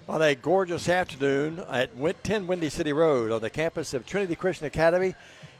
On a gorgeous afternoon at 10 Windy City Road on the campus of Trinity Christian Academy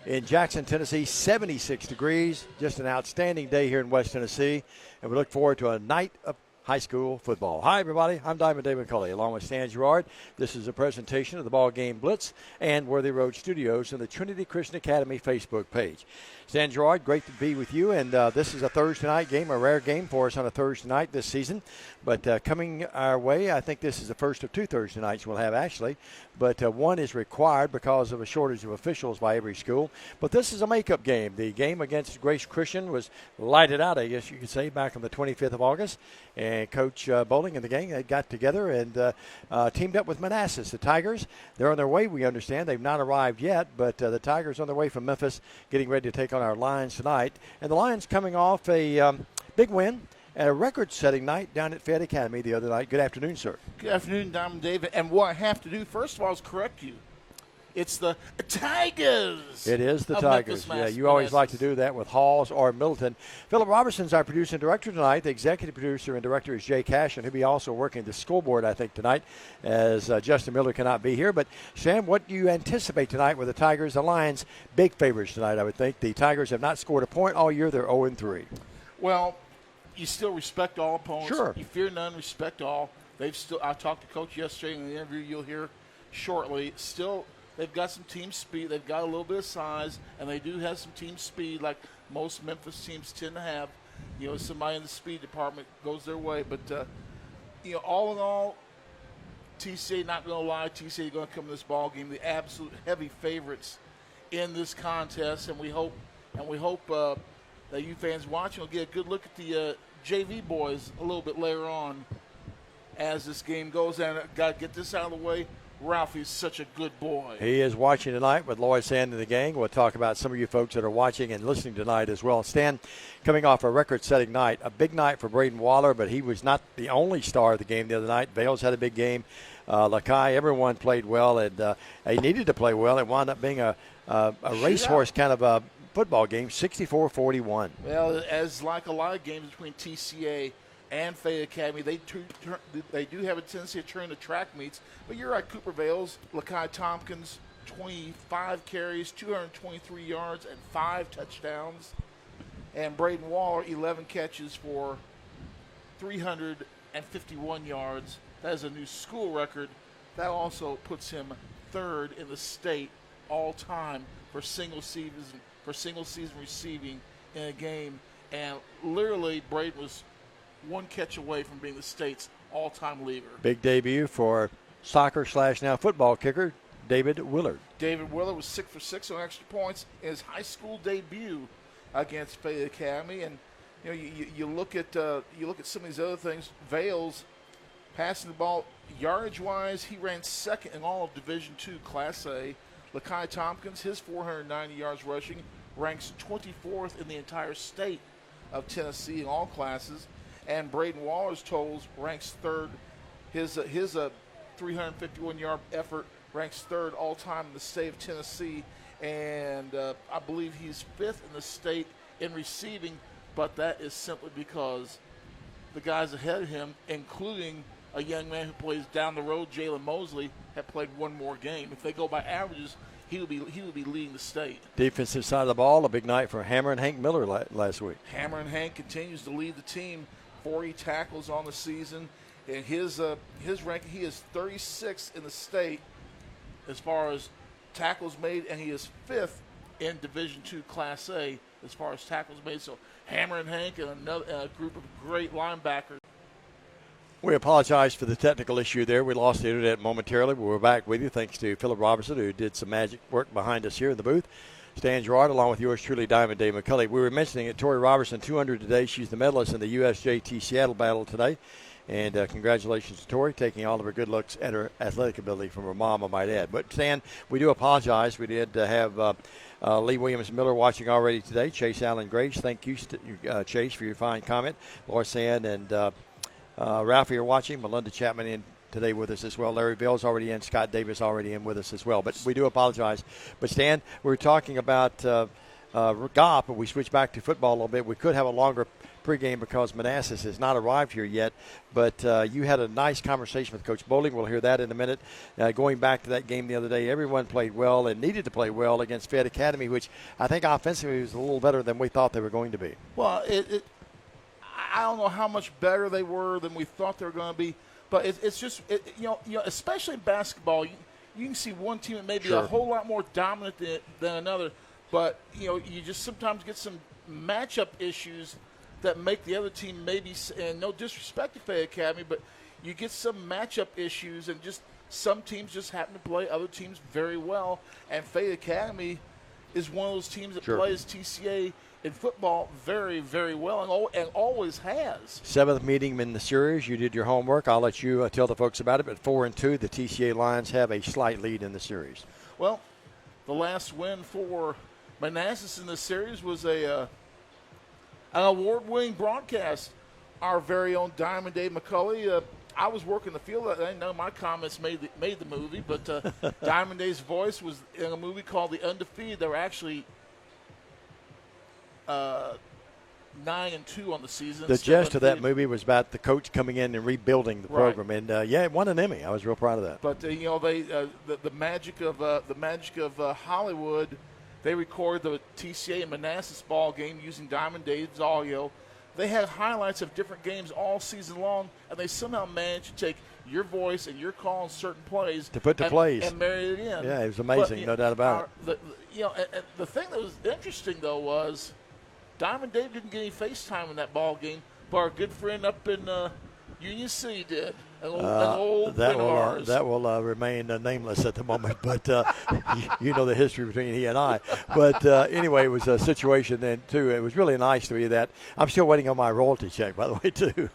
in Jackson, Tennessee, 76 degrees. Just an outstanding day here in West Tennessee, and we look forward to a night of high school football. Hi, everybody. I'm Diamond David McCulley, along with Stan Gerard. This is a presentation of the BallGame Blitz and Worthy Road Studios on the Trinity Christian Academy Facebook page. Stan Gerard, great to be with you, and this is a Thursday night game, a rare game for us on a Thursday night this season. But coming our way, I think this is the first of two Thursday nights we'll have, actually. But one is required because of a shortage of officials by every school. But this is a makeup game. The game against Grace Christian was lighted out, I guess you could say, back on the 25th of August. And Coach Bowling and the gang, they got together and teamed up with Manassas. The Tigers, they're on their way, we understand. They've not arrived yet, but the Tigers on their way from Memphis, getting ready to take on our Lions tonight. And the Lions coming off a big win and a record-setting night down at Fayette Academy the other night. Good afternoon, sir. Good afternoon, Diamond David. And what I have to do, first of all, is correct you. It's the Tigers. It is the Tigers. Yeah, you always like to do that with Halls or Middleton. Philip Robertson's our producer and director tonight. The executive producer and director is Jay Cash, and he'll be also working the scoreboard, I think, tonight, as Justin Miller cannot be here. But, Sam, what do you anticipate tonight with the Tigers? The Lions, big favorites tonight, I would think. The Tigers have not scored a point all year. They're 0-3. Well, you still respect all opponents. Sure. You fear none, respect all. I talked to Coach yesterday in the interview you'll hear shortly. Still, they've got some team speed. They've got a little bit of size, and they do have some team speed like most Memphis teams tend to have. You know, somebody in the speed department goes their way. But, all in all, TCA, not going to lie, TCA going to come to this ball game, the absolute heavy favorites in this contest, and we hope that you fans watching will get a good look at the JV boys a little bit later on as this game goes. And got to get this out of the way. Ralphie's such a good boy. He is watching tonight with Lloyd Sand and the gang. We'll talk about some of you folks that are watching and listening tonight as well. Stan, coming off a record-setting night, a big night for Braden Waller, but he was not the only star of the game the other night. Vales had a big game. Lakai, everyone played well, and they needed to play well. It wound up being a racehorse kind of a football game, 64-41. Well, as like a lot of games between TCA and Fayette Academy, they do have a tendency to turn to track meets. But you're right, Cooper Vales, Lakai Tompkins, 25 carries, 223 yards, and 5 touchdowns. And Braden Waller, 11 catches for 351 yards. That is a new school record. That also puts him third in the state all time for single season receiving in a game. And literally, Braden was one catch away from being the state's all-time leader. Big debut for soccer/now football kicker David Willard. David Willard was 6 for 6 on extra points in his high school debut against Fayette Academy. And you look at some of these other things. Vales passing the ball yardage-wise, he ran second in all of Division II Class A. Lakai Tompkins, his 490 yards rushing, ranks 24th in the entire state of Tennessee in all classes. And Braden Waller's totals ranks third. His 351-yard effort ranks third all-time in the state of Tennessee. And I believe he's fifth in the state in receiving, but that is simply because the guys ahead of him, including a young man who plays down the road, Jalen Mosley, have played one more game. If they go by averages, he will be leading the state. Defensive side of the ball, a big night for Hammer and Hank Miller last week. Hammer and Hank continues to lead the team, 40 tackles on the season. And his ranking, he is 36th in the state as far as tackles made, and he is 5th in Division II Class A as far as tackles made. So Hammer and Hank and a group of great linebackers. We apologize for the technical issue there. We lost the internet momentarily, but we're back with you thanks to Philip Robertson, who did some magic work behind us here in the booth. Stan Gerard, along with yours truly, Diamond Dave McCulley. We were mentioning it, Tori Robertson, 200 today. She's the medalist in the USJT Seattle battle today. And congratulations to Tori, taking all of her good looks and her athletic ability from her mom, I might add. But, Stan, we do apologize. We did have Lee Williams-Miller watching already today. Chase Allen Grace, thank you, Chase, for your fine comment. Laura Sand and Ralphie are watching. Melinda Chapman in today with us as well. Larry Bell's already in. Scott Davis already in with us as well. But we do apologize. But, Stan, we were talking about golf, but we switched back to football a little bit. We could have a longer pregame because Manassas has not arrived here yet. But you had a nice conversation with Coach Bowling. We'll hear that in a minute. Going back to that game the other day, everyone played well and needed to play well against Fed Academy, which I think offensively was a little better than we thought they were going to be. Well, I don't know how much better they were than we thought they were going to be, but it's just especially in basketball, you can see one team that may be a whole lot more dominant than another, but you just sometimes get some matchup issues that make the other team maybe, and no disrespect to Fayette Academy, but you get some matchup issues, and just some teams just happen to play other teams very well, and Fayette Academy is one of those teams that plays TCA in football very, very well and always has. Seventh meeting in the series. You did your homework. I'll let you tell the folks about it. But 4-2, the TCA Lions have a slight lead in the series. Well, the last win for Manassas in the series was an award-winning broadcast. Our very own Diamond Dave McCulley. I was working the field. I know my comments made the movie, but Diamond Dave's voice was in a movie called The Undefeated. They were actually 9-2 on the season. The gist of that movie was about the coach coming in and rebuilding the program, and it won an Emmy. I was real proud of that. But they the magic of Hollywood. They recorded the TCA and Manassas ball game using Diamond Dave's audio. They had highlights of different games all season long, and they somehow managed to take your voice and your call on certain plays to put to plays and marry it in. Yeah, it was amazing, no doubt about it. The thing that was interesting though was Diamond Dave didn't get any FaceTime in that ball game, but our good friend up in Union City did. An old that will will remain nameless at the moment, but you know the history between he and I. But anyway, it was a situation then too. It was really nice to be that. I'm still waiting on my royalty check, by the way, too.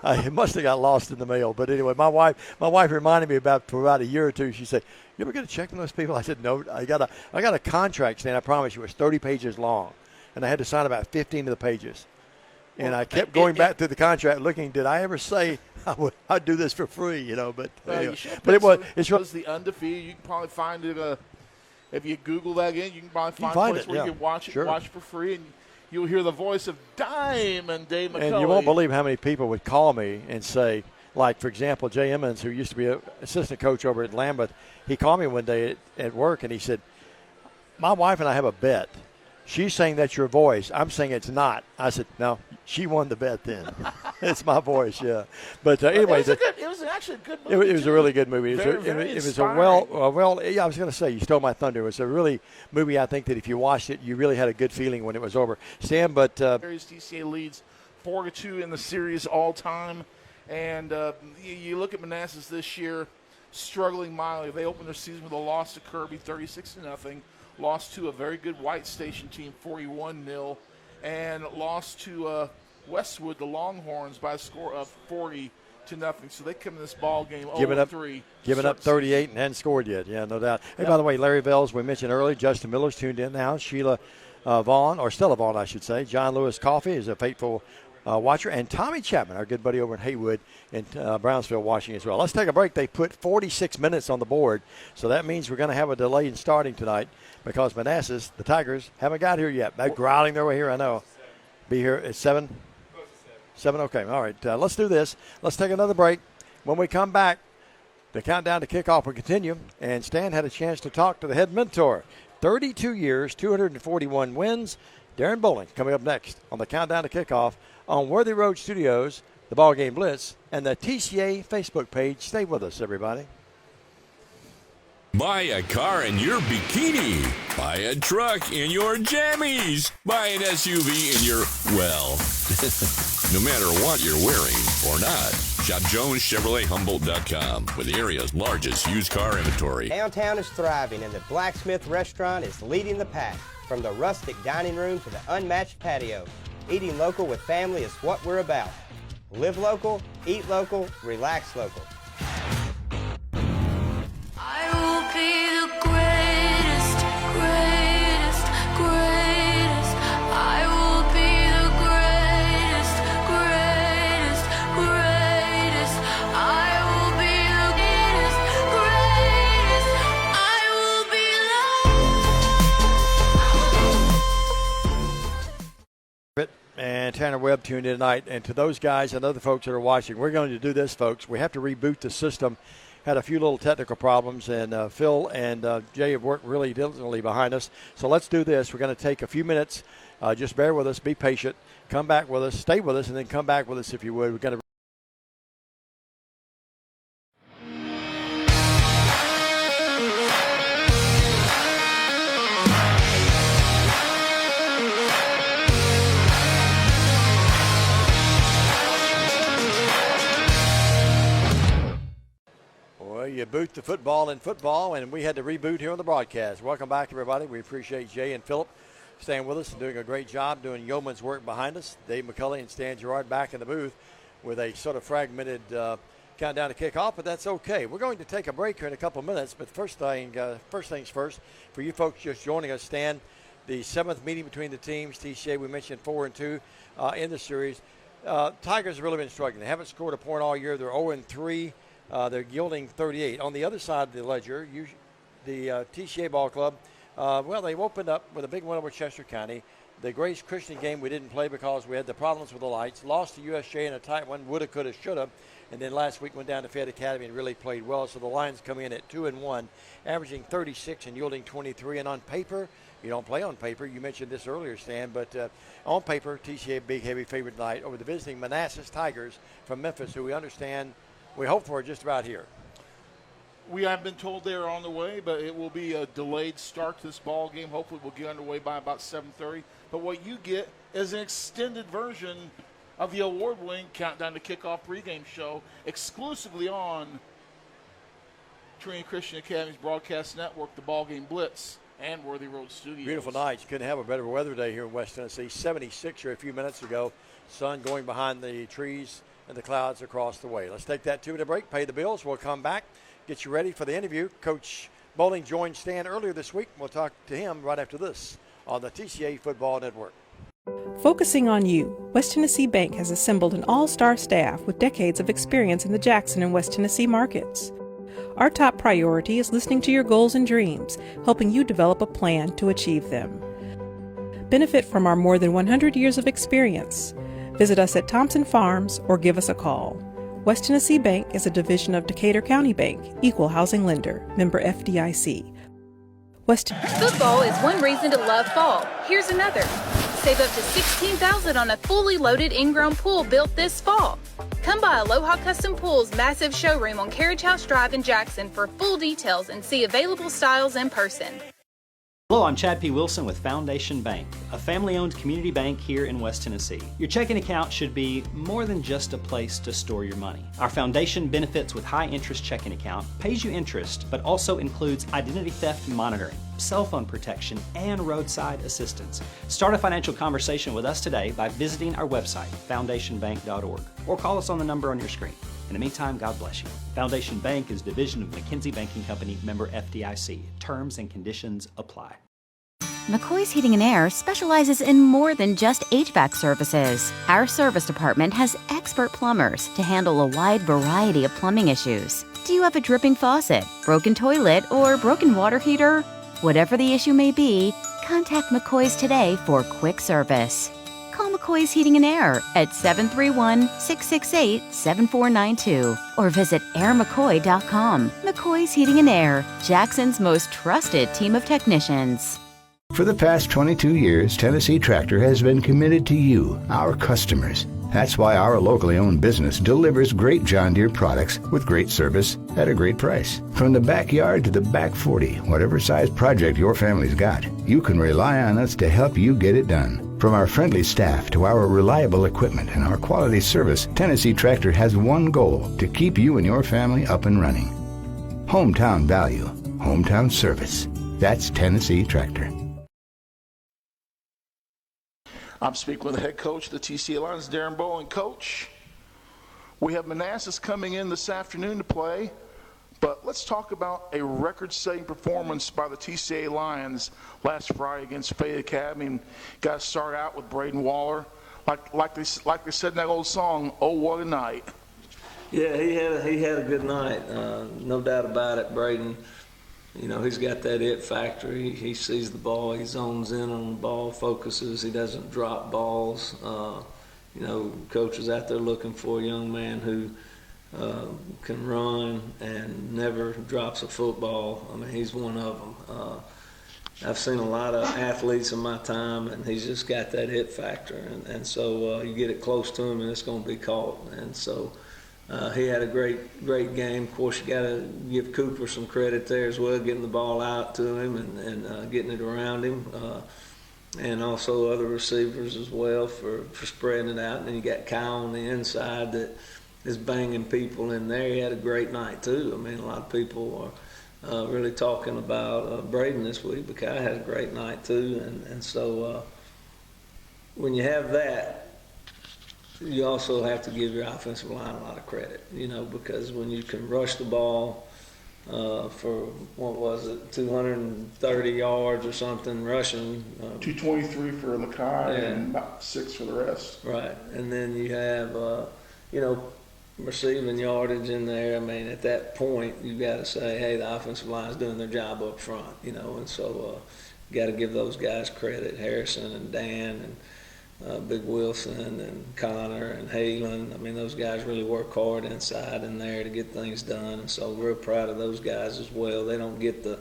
It must have got lost in the mail. But anyway, my wife reminded me for about a year or two. She said, "You ever get a check from those people?" I said, "No, I got a contract, Stan. I promise you, it was 30 pages long, and I had to sign about 15 of the pages." And I kept going back through the contract, looking. Did I ever say I'd do this for free? But anyway. It's the Undefeated. You can probably find it if you Google that again. You can probably find a place where you can watch it for free, and you'll hear the voice of Diamond Dave McCulley. And you won't believe how many people would call me and say, like for example, Jay Emmons, who used to be an assistant coach over at Lambeth. He called me one day at work, and he said, "My wife and I have a bet. She's saying that's your voice. I'm saying it's not." I said, "No, she won the bet then." It's my voice, yeah. But anyway. It was actually a good movie. It was a really good movie. Very it was I was going to say, you stole my thunder. It was a really movie, I think, that if you watched it, you really had a good feeling when it was over. Stan, but. TCA leads 4-2 in the series all time. And you look at Manassas this year, struggling mightily. They opened their season with a loss to Kirby, 36-0. Lost to a very good White Station team, 41-0, and lost to Westwood, the Longhorns, by a score of 40-0. So they come in this ball game 0-3. Giving up 38 and hadn't scored yet. Yeah, no doubt. Hey, by the way, Larry Bells, we mentioned earlier, Justin Miller's tuned in now. Sheila Vaughn, or Stella Vaughn, I should say. John Lewis Coffey is a faithful watcher. And Tommy Chapman, our good buddy over in Haywood in Brownsville, watching as well. Let's take a break. They put 46 minutes on the board, so that means we're going to have a delay in starting tonight because Manassas, the Tigers, haven't got here yet. They're growling their way here, I know. Be here at 7? 7, okay. All right, let's do this. Let's take another break. When we come back, the countdown to kickoff will continue, and Stan had a chance to talk to the head mentor. 32 years, 241 wins. Darren Bowling coming up next on the countdown to kickoff on Worthy Road Studios, the BallGame Blitz, and the TCA Facebook page. Stay with us, everybody. Buy a car in your bikini. Buy a truck in your jammies. Buy an SUV in your, well... no matter what you're wearing or not. Shop JonesChevroletHumboldt.com with the area's largest used car inventory. Downtown is thriving and the Blacksmith Restaurant is leading the pack. From the rustic dining room to the unmatched patio, eating local with family is what we're about. Live local, eat local, relax local. I will be the greatest, greatest, greatest. I will be the greatest, greatest, greatest. I will be the greatest, greatest. I will be the And Tanner Webb tuned in tonight. And to those guys and other folks that are watching, we're going to do this, folks. We have to reboot the system. Had a few little technical problems, and Phil and Jay have worked really diligently behind us. So let's do this. We're going to take a few minutes. Just bear with us. Be patient. Come back with us. Stay with us, and then come back with us if you would. We're going to. You boot the football in football, and we had to reboot here on the broadcast. Welcome back, everybody. We appreciate Jay and Philip staying with us and doing a great job doing yeoman's work behind us. Dave McCulley and Stan Gerard back in the booth with a sort of fragmented countdown to kickoff, but that's okay. We're going to take a break here in a couple of minutes, but first things first, for you folks just joining us, Stan, the 7th meeting between the teams, TCA, we mentioned 4-2 in the series. Tigers have really been struggling. They haven't scored a point all year. They're 0-3. They're yielding 38. On the other side of the ledger, the TCA ball club, they opened up with a big win over Chester County. The Grace Christian game we didn't play because we had the problems with the lights. Lost to USJ in a tight one, woulda, coulda, shoulda. And then last week went down to Fayette Academy and really played well. So the Lions come in at 2-1, averaging 36 and yielding 23. And on paper, you don't play on paper. You mentioned this earlier, Stan, but on paper, TCA big, heavy favorite tonight over the visiting Manassas Tigers from Memphis, who we hope for just about here. We have been told they're on the way, but it will be a delayed start to this ball game. Hopefully we'll get underway by about 7:30. But what you get is an extended version of the award-winning Countdown to Kickoff pregame show exclusively on Trinity Christian Academy's broadcast network, the BallGame Blitz, and Worthy Road Studios. Beautiful night. You couldn't have a better weather day here in West Tennessee. 76 here a few minutes ago. Sun going behind the trees and the clouds across the way. Let's take that 2-minute break, pay the bills. We'll come back, get you ready for the interview. Coach Bowling joined Stan earlier this week. We'll talk to him right after this on the TCA Football Network. Focusing on you, West Tennessee Bank has assembled an all-star staff with decades of experience in the Jackson and West Tennessee markets. Our top priority is listening to your goals and dreams, helping you develop a plan to achieve them. Benefit from our more than 100 years of experience. Visit us at Thompson Farms or give us a call. West Tennessee Bank is a division of Decatur County Bank, equal housing lender, member FDIC. Football is one reason to love fall. Here's another. Save up to $16,000 on a fully loaded in-ground pool built this fall. Come by Aloha Custom Pool's massive showroom on Carriage House Drive in Jackson for full details and see available styles in person. Hello, I'm Chad P. Wilson with Foundation Bank, a family-owned community bank here in West Tennessee. Your checking account should be more than just a place to store your money. Our Foundation Benefits with High Interest checking account pays you interest, but also includes identity theft monitoring, cell phone protection, and roadside assistance. Start a financial conversation with us today by visiting our website, foundationbank.org, or call us on the number on your screen. In the meantime, God bless you. Foundation Bank is a division of McKinsey Banking Company, member FDIC. Terms and conditions apply. McCoy's Heating and Air specializes in more than just HVAC services. Our service department has expert plumbers to handle a wide variety of plumbing issues. Do you have a dripping faucet, broken toilet, or broken water heater? Whatever the issue may be, contact McCoy's today for quick service. Call McCoy's Heating and Air at 731-668-7492 or visit airmccoy.com. McCoy's Heating and Air, Jackson's most trusted team of technicians. For the past 22 years, Tennessee Tractor has been committed to you, our customers. That's why our locally owned business delivers great John Deere products with great service at a great price. From the backyard to the back 40, whatever size project your family's got, you can rely on us to help you get it done. From our friendly staff to our reliable equipment and our quality service, Tennessee Tractor has one goal: to keep you and your family up and running. Hometown value, hometown service. That's Tennessee Tractor. I'm speaking with the head coach of the TCA Lions, Darren Bowen. Coach, we have Manassas coming in this afternoon to play, but let's talk about a record-setting performance by the TCA Lions last Friday against Fayette Academy. And got to start out with Braden Waller. Like they said in that old song, "Oh, what a night." Yeah, he had a good night, no doubt about it. Braden, he's got that it factor. He sees the ball, he zones in on the ball, focuses. He doesn't drop balls. Coach is out there looking for a young man who can run and never drops a football. I mean, he's one of them. I've seen a lot of athletes in my time, and he's just got that hit factor. And so you get it close to him, and it's going to be caught. And so he had a great game. Of course, you got to give Cooper some credit there as well, getting the ball out to him and getting it around him. And also other receivers as well for spreading it out. And then you got Kyle on the inside that is banging people in there. He had a great night too. I mean, a lot of people are really talking about Braden this week, but Kyle had a great night too. And so when you have that, you also have to give your offensive line a lot of credit, because when you can rush the ball for, 230 yards or something rushing. 223 for Lakai and about 6 for the rest. Right. And then you have, receiving yardage in there. I mean, at that point, you've got to say, hey, the offensive line is doing their job up front, and so you got to give those guys credit, Harrison and Dan and Big Wilson and Connor and Halen. I mean, those guys really work hard inside in there to get things done, and so we're proud of those guys as well. They don't get their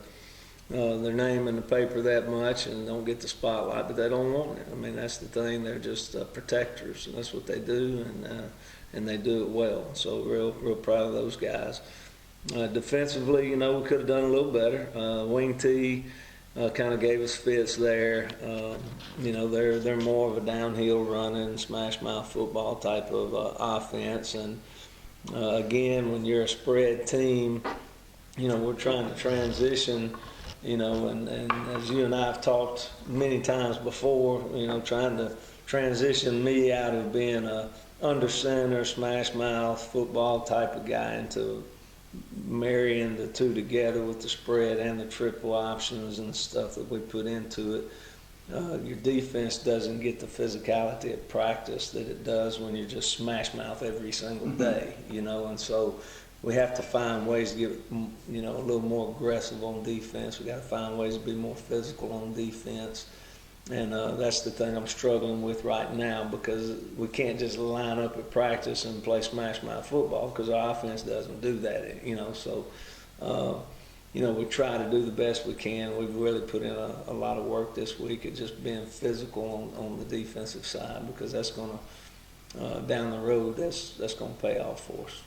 name in the paper that much and don't get the spotlight, but they don't want it. I mean, that's the thing. They're just protectors, and that's what they do, and they do it well. So real proud of those guys. Defensively, we could have done a little better. Wing T kind of gave us fits there. They're more of a downhill running, smash mouth football type of offense. And again, when you're a spread team, we're trying to transition. And as you and I have talked many times before, trying to transition me out of being a under center, smash mouth football type of guy into marrying the two together with the spread and the triple options and stuff that we put into it. Your defense doesn't get the physicality of practice that it does when you're just smash mouth every single day, and so we have to find ways to get, a little more aggressive on defense. We got to find ways to be more physical on defense. And that's the thing I'm struggling with right now, because we can't just line up at practice and play smash mouth football because our offense doesn't do that, So, we try to do the best we can. We've really put in a lot of work this week at just being physical on the defensive side, because that's going to, down the road, that's going to pay off for us.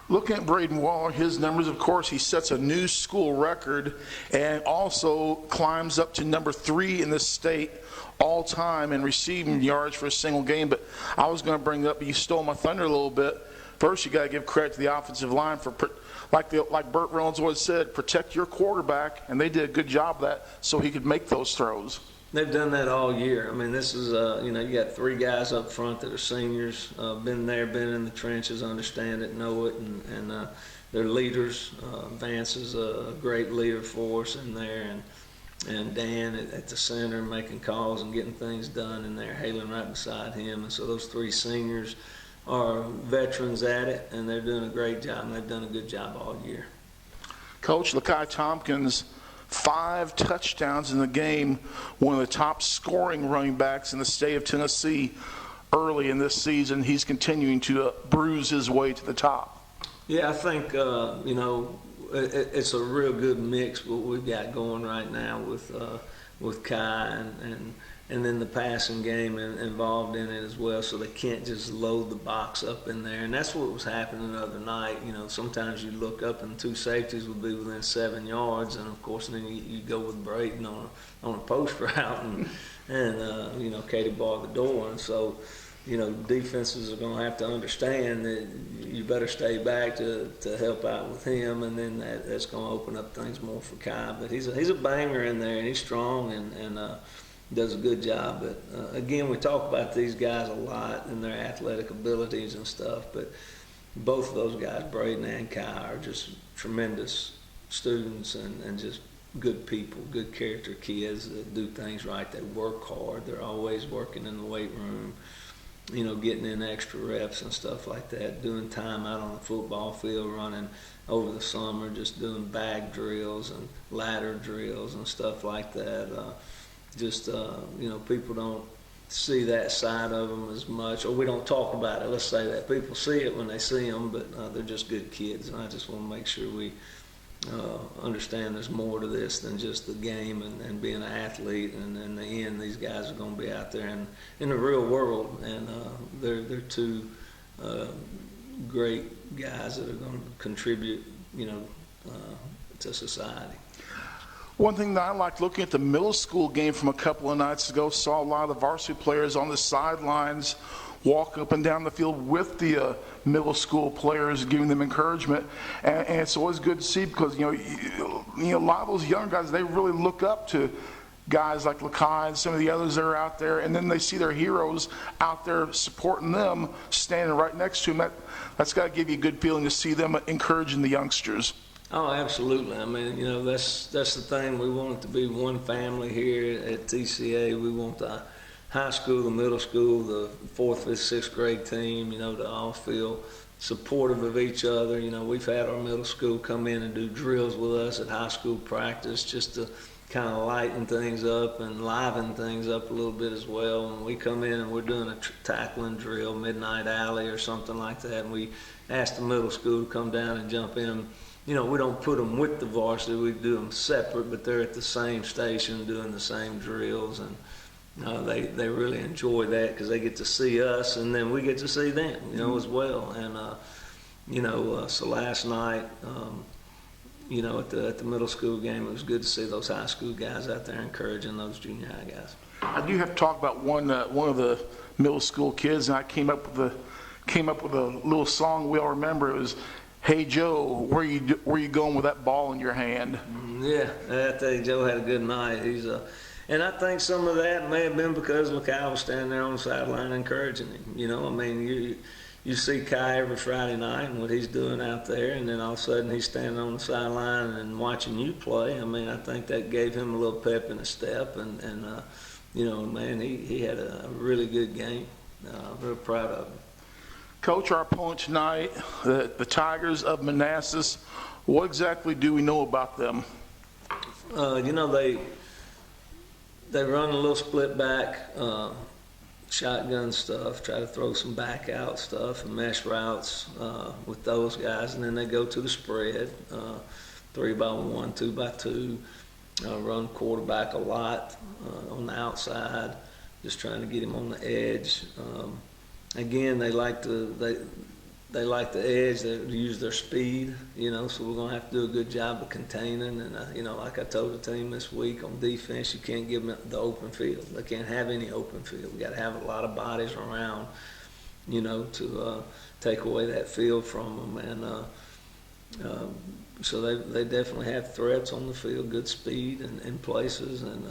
Looking at Braden Waller, his numbers, of course, he sets a new school record and also climbs up to number 3 in the state all time in receiving yards for a single game. But I was going to bring up, you stole my thunder a little bit. First, you got to give credit to the offensive line for, like Burt Reynolds always said, protect your quarterback, and they did a good job of that so he could make those throws. They've done that all year. I mean, this is, you got 3 guys up front that are seniors, been in the trenches, understand it, know it, and they're leaders. Vance is a great leader for us in there, and Dan at the center making calls and getting things done in there, Halen right beside him. And so those 3 seniors are veterans at it, and they're doing a great job, and they've done a good job all year. Coach, Lakai Tompkins, 5 touchdowns in the game, one of the top scoring running backs in the state of Tennessee early in this season. He's continuing to bruise his way to the top. Yeah, I think, it's a real good mix what we've got going right now with Kai and then the passing game involved in it as well, so they can't just load the box up in there. And that's what was happening the other night. You know, sometimes you look up and two safeties would be within 7 yards, and of course then you go with Brayton on a post route, and you know, Katie barred the door. And so, you know, defenses are going to have to understand that you better stay back to help out with him, and then that's going to open up things more for Kai. But he's a banger in there, and he's strong and does a good job. But again, we talk about these guys a lot and their athletic abilities and stuff, but both of those guys, Braden and Kai, are just tremendous students and just good people, good character kids that do things right. They work hard. They're always working in the weight room, you know, getting in extra reps and stuff like that, doing time out on the football field, running over the summer, just doing bag drills and ladder drills and stuff like that. You know, people don't see that side of them as much, or we don't talk about it. Let's say that. People see it when they see them, but they're just good kids, and I just want to make sure we understand there's more to this than just the game and being an athlete. And in the end, these guys are going to be out there in the real world, and they're two great guys that are going to contribute, you know, to society. One thing that I liked looking at the middle school game from a couple of nights ago, saw a lot of the varsity players on the sidelines walk up and down the field with the middle school players, giving them encouragement, and it's always good to see, because you know a lot of those young guys, they really look up to guys like Lakai and some of the others that are out there, and then they see their heroes out there supporting them, standing right next to them. That's got to give you a good feeling to see them encouraging the youngsters. Oh, absolutely. I mean, you know, that's the thing. We want it to be one family here at TCA. We want the high school, the middle school, the 4th, 5th, 6th grade team, you know, to all feel supportive of each other. You know, we've had our middle school come in and do drills with us at high school practice, just to kind of lighten things up and liven things up a little bit as well. And we come in and we're doing a tackling drill, midnight alley or something like that, and we ask the middle school to come down and jump in. You know, we don't put them with the varsity, we do them separate, but they're at the same station doing the same drills, and they really enjoy that, because they get to see us and then we get to see them, you know, as well. And you know, so last night, you know, at the middle school game, it was good to see those high school guys out there encouraging those junior high guys. I do have to talk about one of the middle school kids, and I came up with a little song we all remember. It was, "Hey Joe, where you going with that ball in your hand?" Yeah, I think Joe had a good night. And I think some of that may have been because Lakai was standing there on the sideline encouraging him. You know, I mean, you see Kai every Friday night and what he's doing out there, and then all of a sudden he's standing on the sideline and watching you play. I mean, I think that gave him a little pep in his step, and you know, man, he had a really good game. Real proud of him. Coach, our opponent tonight, the Tigers of Manassas, what exactly do we know about them? You know, they run a little split back, shotgun stuff, try to throw some back out stuff and mesh routes with those guys, and then they go to the spread, 3-by-1, 2-by-2, run quarterback a lot on the outside, just trying to get him on the edge. Again, they like the edge. They use their speed, you know. So we're gonna have to do a good job of containing. And you know, like I told the team this week on defense, you can't give them the open field. They can't have any open field. We got to have a lot of bodies around, you know, to take away that field from them. And so they definitely have threats on the field, good speed in places, and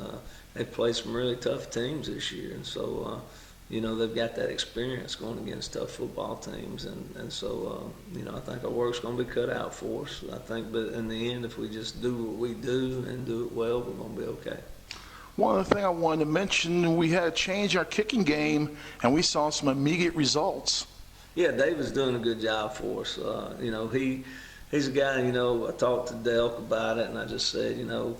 they play some really tough teams this year. And so. You know, they've got that experience going against tough football teams, and so, you know, I think our work's going to be cut out for us. I think, but in the end, if we just do what we do and do it well, we're going to be okay. One other thing I wanted to mention, we had to change our kicking game, and we saw some immediate results. Yeah, David's doing a good job for us. You know, he's a guy, you know, I talked to Delk about it, and I just said, you know,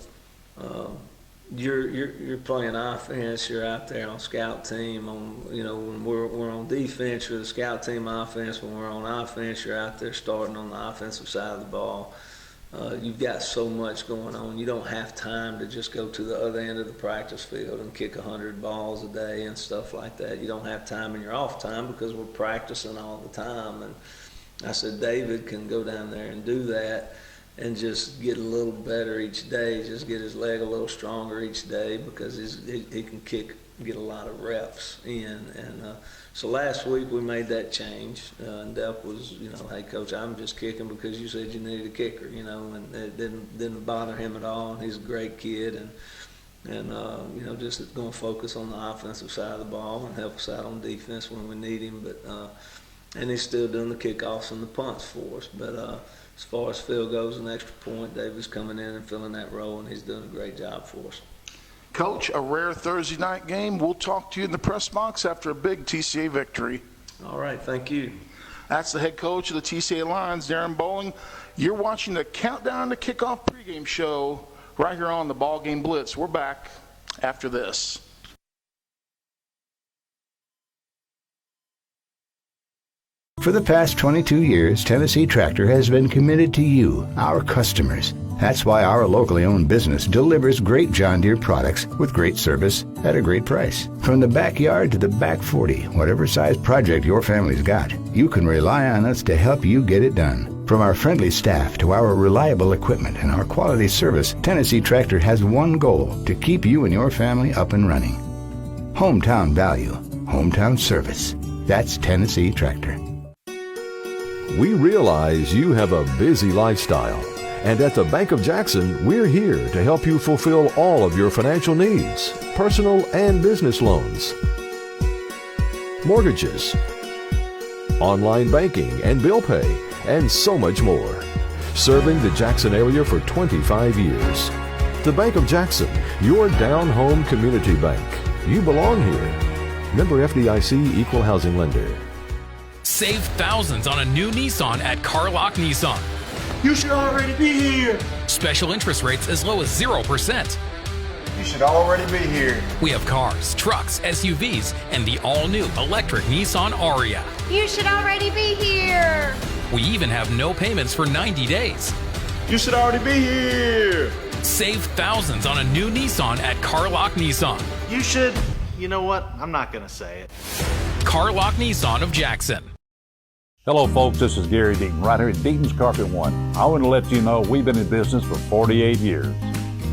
You're playing offense. You're out there on scout team. You know, when we're on defense, you're the scout team offense. When we're on offense, you're out there starting on the offensive side of the ball. you've got so much going on. You don't have time to just go to the other end of the practice field and kick 100 balls a day and stuff like that. You don't have time in your off time because we're practicing all the time. And I said, David can go down there and do that and just get a little better each day, just get his leg a little stronger each day because he can get a lot of reps in. And so last week we made that change. And Delp was, hey, Coach, I'm just kicking because you said you needed a kicker, and it didn't bother him at all. And he's a great kid, and just going to focus on the offensive side of the ball and help us out on defense when we need him. But and he's still doing the kickoffs and the punts for us. But as far as field goals and extra point, David's coming in and filling that role, and he's doing a great job for us. Coach, a rare Thursday night game. We'll talk to you in the press box after a big TCA victory. All right, thank you. That's the head coach of the TCA Lions, Darren Bowling. You're watching the Countdown to Kickoff pregame show right here on the BallGame Blitz. We're back after this. For the past 22 years, Tennessee Tractor has been committed to you, our customers. That's why our locally owned business delivers great John Deere products with great service at a great price. From the backyard to the back 40, whatever size project your family's got, you can rely on us to help you get it done. From our friendly staff to our reliable equipment and our quality service, Tennessee Tractor has one goal: to keep you and your family up and running. Hometown value, hometown service. That's Tennessee Tractor. We realize you have a busy lifestyle, and at the Bank of Jackson, we're here to help you fulfill all of your financial needs, personal and business loans, mortgages, online banking and bill pay, and so much more. Serving the Jackson area for 25 years. The Bank of Jackson, your down-home community bank. You belong here. Member FDIC Equal Housing Lender. Save thousands on a new Nissan at Carlock Nissan. You should already be here. Special interest rates as low as 0%. You should already be here. We have cars, trucks, SUVs, and the all-new electric Nissan Aria. You should already be here. We even have no payments for 90 days. You should already be here. Save thousands on a new Nissan at Carlock Nissan. You should. You know what? I'm not going to say it. Carlock Nissan of Jackson. Hello, folks. This is Gary Deaton, right here at Deaton's Carpet One. I want to let you know we've been in business for 48 years.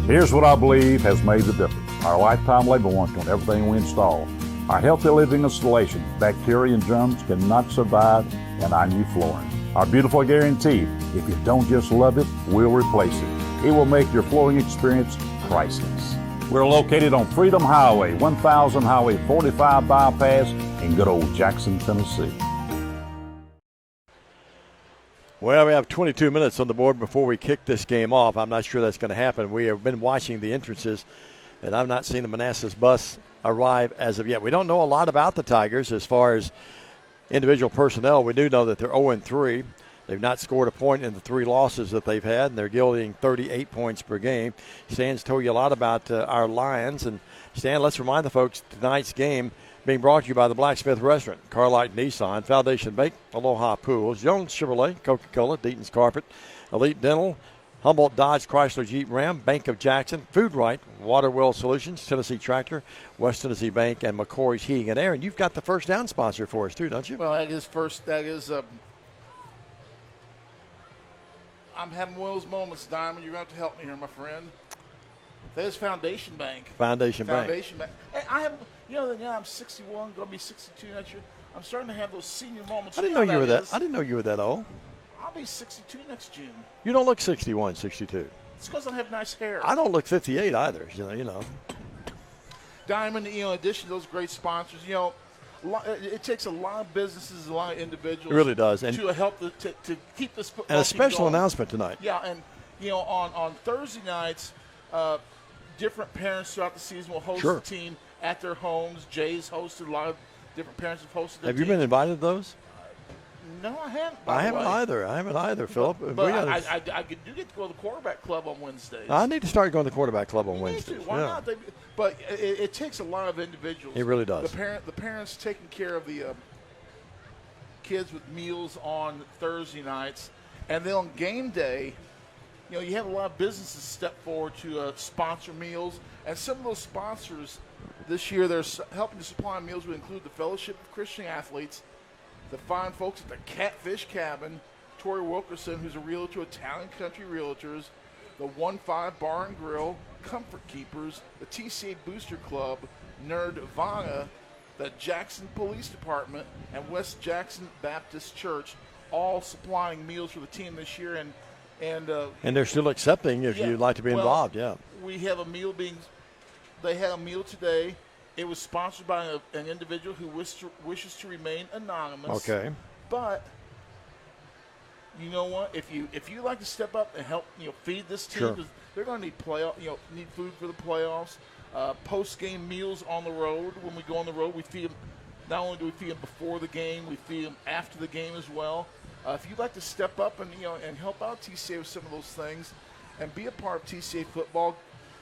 Here's what I believe has made the difference. Our lifetime labor warranty on everything we install. Our healthy living installation. Bacteria and germs cannot survive in our new flooring. Our beautiful guarantee. If you don't just love it, we'll replace it. It will make your flooring experience priceless. We're located on Freedom Highway, 1000 Highway 45 bypass in good old Jackson, Tennessee. Well, we have 22 minutes on the board before we kick this game off. I'm not sure that's going to happen. We have been watching the entrances, and I've not seen the Manassas bus arrive as of yet. We don't know a lot about the Tigers as far as individual personnel. We do know that they're 0-3. They've not scored a point in the 3 losses that they've had, and they're yielding 38 points per game. Stan's told you a lot about our Lions. And, Stan, let's remind the folks tonight's game being brought to you by the Blacksmith Restaurant, Carlight Nissan, Foundation Bank, Aloha Pools, Jones Chevrolet, Coca-Cola, Deaton's Carpet, Elite Dental, Humboldt Dodge Chrysler Jeep Ram, Bank of Jackson, Food Right, Waterwell Solutions, Tennessee Tractor, West Tennessee Bank, and McCoy's Heating and Air. And you've got the first down sponsor for us, too, don't you? Well, that is I'm having one of those moments, Diamond. You're going to have to help me here, my friend. That is Foundation Bank. Foundation Bank. And I have, I'm 61, going to be 62 next year. I'm starting to have those senior moments. I didn't know you were that. I didn't know you were that old. I'll be 62 next June. You don't look 61, 62. It's because I have nice hair. I don't look 58 either. You know. Diamond, in addition to those great sponsors, it takes a lot of businesses, a lot of individuals. It really does, and to help to keep this football and a special going. announcement tonight. Yeah, and on Thursday nights, different parents throughout the season will host the team at their homes. Jay's hosted a lot of different parents have hosted. Have you been invited to those? No, I haven't. I haven't either, Philip. But I do get to go to the quarterback club on Wednesdays. I need to start going to the quarterback club on Wednesdays. Why not? But it takes a lot of individuals. It really does. The parents taking care of the kids with meals on Thursday nights, and then on game day, you have a lot of businesses step forward to sponsor meals, and some of those sponsors this year, they're helping to supply meals would include the Fellowship of Christian Athletes, the fine folks at the Catfish Cabin, Tori Wilkerson, who's a realtor, Italian Country Realtors, the 1-5 Bar and Grill, Comfort Keepers, the TCA Booster Club, Nerdvana, the Jackson Police Department, and West Jackson Baptist Church, all supplying meals for the team this year. And they're still accepting if you'd like to be involved, We have a meal they had a meal today. It was sponsored by an individual who wishes to remain anonymous. Okay. But you know what? If you like to step up and help, feed this team, Sure. 'cause they're going to need food for the playoffs. Post-game meals on the road. When we go on the road, we feed them. Not only do we feed them before the game, we feed them after the game as well. If you'd like to step up and and help out TCA with some of those things, and be a part of TCA football,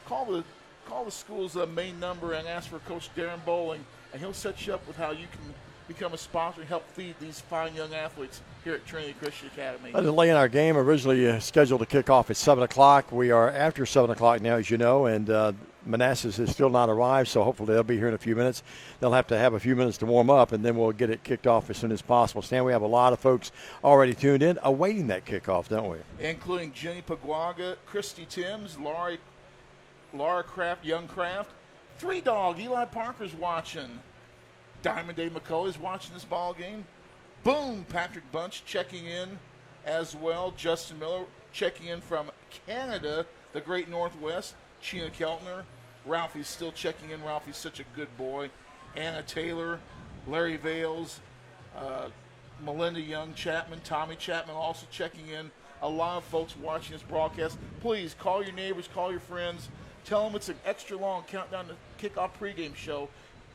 call the school's main number and ask for Coach Darren Bowling, and he'll set you up with how you can become a sponsor and help feed these fine young athletes here at Trinity Christian Academy. The delay in our game originally scheduled to kick off at 7 o'clock. We are after 7 o'clock now, as you know, and Manassas has still not arrived, so hopefully they'll be here in a few minutes. They'll have to have a few minutes to warm up, and then we'll get it kicked off as soon as possible. Stan, we have a lot of folks already tuned in, awaiting that kickoff, don't we? Including Jenny Paguaga, Christy Timms, Laura Kraft, Young Kraft, Three Dog, Eli Parker's watching. Diamond Dave McCullough's watching this ball game. Boom, Patrick Bunch checking in as well. Justin Miller checking in from Canada, the Great Northwest. Sheena Keltner. Ralphie's still checking in. Ralphie's such a good boy. Anna Taylor, Larry Vales, Melinda Young Chapman, Tommy Chapman also checking in. A lot of folks watching this broadcast. Please call your neighbors, call your friends. Tell them it's an extra long countdown to kickoff pregame show,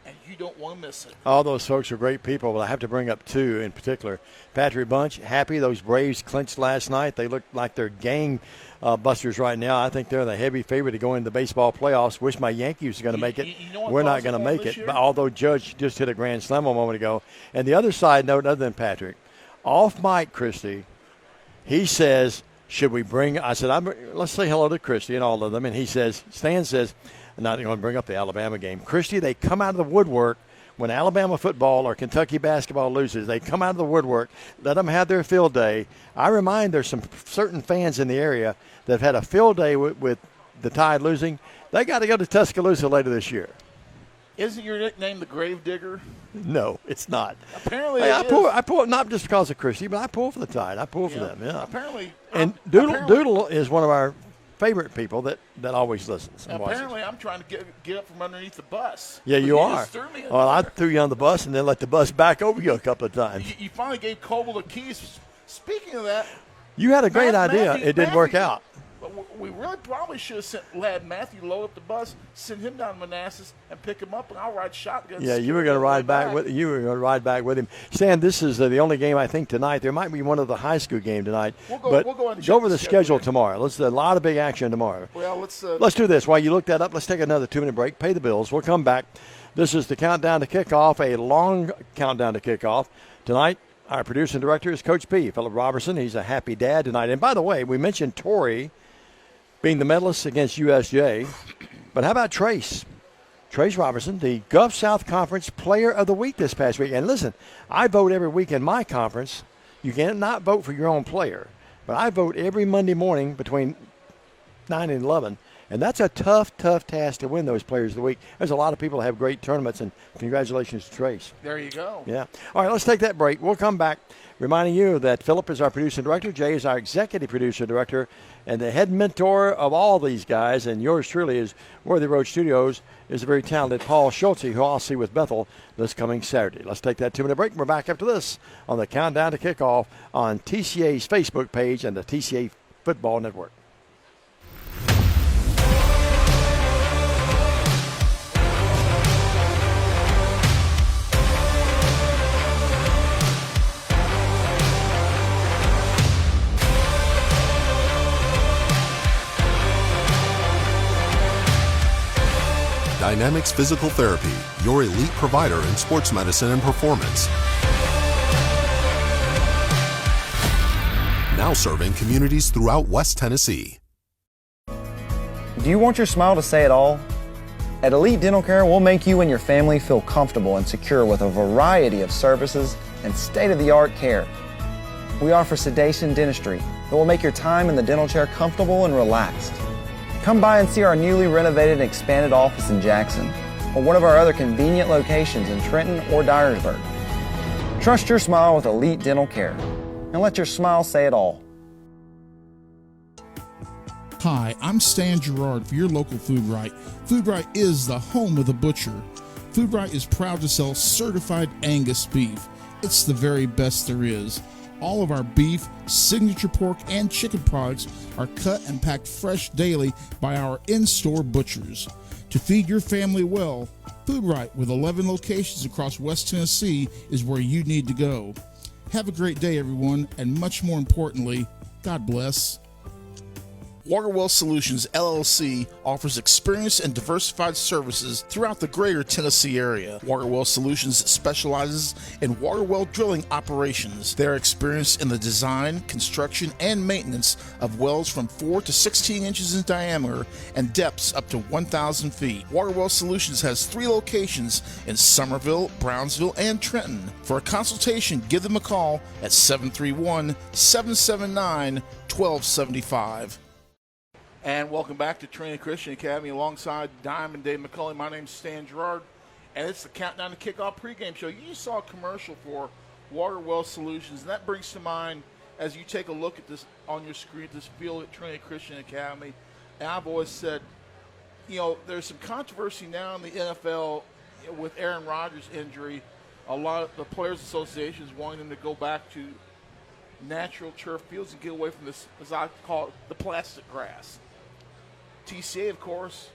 and you don't want to miss it. All those folks are great people, but I have to bring up two in particular. Patrick Bunch, happy those Braves clinched last night. They look like they're gang busters right now. I think they're the heavy favorite to go into the baseball playoffs. Wish my Yankees were going to make it. We're not going to make it, but although Judge just hit a grand slam a moment ago. And the other side note, other than Patrick, off mic, Christy, he says, should we bring – I said, let's say hello to Christy and all of them. And he says, Stan says – I'm not going to bring up the Alabama game. Christy, they come out of the woodwork when Alabama football or Kentucky basketball loses. They come out of the woodwork, let them have their field day. I remind there's some certain fans in the area that have had a field day with the Tide losing. They got to go to Tuscaloosa later this year. Isn't your nickname the Grave Digger? No, it's not. Apparently I pull not just because of Christy, but I pull for the Tide. I pull for them, yeah. Apparently. And Doodle is one of our favorite people that always listens. And apparently, watches. I'm trying to get up from underneath the bus. Yeah, you are. Just threw me in well, I there. threw you on the bus and then let the bus back over you a couple of times. You finally gave Coble the keys. Speaking of that, you had a great idea. It didn't work out. We really probably should have had Matthew load up the bus, send him down to Manassas, and pick him up, and I'll ride shotgun. Yeah, you were going to ride back with him. Stan, this is the only game I think tonight. There might be one of the high school game tonight. We'll go over the schedule tomorrow. A lot of big action tomorrow. Well, let's do this. While you look that up, let's take another 2-minute break. Pay the bills. We'll come back. This is the countdown to kickoff. A long countdown to kickoff tonight. Our producer and director is Coach P, Philip Robertson. He's a happy dad tonight. And by the way, we mentioned Tori being the medalist against USJ. But how about Trace Robertson, the Gulf South Conference Player of the Week this past week? And listen, I vote every week in my conference. You cannot vote for your own player. But I vote every Monday morning between 9 and 11. And that's a tough task to win those Players of the Week. There's a lot of people that have great tournaments, and congratulations to Trace. There you go. Yeah. All right, let's take that break. We'll come back reminding you that Philip is our producer and director. Jay is our executive producer and director. And the head mentor of all these guys, and yours truly is Worthy Road Studios, is the very talented Paul Schulte, who I'll see with Bethel this coming Saturday. Let's take that 2-minute break. We're back after this on the Countdown to Kickoff on TCA's Facebook page and the TCA Football Network. Dynamics Physical Therapy, your elite provider in sports medicine and performance. Now serving communities throughout West Tennessee. Do you want your smile to say it all? At Elite Dental Care, we'll make you and your family feel comfortable and secure with a variety of services and state-of-the-art care. We offer sedation dentistry that will make your time in the dental chair comfortable and relaxed. Come by and see our newly renovated and expanded office in Jackson, or one of our other convenient locations in Trenton or Dyersburg. Trust your smile with Elite Dental Care, and let your smile say it all. Hi, I'm Stan Gerard for your local Food Right. Food Right is the home of the butcher. Food Right is proud to sell certified Angus beef. It's the very best there is. All of our beef, signature pork, and chicken products are cut and packed fresh daily by our in-store butchers. To feed your family well, Food Right, with 11 locations across West Tennessee, is where you need to go. Have a great day, everyone, and much more importantly, God bless. Waterwell Solutions, LLC offers experienced and diversified services throughout the greater Tennessee area. Waterwell Solutions specializes in water well drilling operations. They are experienced in the design, construction, and maintenance of wells from 4 to 16 inches in diameter and depths up to 1,000 feet. Waterwell Solutions has 3 locations in Summerville, Brownsville, and Trenton. For a consultation, give them a call at 731-779-1275. And welcome back to Trinity Christian Academy alongside Diamond Dave McCulley. My name's Stan Gerard, and it's the Countdown to Kickoff pregame show. You saw a commercial for Waterwell Solutions, and that brings to mind, as you take a look at this on your screen, this field at Trinity Christian Academy, and I've always said, you know, there's some controversy now in the NFL with Aaron Rodgers' injury. A lot of the Players Association is wanting them to go back to natural turf fields and get away from this, as I call it, the plastic grass. TCA, of course,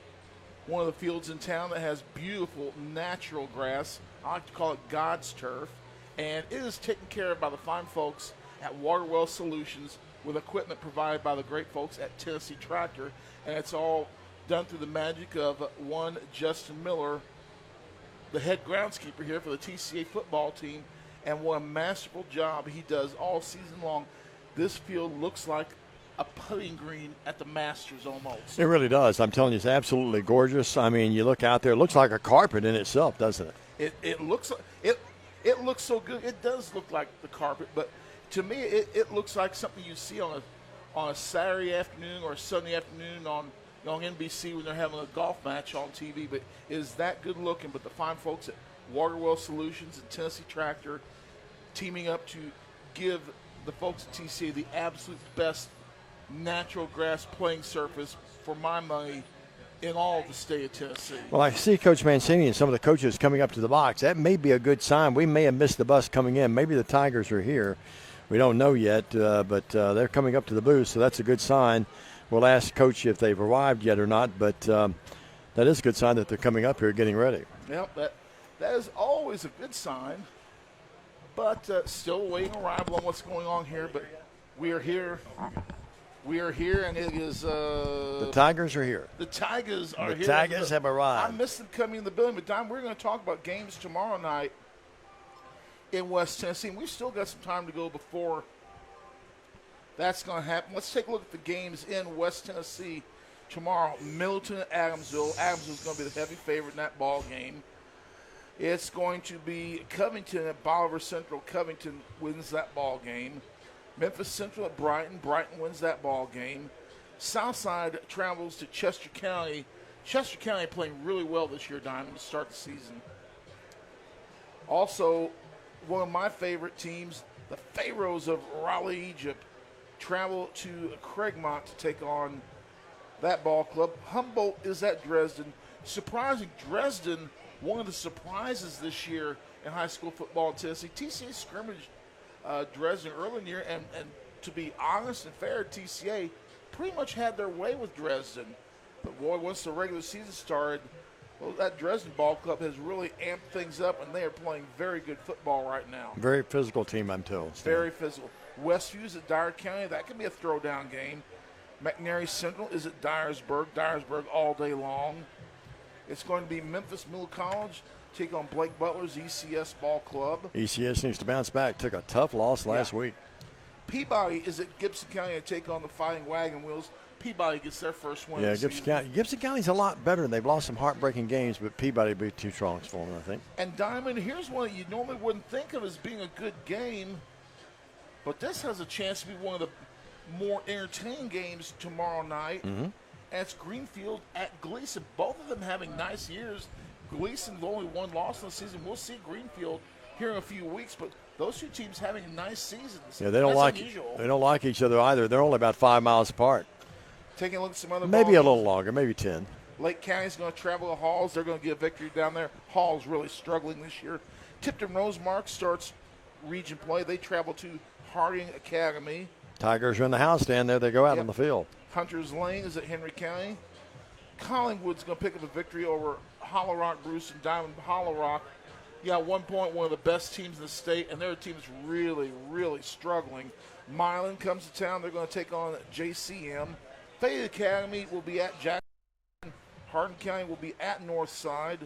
one of the fields in town that has beautiful natural grass. I like to call it God's turf. And it is taken care of by the fine folks at Waterwell Solutions with equipment provided by the great folks at Tennessee Tractor. And it's all done through the magic of one Justin Miller, the head groundskeeper here for the TCA football team. And what a masterful job he does all season long. This field looks like a putting green at the Masters almost. It really does. I'm telling you, it's absolutely gorgeous. I mean, you look out there, it looks like a carpet in itself, doesn't it? It looks so good. It does look like the carpet, but to me, it looks like something you see on a Saturday afternoon or a Sunday afternoon on NBC when they're having a golf match on TV. But it is that good looking. But the fine folks at Waterwell Solutions and Tennessee Tractor teaming up to give the folks at TCA the absolute best natural grass playing surface for my money in all of the state of Tennessee. Well, I see Coach Mancini and some of the coaches coming up to the box. That may be a good sign. We may have missed the bus coming in. Maybe the Tigers are here. We don't know yet, but they're coming up to the booth, so that's a good sign. We'll ask Coach if they've arrived yet or not, but that is a good sign that they're coming up here getting ready. Yep, that is always a good sign, but still awaiting arrival on what's going on here, but we are here. We are here, and it is the Tigers are here. The Tigers are here. The Tigers have arrived. I missed them coming in the building, but Don, we're going to talk about games tomorrow night in West Tennessee, and we've still got some time to go before that's going to happen. Let's take a look at the games in West Tennessee tomorrow. Middleton at Adamsville. Adamsville's going to be the heavy favorite in that ball game. It's going to be Covington at Bolivar Central. Covington wins that ball game. Memphis Central at Brighton. Brighton wins that ball game. Southside travels to Chester County. Chester County playing really well this year, Diamond, to start the season. Also, one of my favorite teams, the Pharaohs of Raleigh, Egypt, travel to Craigmont to take on that ball club. Humboldt is at Dresden. Surprising, Dresden, one of the surprises this year in high school football in Tennessee. TCA scrimmaged Dresden early in the year, and to be honest and fair, TCA pretty much had their way with Dresden. But boy, once the regular season started, well, that Dresden ball club has really amped things up, and they are playing very good football right now. Very physical team, I'm told. Very physical. Westview's at Dyer County. That could be a throwdown game. McNary Central is at Dyersburg. Dyersburg all day long. It's going to be Memphis Middle College take on Blake Butler's ECS ball club. ECS needs to bounce back. Took a tough loss last week. Peabody is at Gibson County to take on the Fighting Wagon Wheels. Peabody gets their first win. Yeah, of the season. Gibson County's a lot better. They've lost some heartbreaking games, but Peabody would be too strong for them, I think. And Diamond, here's one that you normally wouldn't think of as being a good game, but this has a chance to be one of the more entertaining games tomorrow night. Mm-hmm. And it's Greenfield at Gleason. Both of them having nice years. Gleason's only one loss in the season. We'll see Greenfield here in a few weeks, but those two teams having nice seasons. Yeah, they don't like each other either. They're only about 5 miles apart. Taking a look at some other Maybe ball a little longer, maybe 10. Lake County's going to travel to Halls. They're going to get a victory down there. Halls really struggling this year. Tipton Rosemark starts region play. They travel to Harding Academy. Tigers are in the house down there. They go out on the field. Hunters Lane is at Henry County. Collingwood's going to pick up a victory over Hollow Rock Bruce and Diamond Hollow Rock. Yeah, at one point, one of the best teams in the state, and their team is really, really struggling. Milan comes to town. They're going to take on JCM. Fayette Academy will be at Jackson. Hardin County will be at Northside.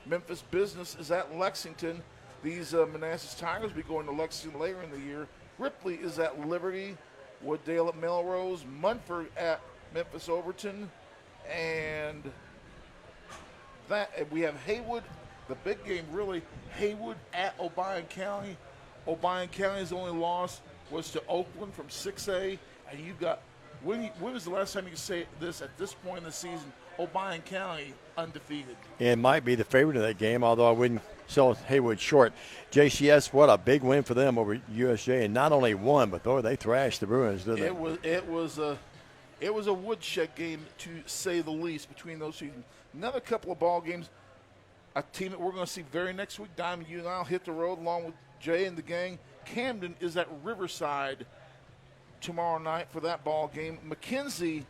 Memphis Business is at Lexington. These Manassas Tigers will be going to Lexington later in the year. Ripley is at Liberty. Wooddale at Melrose. Munford at Memphis Overton. And that we have Haywood, the big game really, Haywood at Obion County. Obion County's only loss was to Oakland from 6A. And you've got, when was the last time you could say this at this point in the season? Obion County undefeated. It might be the favorite of that game, although I wouldn't sell Haywood short. JCS, what a big win for them over USJ, and not only one, but they thrashed the Bruins, didn't they? It was a woodshed game, to say the least, between those two. Another couple of ball games. A team that we're going to see very next week, Diamond, you and I will hit the road along with Jay and the gang. Camden is at Riverside tomorrow night for that ball game. McKenzie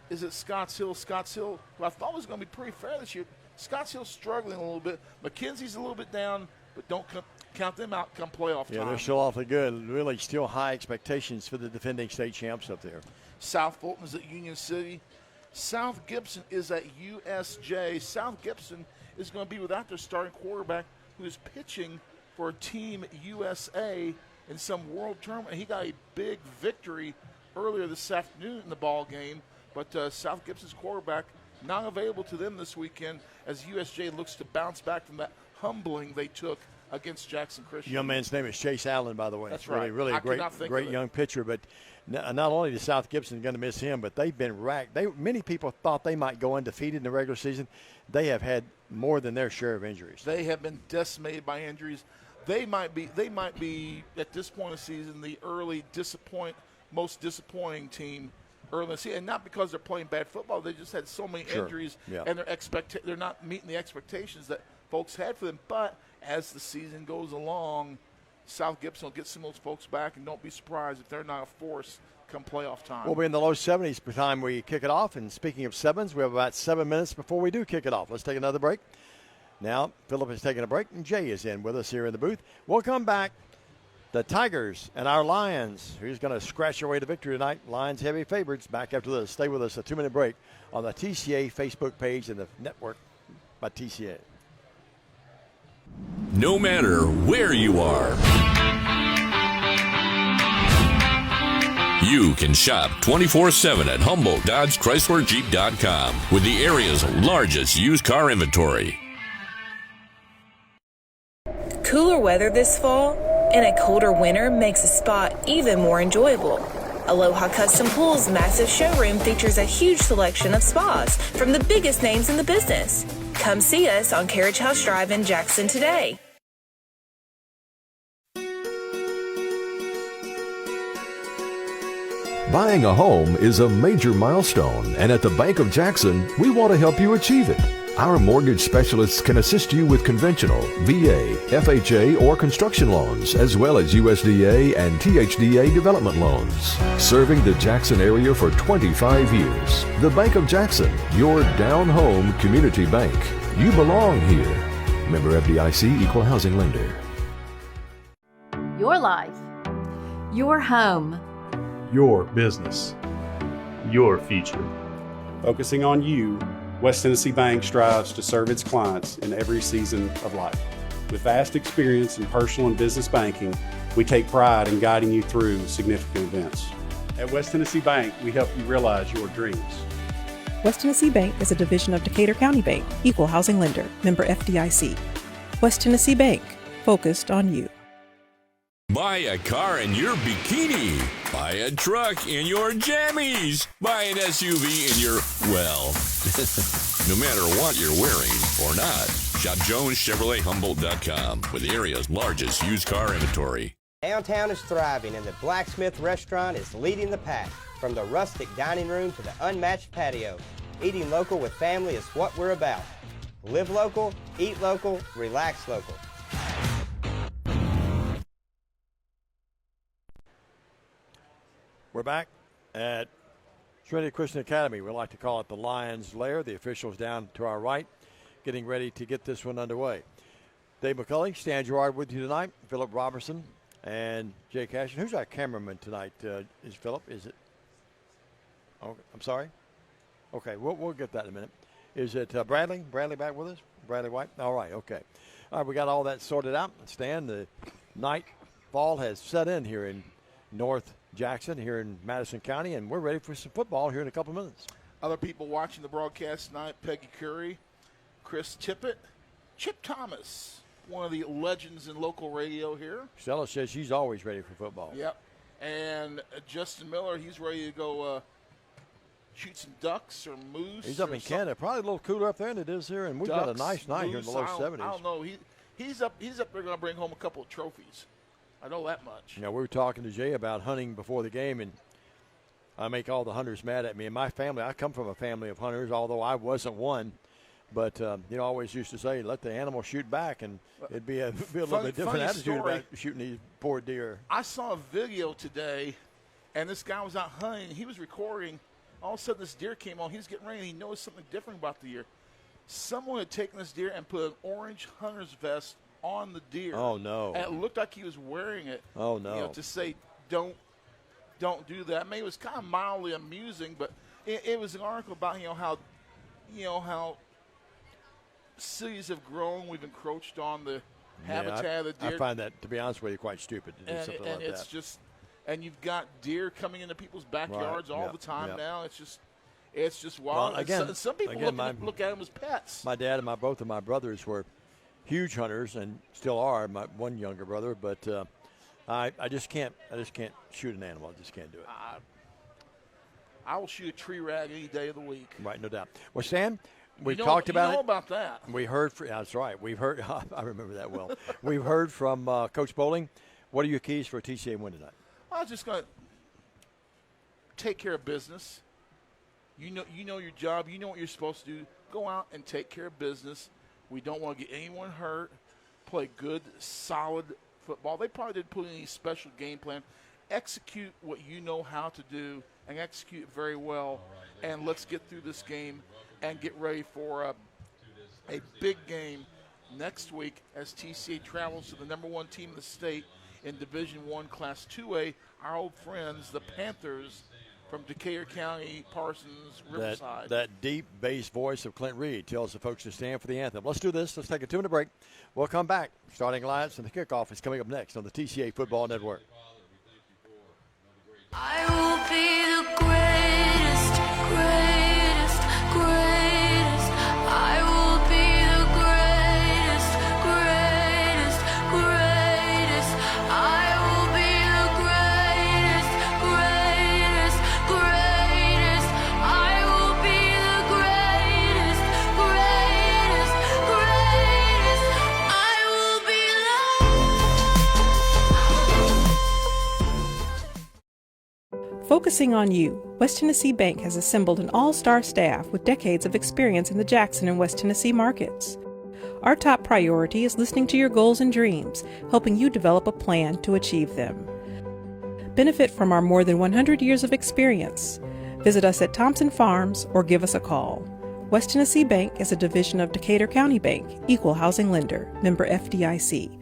is at Scotts Hill. Scotts Hill, who I thought was going to be pretty fair this year. Scotts Hill's struggling a little bit. McKenzie's a little bit down, but don't count them out come playoff time. Yeah, they're still awfully good. Really still high expectations for the defending state champs up there. South Fulton is at Union City. South Gibson is at USJ. South Gibson is going to be without their starting quarterback, who is pitching for Team USA in some world tournament. He got a big victory earlier this afternoon in the ball game, but South Gibson's quarterback not available to them this weekend as USJ looks to bounce back from that humbling they took against Jackson Christian. Young man's name is Chase Allen, by the way. That's right. Really a great young pitcher, but not only is South Gibson going to miss him, but they've been racked. Many people thought they might go undefeated in the regular season. They have had more than their share of injuries. They have been decimated by injuries. They might be at this point of the season the most disappointing team early in the season, and not because they're playing bad football. They just had so many injuries, and they're not meeting the expectations that folks had for them. But as the season goes along, South Gibson will get some of those folks back, and don't be surprised if they're not a force come playoff time. We'll be in the low 70s by the time we kick it off. And speaking of sevens, we have about 7 minutes before we do kick it off. Let's take another break. Now, Philip is taking a break, and Jay is in with us here in the booth. We'll come back. The Tigers and our Lions. Who's going to scratch their way to victory tonight? Lions heavy favorites. Back after this. Stay with us. A 2-minute break on the TCA Facebook page and the network by TCA. No matter where you are, you can shop 24/7 at Humboldt Dodge Chrysler Jeep.com with the area's largest used car inventory. Cooler weather this fall and a colder winter makes a spot even more enjoyable. Aloha Custom Pool's massive showroom features a huge selection of spas from the biggest names in the business. Come see us on Carriage House Drive in Jackson today. Buying a home is a major milestone, and at the Bank of Jackson, we want to help you achieve it. Our mortgage specialists can assist you with conventional, VA, FHA, or construction loans, as well as USDA and THDA development loans. Serving the Jackson area for 25 years. The Bank of Jackson, your down-home community bank. You belong here. Member FDIC, Equal Housing Lender. Your life. Your home. Your business. Your future. Focusing on you, West Tennessee Bank strives to serve its clients in every season of life. With vast experience in personal and business banking, We take pride in guiding you through significant events. At West Tennessee Bank, we help you realize your dreams. West Tennessee Bank is a division of Decatur County Bank, equal housing lender, member FDIC. West Tennessee Bank, focused on you. Buy a car in your bikini. Buy a truck in your jammies. Buy an SUV in your, well, no matter what you're wearing or not. Shop JonesChevroletHumboldt.com with the area's largest used car inventory. Downtown is thriving and the Blacksmith Restaurant is leading the pack. From the rustic dining room to the unmatched patio, eating local with family is what we're about. Live local, eat local, relax local. We're back at Trinity Christian Academy. We like to call it the Lion's Lair. The officials down to our right, getting ready to get this one underway. Dave McCulley, Stan Gerard with you tonight. Philip Robertson and Jay Cashin. Who's our cameraman tonight? Is Philip? Is it? Oh, I'm sorry. Okay, we'll get that in a minute. Is it Bradley? Bradley back with us? Bradley White? All right, okay. All right, we got all that sorted out. Stan, the nightfall has set in here in North Jackson, here in Madison County, and we're ready for some football here in a couple of minutes. Other people watching the broadcast tonight: Peggy Curry, Chris Tippett, Chip Thomas, one of the legends in local radio here. Stella says she's always ready for football. Yep. And Justin Miller, he's ready to go shoot some ducks or moose. He's up in Canada. Probably a little cooler up there than it is here, and we've got a nice night here in the low 70s. I don't know. He's up there going to bring home a couple of trophies. I know that much. You know, we were talking to Jay about hunting before the game, and I make all the hunters mad at me. And my family, I come from a family of hunters, although I wasn't one. But, I always used to say, let the animal shoot back, and it'd be a little bit different attitude about shooting these poor deer. I saw a video today, and this guy was out hunting. He was recording. All of a sudden, this deer came on. He was getting ready, and he noticed something different about the deer. Someone had taken this deer and put an orange hunter's vest on the deer. Oh, no. And it looked like he was wearing it. Oh, no. To say, don't do that. I mean, it was kind of mildly amusing, but it was an article about, how cities have grown. We've encroached on the habitat of the deer. I find that, to be honest with you, quite stupid to do something like it's that. Just, and you've got deer coming into people's backyards all the time now. It's just wild. Well, again, some people look at them as pets. My dad and both of my brothers were huge hunters and still are. My one younger brother, but I just can't shoot an animal. I just can't do it. I will shoot a tree rag any day of the week. Right, no doubt. Well, Stan, we've talked about it. You know about that. We heard. That's right. We've heard. I remember that well. We've heard from Coach Bowling. What are your keys for a TCA win tonight? I was just going to take care of business. You know your job. You know what you're supposed to do. Go out and take care of business. We don't want to get anyone hurt. Play good, solid football. They probably didn't put any special game plan. Execute what you know how to do and execute it very well. And let's get through this game and get ready for a big game next week as TCA travels to the number one team in the state in Division I Class 2A, our old friends, the Panthers from Decatur County, Parsons, Riverside. That deep bass voice of Clint Reed tells the folks to stand for the anthem. Let's do this. Let's take a 2-minute break. We'll come back. Starting alliance and the kickoff is coming up next on the TCA Football Network. I will be the greatest, greatest, greatest. I will be the greatest, greatest, greatest. I will be the greatest, greatest, greatest. I will be the greatest, greatest, greatest. I will be Focusing on you, West Tennessee Bank has assembled an all-star staff with decades of experience in the Jackson and West Tennessee markets. Our top priority is listening to your goals and dreams, helping you develop a plan to achieve them. Benefit from our more than 100 years of experience. Visit us at Thompson Farms or give us a call. West Tennessee Bank is a division of Decatur County Bank, equal housing lender, member FDIC.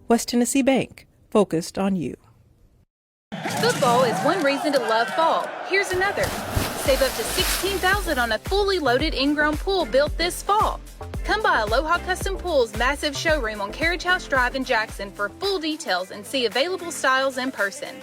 West Tennessee Bank, focused on you. Football is one reason to love fall. Here's another. Save up to $16,000 on a fully loaded in-ground pool built this fall. Come by Aloha Custom Pool's massive showroom on Carriage House Drive in Jackson for full details and see available styles in person.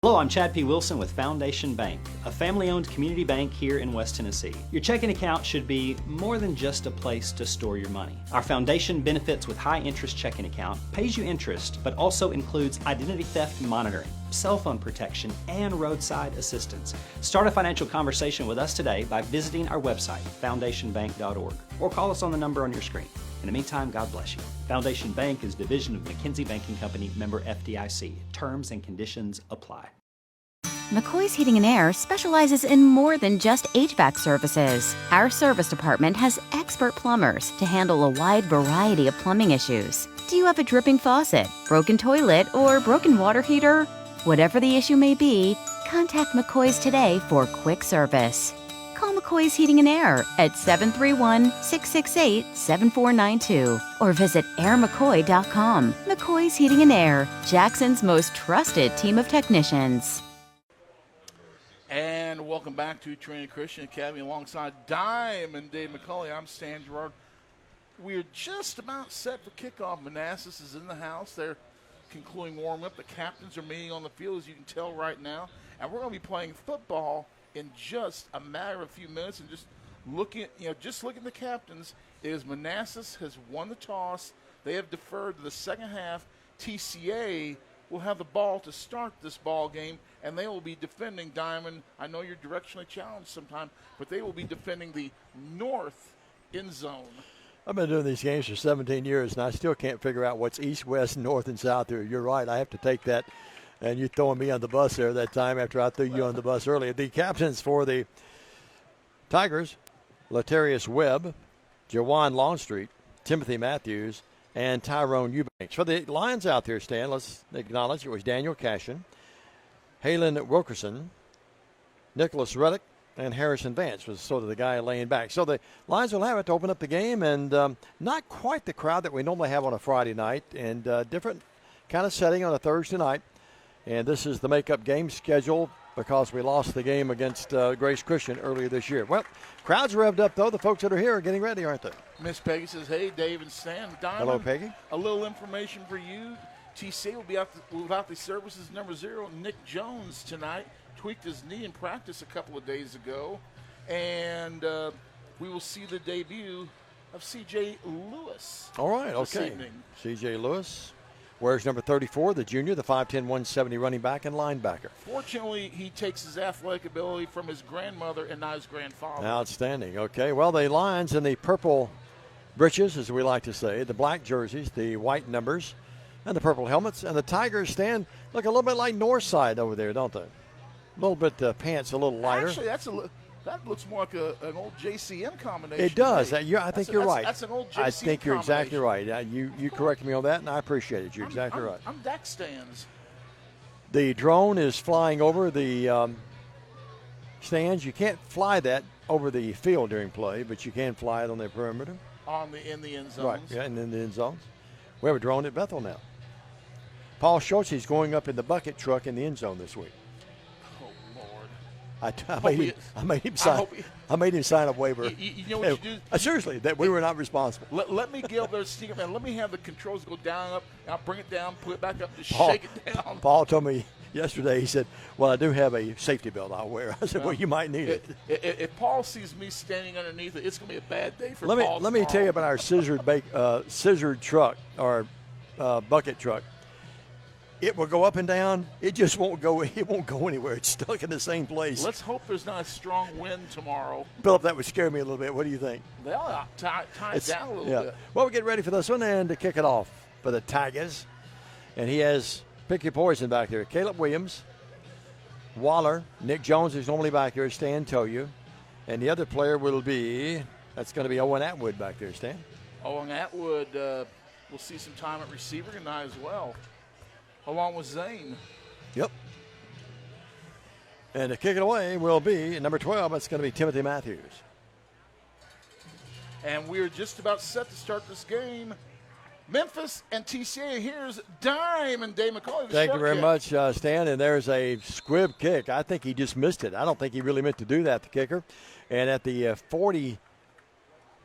Hello, I'm Chad P. Wilson with Foundation Bank, a family-owned community bank here in West Tennessee. Your checking account should be more than just a place to store your money. Our Foundation Benefits with High Interest checking account pays you interest, but also includes identity theft monitoring, cell phone protection, and roadside assistance. Start a financial conversation with us today by visiting our website, foundationbank.org, or call us on the number on your screen. In the meantime, God bless you. Foundation Bank is a division of McKinsey Banking Company, member FDIC. Terms and conditions apply. McCoy's Heating and Air specializes in more than just HVAC services. Our service department has expert plumbers to handle a wide variety of plumbing issues. Do you have a dripping faucet, broken toilet, or broken water heater? Whatever the issue may be, contact McCoy's today for quick service. Call McCoy's Heating and Air at 731-668-7492 or visit airmccoy.com. McCoy's Heating and Air, Jackson's most trusted team of technicians. And welcome back to Trinity Christian Academy alongside Dime and Dave McCulley. I'm Stan Gerard. We're just about set for kickoff. Manassas is in the house. They're concluding warm-up. The captains are meeting on the field, as you can tell right now. And we're going to be playing football in just a matter of a few minutes. And just looking at the captains, is Manassas has won the toss. They have deferred to the second half. TCA will have the ball to start this ball game, and they will be defending Diamond. I know you're directionally challenged sometime, but they will be defending the north end zone. I've been doing these games for 17 years, and I still can't figure out what's east, west, north, and south here. You're right. I have to take that, and you're throwing me on the bus there that time after I threw you on the bus earlier. The captains for the Tigers, Latarius Webb, Jawan Longstreet, Timothy Matthews, and Tyrone Eubanks. For the Lions out there, Stan, let's acknowledge it was Daniel Cashin, Halen Wilkerson, Nicholas Reddick, and Harrison Vance was sort of the guy laying back. So the Lions will have it to open up the game, and not quite the crowd that we normally have on a Friday night, and different kind of setting on a Thursday night. And this is the makeup game schedule because we lost the game against Grace Christian earlier this year. Well, crowd's revved up, though. The folks that are here are getting ready, aren't they? Miss Peggy says, hey, Dave and Stan. Diamond, hello, Peggy. A little information for you. TCA will be out without the services number 0, Nick Jones, tonight. Tweaked his knee in practice a couple of days ago. And we will see the debut of C.J. Lewis. All right, okay. C.J. Lewis. Wears number 34, the junior, the 5'10", 170 running back and linebacker. Fortunately, he takes his athletic ability from his grandmother and not his grandfather. Outstanding. Okay, well, the Lions in the purple breeches, as we like to say, the black jerseys, the white numbers, and the purple helmets. And the Tigers look a little bit like Northside over there, don't they? A little bit pants a little lighter. Actually, that looks more like an old JCM combination. It does. I think you're right. That's an old JCM I think you're exactly right. You corrected me on that, and I appreciate it. You're exactly right. I'm deck stands. The drone is flying over the stands. You can't fly that over the field during play, but you can fly it on the perimeter. In the end zones. Right, yeah, and in the end zones. We have a drone at Bethel now. Paul Schultz is going up in the bucket truck in the end zone this week. I made him sign a waiver. You know what you do? Seriously, that we were not responsible. Let me get up there, sneak up, and let me have the controls go down, up, and I'll bring it down, put it back up, just shake it down. Paul told me yesterday, he said, well, I do have a safety belt I'll wear. I said, well, you might need it. If Paul sees me standing underneath it, it's going to be a bad day for Paul. Let me tell you about our scissored truck, or bucket truck. It will go up and down. It just won't go. It won't go anywhere. It's stuck in the same place. Let's hope there's not a strong wind tomorrow. Philip, that would scare me a little bit. What do you think? They'll tie it down a little bit. Well, we get ready for this one and to kick it off for the Tigers. And he has pick your poison back there. Caleb Williams, Waller, Nick Jones is normally back there, Stan Toyu. And the other player will be, that's going to be Owen Atwood back there, Stan. Owen Atwood will see some time at receiver tonight as well, along with Zane. Yep. And to kick it away will be number 12. It's going to be Timothy Matthews. And we're just about set to start this game. Memphis and TCA. Here's Dime and Dave McCulley. Thank you very much, Stan. And there's a squib kick. I think he just missed it. I don't think he really meant to do that, the kicker. And at the 42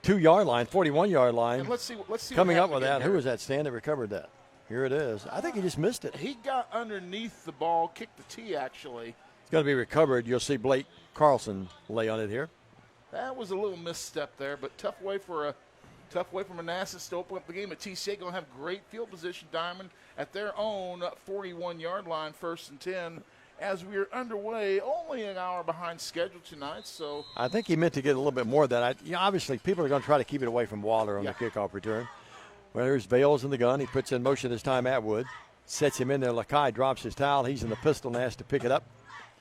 2-yard line, 41-yard line. And let's see coming what up with that. here. Who was that, Stan, that recovered that? Here it is. I think he just missed it. He got underneath the ball, kicked the tee, actually. It's going to be recovered. You'll see Blake Carlson lay on it here. That was a little misstep there, but tough way for Manassas to open up the game. At TCA going to have great field position, Diamond, at their own 41-yard line, 1st and 10. As we are underway, only an hour behind schedule tonight. So I think he meant to get a little bit more of that. Obviously, people are going to try to keep it away from Waller on the kickoff return. Well, there's Vales in the gun. He puts in motion this time Atwood. Sets him in there. Lakai drops his towel. He's in the pistol and has to pick it up.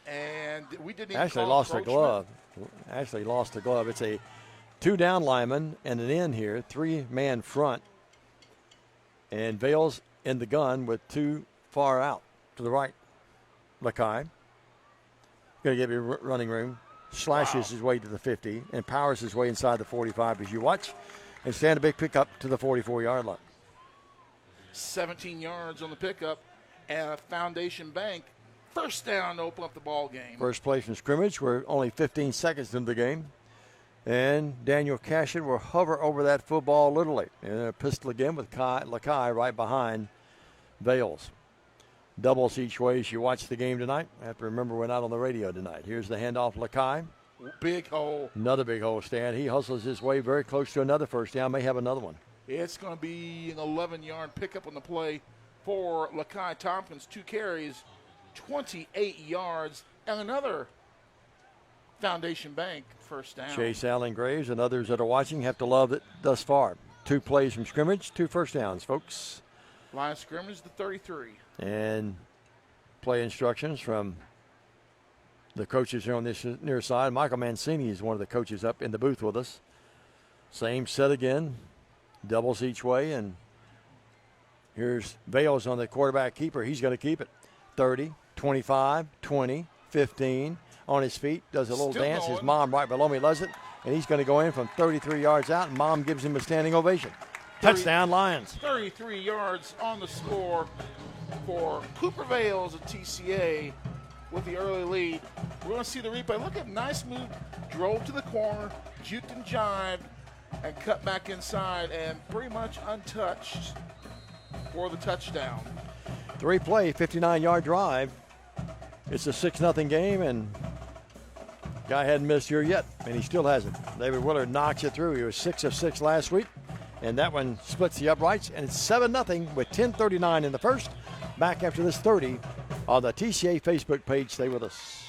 And we didn't even Actually lost the glove. Actually lost the glove. It's a 2-down lineman and an end here. 3-man front. And Vales in the gun with 2 far out to the right. Lakai. Going to give you running room. Slashes his way to the 50 and powers his way inside the 45 as you watch. And stand a big pickup to the 44-yard line. 17 yards on the pickup, and a Foundation Bank first down to open up the ball game. First play from scrimmage. We're only 15 seconds into the game. And Daniel Cashin will hover over that football literally. And a pistol again with Lakai right behind Vales. Doubles each way as you watch the game tonight. I have to remember we're not on the radio tonight. Here's the handoff, Lakai. Big hole. Another big hole, Stan. He hustles his way very close to another first down. May have another one. It's going to be an 11-yard pickup on the play for Lakai Tompkins. 2 carries, 28 yards, and another Foundation Bank first down. Chase Allen Graves and others that are watching have to love it thus far. 2 plays from scrimmage, 2 first downs, folks. Line of scrimmage, the 33. And play instructions from the coaches here on this near side. Michael Mancini is one of the coaches up in the booth with us. Same set again. Doubles each way. And here's Vales on the quarterback keeper. He's going to keep it. 30, 25, 20, 15. On his feet. Does a little Still dance. going. His mom right below me loves it. And he's going to go in from 33 yards out. And Mom gives him a standing ovation. Touchdown, Lions. 33 yards on the score for Cooper Vales of TCA with the early lead. We're going to see the replay. Look at nice move. Drove to the corner, juked and jived, and cut back inside, and pretty much untouched for the touchdown. 3-play, 59-yard drive. It's a 6-0 game, and guy hadn't missed here yet, and he still hasn't. David Willard knocks it through. He was 6 of 6 last week, and that one splits the uprights, and it's 7-0 with 10:39 in the first. Back after this 30 on the TCA Facebook page. Stay with us.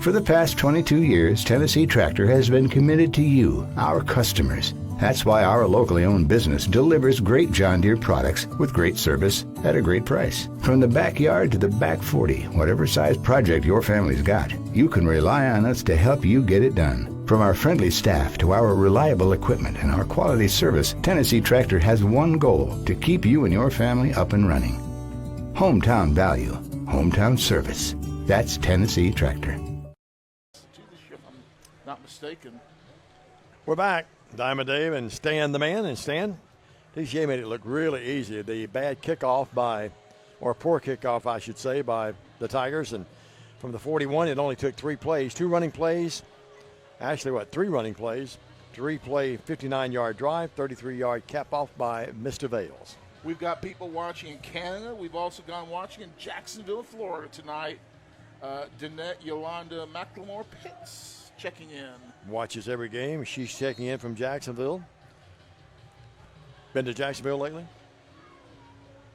For the past 22 years, Tennessee Tractor has been committed to you, our customers. That's why our locally owned business delivers great John Deere products with great service at a great price. From the backyard to the back 40, whatever size project your family's got, you can rely on us to help you get it done. From our friendly staff to our reliable equipment and our quality service, Tennessee Tractor has one goal: to keep you and your family up and running. Hometown value, hometown service. That's Tennessee Tractor. Not mistaken. We're back. Diamond Dave and Stan the man. And Stan, TCA made it look really easy. The bad kickoff or poor kickoff, I should say, by the Tigers. And from the 41, it only took 3 plays. 2 running plays. Actually, 3 running plays. 3-play, 59-yard drive, 33-yard cap-off by Mr. Vales. We've got people watching in Canada. We've also gone watching in Jacksonville, Florida tonight. Danette Yolanda McLemore Pitts checking in. Watches every game. She's checking in from Jacksonville. Been to Jacksonville lately?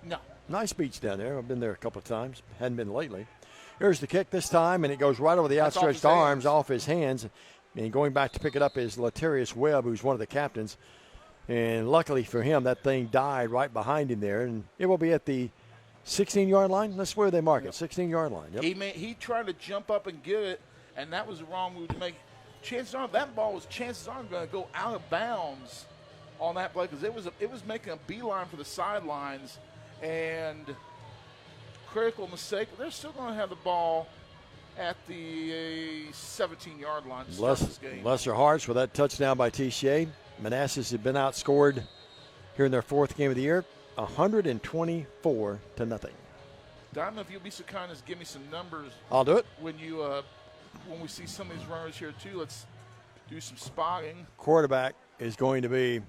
No. Nice beach down there. I've been there a couple of times. Hadn't been lately. Here's the kick this time, and it goes right over the outstretched arms, off his hands. And going back to pick it up is Latarius Webb, who's one of the captains. And luckily for him, that thing died right behind him there. And it will be at the 16-yard line. That's where they mark it, 16-yard line. Yep. He tried to jump up and get it, and that was the wrong move to make. Chances are that ball was going to go out of bounds on that play because it was making a beeline for the sidelines, and critical mistake. They're still going to have the ball at the 17-yard line to start this game. Bless their hearts with that touchdown by TCA. Manassas had been outscored here in their 4th game of the year, 124-0. Diamond, if you'll be so kind as give me some numbers. I'll do it. When we see some of these runners here too, let's do some spotting. Quarterback is going to be,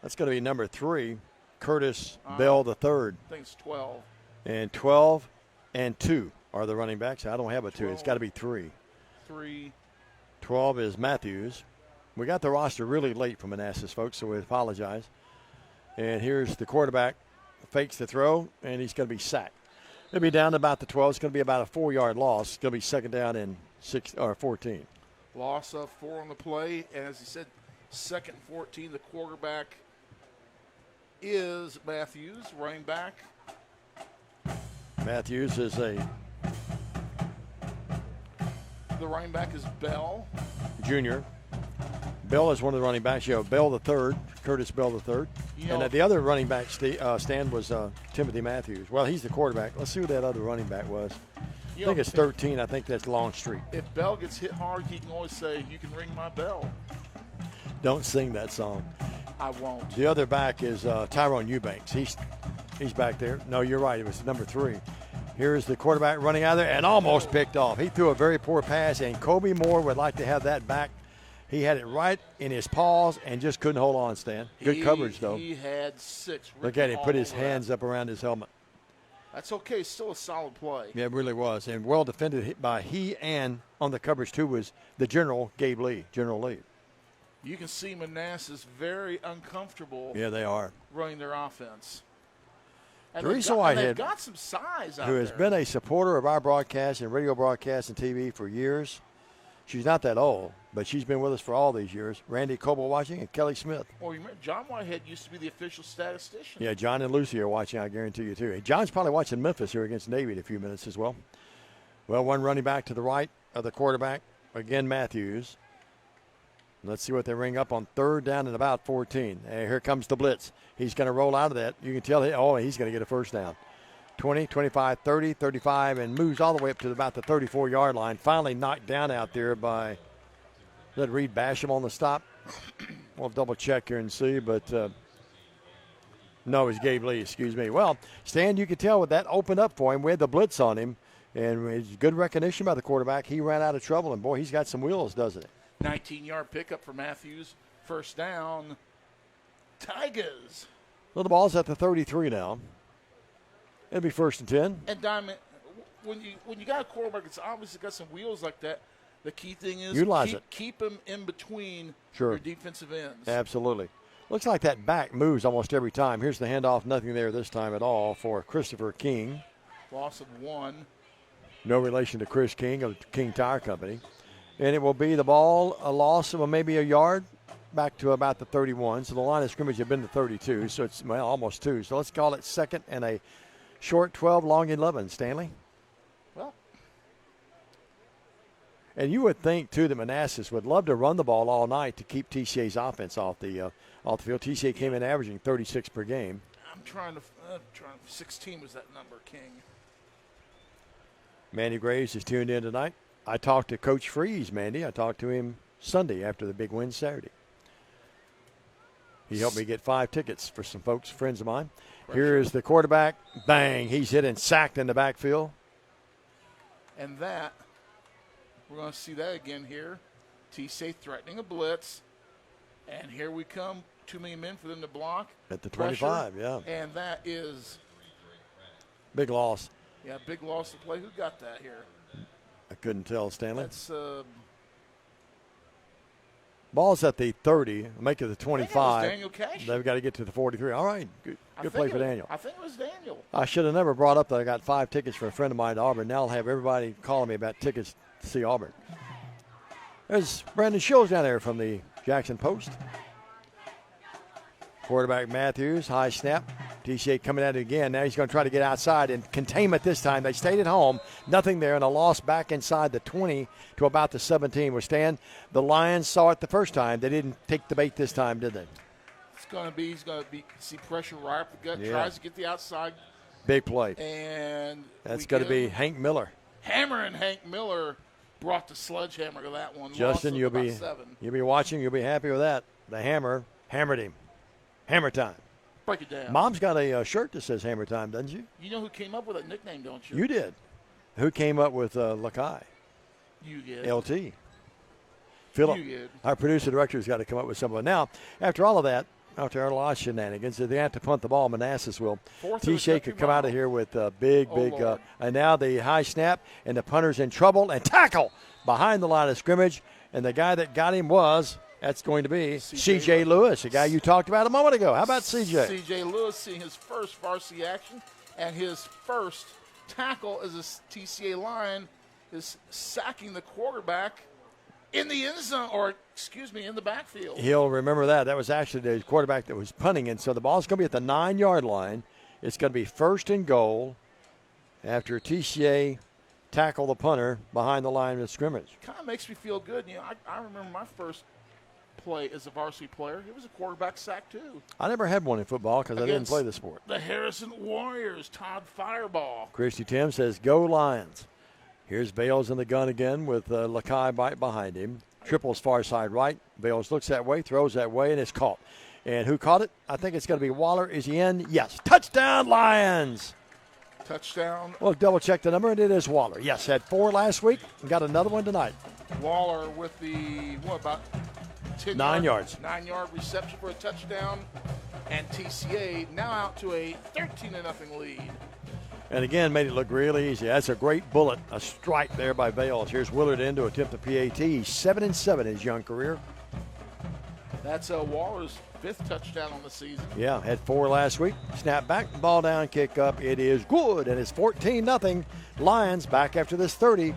that's going to be number 3, Curtis Bell III. I think it's 12. And 12 and 2 are the running backs. I don't have a 2. It's got to be 3. 3. 12 is Matthews. We got the roster really late from Manassas, folks, so we apologize. And here's the quarterback, fakes the throw, and he's going to be sacked. He'll be down to about the 12. It's going to be about a 4-yard loss. It's going to be second down and 14. Loss of 4 on the play. And as he said, second 14. The quarterback is Matthews, running back. Matthews is The running back is Bell. junior. Bell is one of the running backs. You have Bell the third, Curtis Bell the third. And the other running back stand was Timothy Matthews. Well, he's the quarterback. Let's see who that other running back was. I think it's 13. I think that's Longstreet. If Bell gets hit hard, he can always say, "You can ring my bell." Don't sing that song. I won't. The other back is Tyrone Eubanks. He's back there. No, you're right. It was number 3. Here's the quarterback running out there and almost picked off. He threw a very poor pass, and Kobe Moore would like to have that back. He had it right in his paws and just couldn't hold on, Stan. Good coverage, though. He had 6. Look at him. Put his hands up around his helmet. That's okay. Still a solid play. Yeah, it really was. And well defended by he, and on the coverage, too, was the General General Lee. You can see Manassas very uncomfortable. Yeah, they are. Running their offense. And Teresa they've Whitehead, got some size out who has been a supporter of our broadcast and radio broadcast and TV for years. She's not that old, but she's been with us for all these years. Randy Coble watching and Kelly Smith. Well, you remember John Whitehead used to be the official statistician. Yeah, John and Lucy are watching, I guarantee you, too. Hey, John's probably watching Memphis here against Navy in a few minutes as well. Well, one running back to the right of the quarterback. Again, Matthews. Let's see what they ring up on third down and about 14. And here comes the blitz. He's going to roll out of that. You can tell, he's going to get a first down. 20, 25, 30, 35, and moves all the way up to about the 34-yard line. Finally knocked down out there by, let Reed Basham on the stop. We'll double check here and see, but no, it's Gabe Lee, excuse me. Well, Stan, you could tell with that opened up for him. We had the blitz on him, and it's good recognition by the quarterback. He ran out of trouble, and boy, he's got some wheels, doesn't he? 19-yard pickup for Matthews. First down. Tigers. Well, the ball's at the 33 now. It'll be first and 10. And Diamond, when you got a quarterback that's obviously got some wheels like that, the key thing is utilize it. Keep him in between your defensive ends. Absolutely. Looks like that back moves almost every time. Here's the handoff. Nothing there this time at all for Christopher King. Loss of 1. No relation to Chris King of King Tire Company. And it will be the ball, a loss of maybe a yard back to about the 31. So the line of scrimmage had been the 32, so it's almost 2. So let's call it second and a short 12, long 11, Stanley. Well. And you would think, too, that Manassas would love to run the ball all night to keep TCA's offense off the field. TCA came in averaging 36 per game. I'm trying to 16 was that number, King. Mandy Graves is tuned in tonight. I talked to Coach Freeze, Mandy. I talked to him Sunday after the big win Saturday. He helped me get 5 tickets for some folks, friends of mine. Here is the quarterback. Bang. He's hit and sacked in the backfield. And that, we're going to see that again here. TCA threatening a blitz. And here we come. Too many men for them to block. At the 25, yeah. And that is. Big loss. Yeah, big loss to play. Who got that here? I couldn't tell, Stanley. That's. Ball's at the 30, make it the 25. Daniel Cash. They've got to get to the 43. All right, good play for Daniel. I think it was Daniel. I should have never brought up that I got 5 tickets for a friend of mine to Auburn. Now I'll have everybody calling me about tickets to see Auburn. There's Brandon Schills down there from the Jackson Post. Quarterback Matthews, high snap. TCA coming at it again. Now he's going to try to get outside and containment this time. They stayed at home. Nothing there, and a loss back inside the 20 to about the 17. Was Stan, the Lions saw it the first time. They didn't take the bait this time, did they? He's going to see pressure right up the gut. Yeah. Tries to get the outside. Big play. And that's going to be Hank Miller. Hammer and Hank Miller brought the sledgehammer to that one. Justin, you'll be watching. You'll be happy with that. The hammer hammered him. Hammer time. Break it down. Mom's got a shirt that says Hammer Time, doesn't she? You know who came up with that nickname, don't you? You did. Who came up with Lakai? You did. LT. Philip, You did. our producer director, has got to come up with something. Now, after all of that, after our last shenanigans, if they have to punt the ball, Manassas will. TCA could come out of here with a big, and now the high snap, and the punter's in trouble, and tackle behind the line of scrimmage, and the guy that got him that's going to be C.J. Lewis, the guy you talked about a moment ago. How about C.J.? C.J. Lewis seeing his first varsity action, and his first tackle as a TCA line is sacking the quarterback in the end zone, in the backfield. He'll remember that. That was actually the quarterback that was punting, and so the ball's going to be at the 9-yard line. It's going to be 1st and goal after TCA tackle the punter behind the line of scrimmage. Kind of makes me feel good. I remember my first play as a varsity player. It was a quarterback sack, too. I never had one in football because I didn't play the sport. The Harrison Warriors, Todd Fireball. Christy Tim says, go Lions. Here's Bales in the gun again with Lakai right behind him. Triples far side right. Bales looks that way, throws that way, and it's caught. And who caught it? I think it's going to be Waller. Is he in? Yes. Touchdown, Lions. Touchdown. We'll double-check the number, and it is Waller. Yes, had 4 last week. Got another one tonight. Waller with the, about 9 yards. 9-yard reception for a touchdown. And TCA now out to a 13-0 lead. And again, made it look really easy. That's a great bullet, a strike there by Bales. Here's Willard in to attempt the PAT. He's 7-7 in his young career. That's Waller's 5th touchdown on the season. Yeah, had 4 last week. Snap back, ball down, kick up. It is good, and it's 14-0. Lions back after this 30.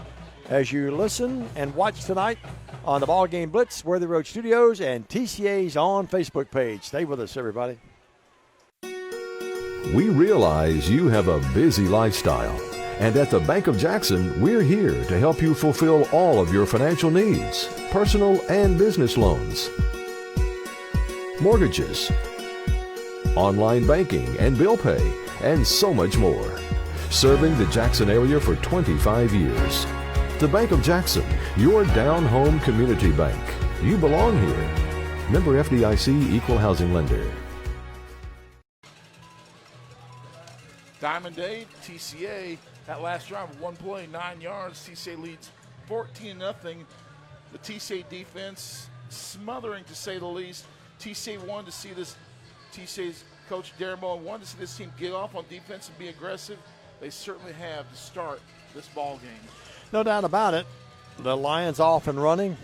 As you listen and watch tonight on the BallGame Blitz, Worthy Road Studios, and TCA's on Facebook page. Stay with us, everybody. We realize you have a busy lifestyle, and at the Bank of Jackson, we're here to help you fulfill all of your financial needs, personal and business loans, mortgages, online banking and bill pay, and so much more. Serving the Jackson area for 25 years. The Bank of Jackson, your down-home community bank. You belong here. Member FDIC, Equal Housing Lender. Diamond Dave, TCA, that last drive, 1 play, 9 yards. TCA leads 14-0. The TCA defense smothering, to say the least. TCA wanted to see this, TCA's coach Darren Mullen wanted to see this team get off on defense and be aggressive. They certainly have to start this ball game. No doubt about it. The Lions off and running.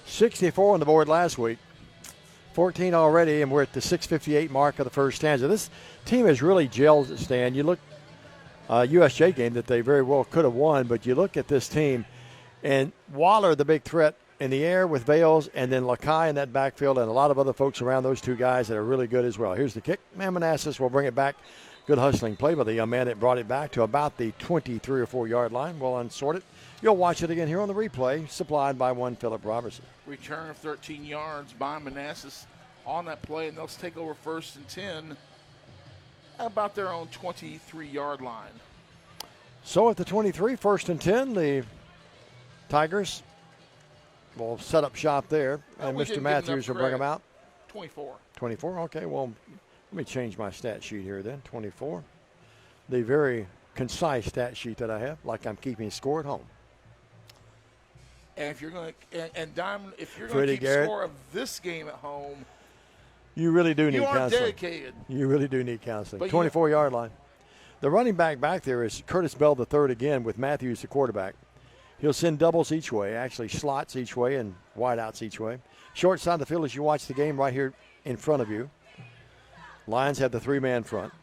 64 on the board last week. 14 already, and we're at the 6:58 mark of the first stanza. This team has really gelled at Stan. You look USJ game that they very well could have won, but you look at this team, and Waller, the big threat in the air with Bales, and then Lakai in that backfield, and a lot of other folks around those two guys that are really good as well. Here's the kick. Manassas will bring it back. Good hustling play by the young man that brought it back to about the 23 or 4 yard line. We'll unsort it. You'll watch it again here on the replay, supplied by one Philip Robertson. Return of 13 yards by Manassas on that play, and they'll take over 1st and 10 at about their own 23-yard line. So at the 23, 1st and 10, the Tigers will set up shop there, and Mr. Matthews will bring them out. 24. 24, okay. Well, let me change my stat sheet here then. 24. The very concise stat sheet that I have, like I'm keeping score at home. And if you're going to, and Diamond, if you're going to keep score of this game at home, you really do need counseling. You are dedicated. You really do need counseling. 24-yard line. The running back there is Curtis Bell III again with Matthews, the quarterback. He'll send doubles each way, actually slots each way and wideouts each way. Short side of the field as you watch the game right here in front of you. Lions have the 3-man front.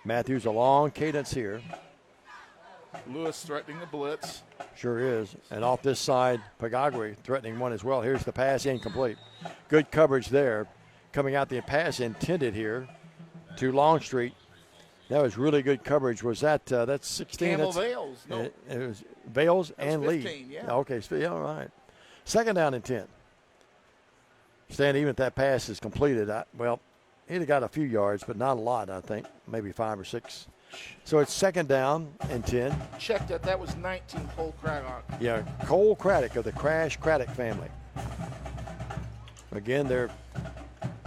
Matthews a long cadence here. Lewis threatening the blitz. Sure is. And off this side, Pagagui threatening one as well. Here's the pass incomplete. Good coverage there. Coming out the pass intended here to Longstreet. That was really good coverage. Was that that's 16? Campbell Vales. No. It was Vales and 15, Lee. Yeah. Okay, so, yeah, all right. 2nd down and 10. Stan, even if that pass is completed, he'd have got a few yards, but not a lot, I think. Maybe 5 or 6. So it's 2nd down and 10. Check that. That was 19, Cole Craddock. Yeah, Cole Craddock of the Crash Craddock family. Again, their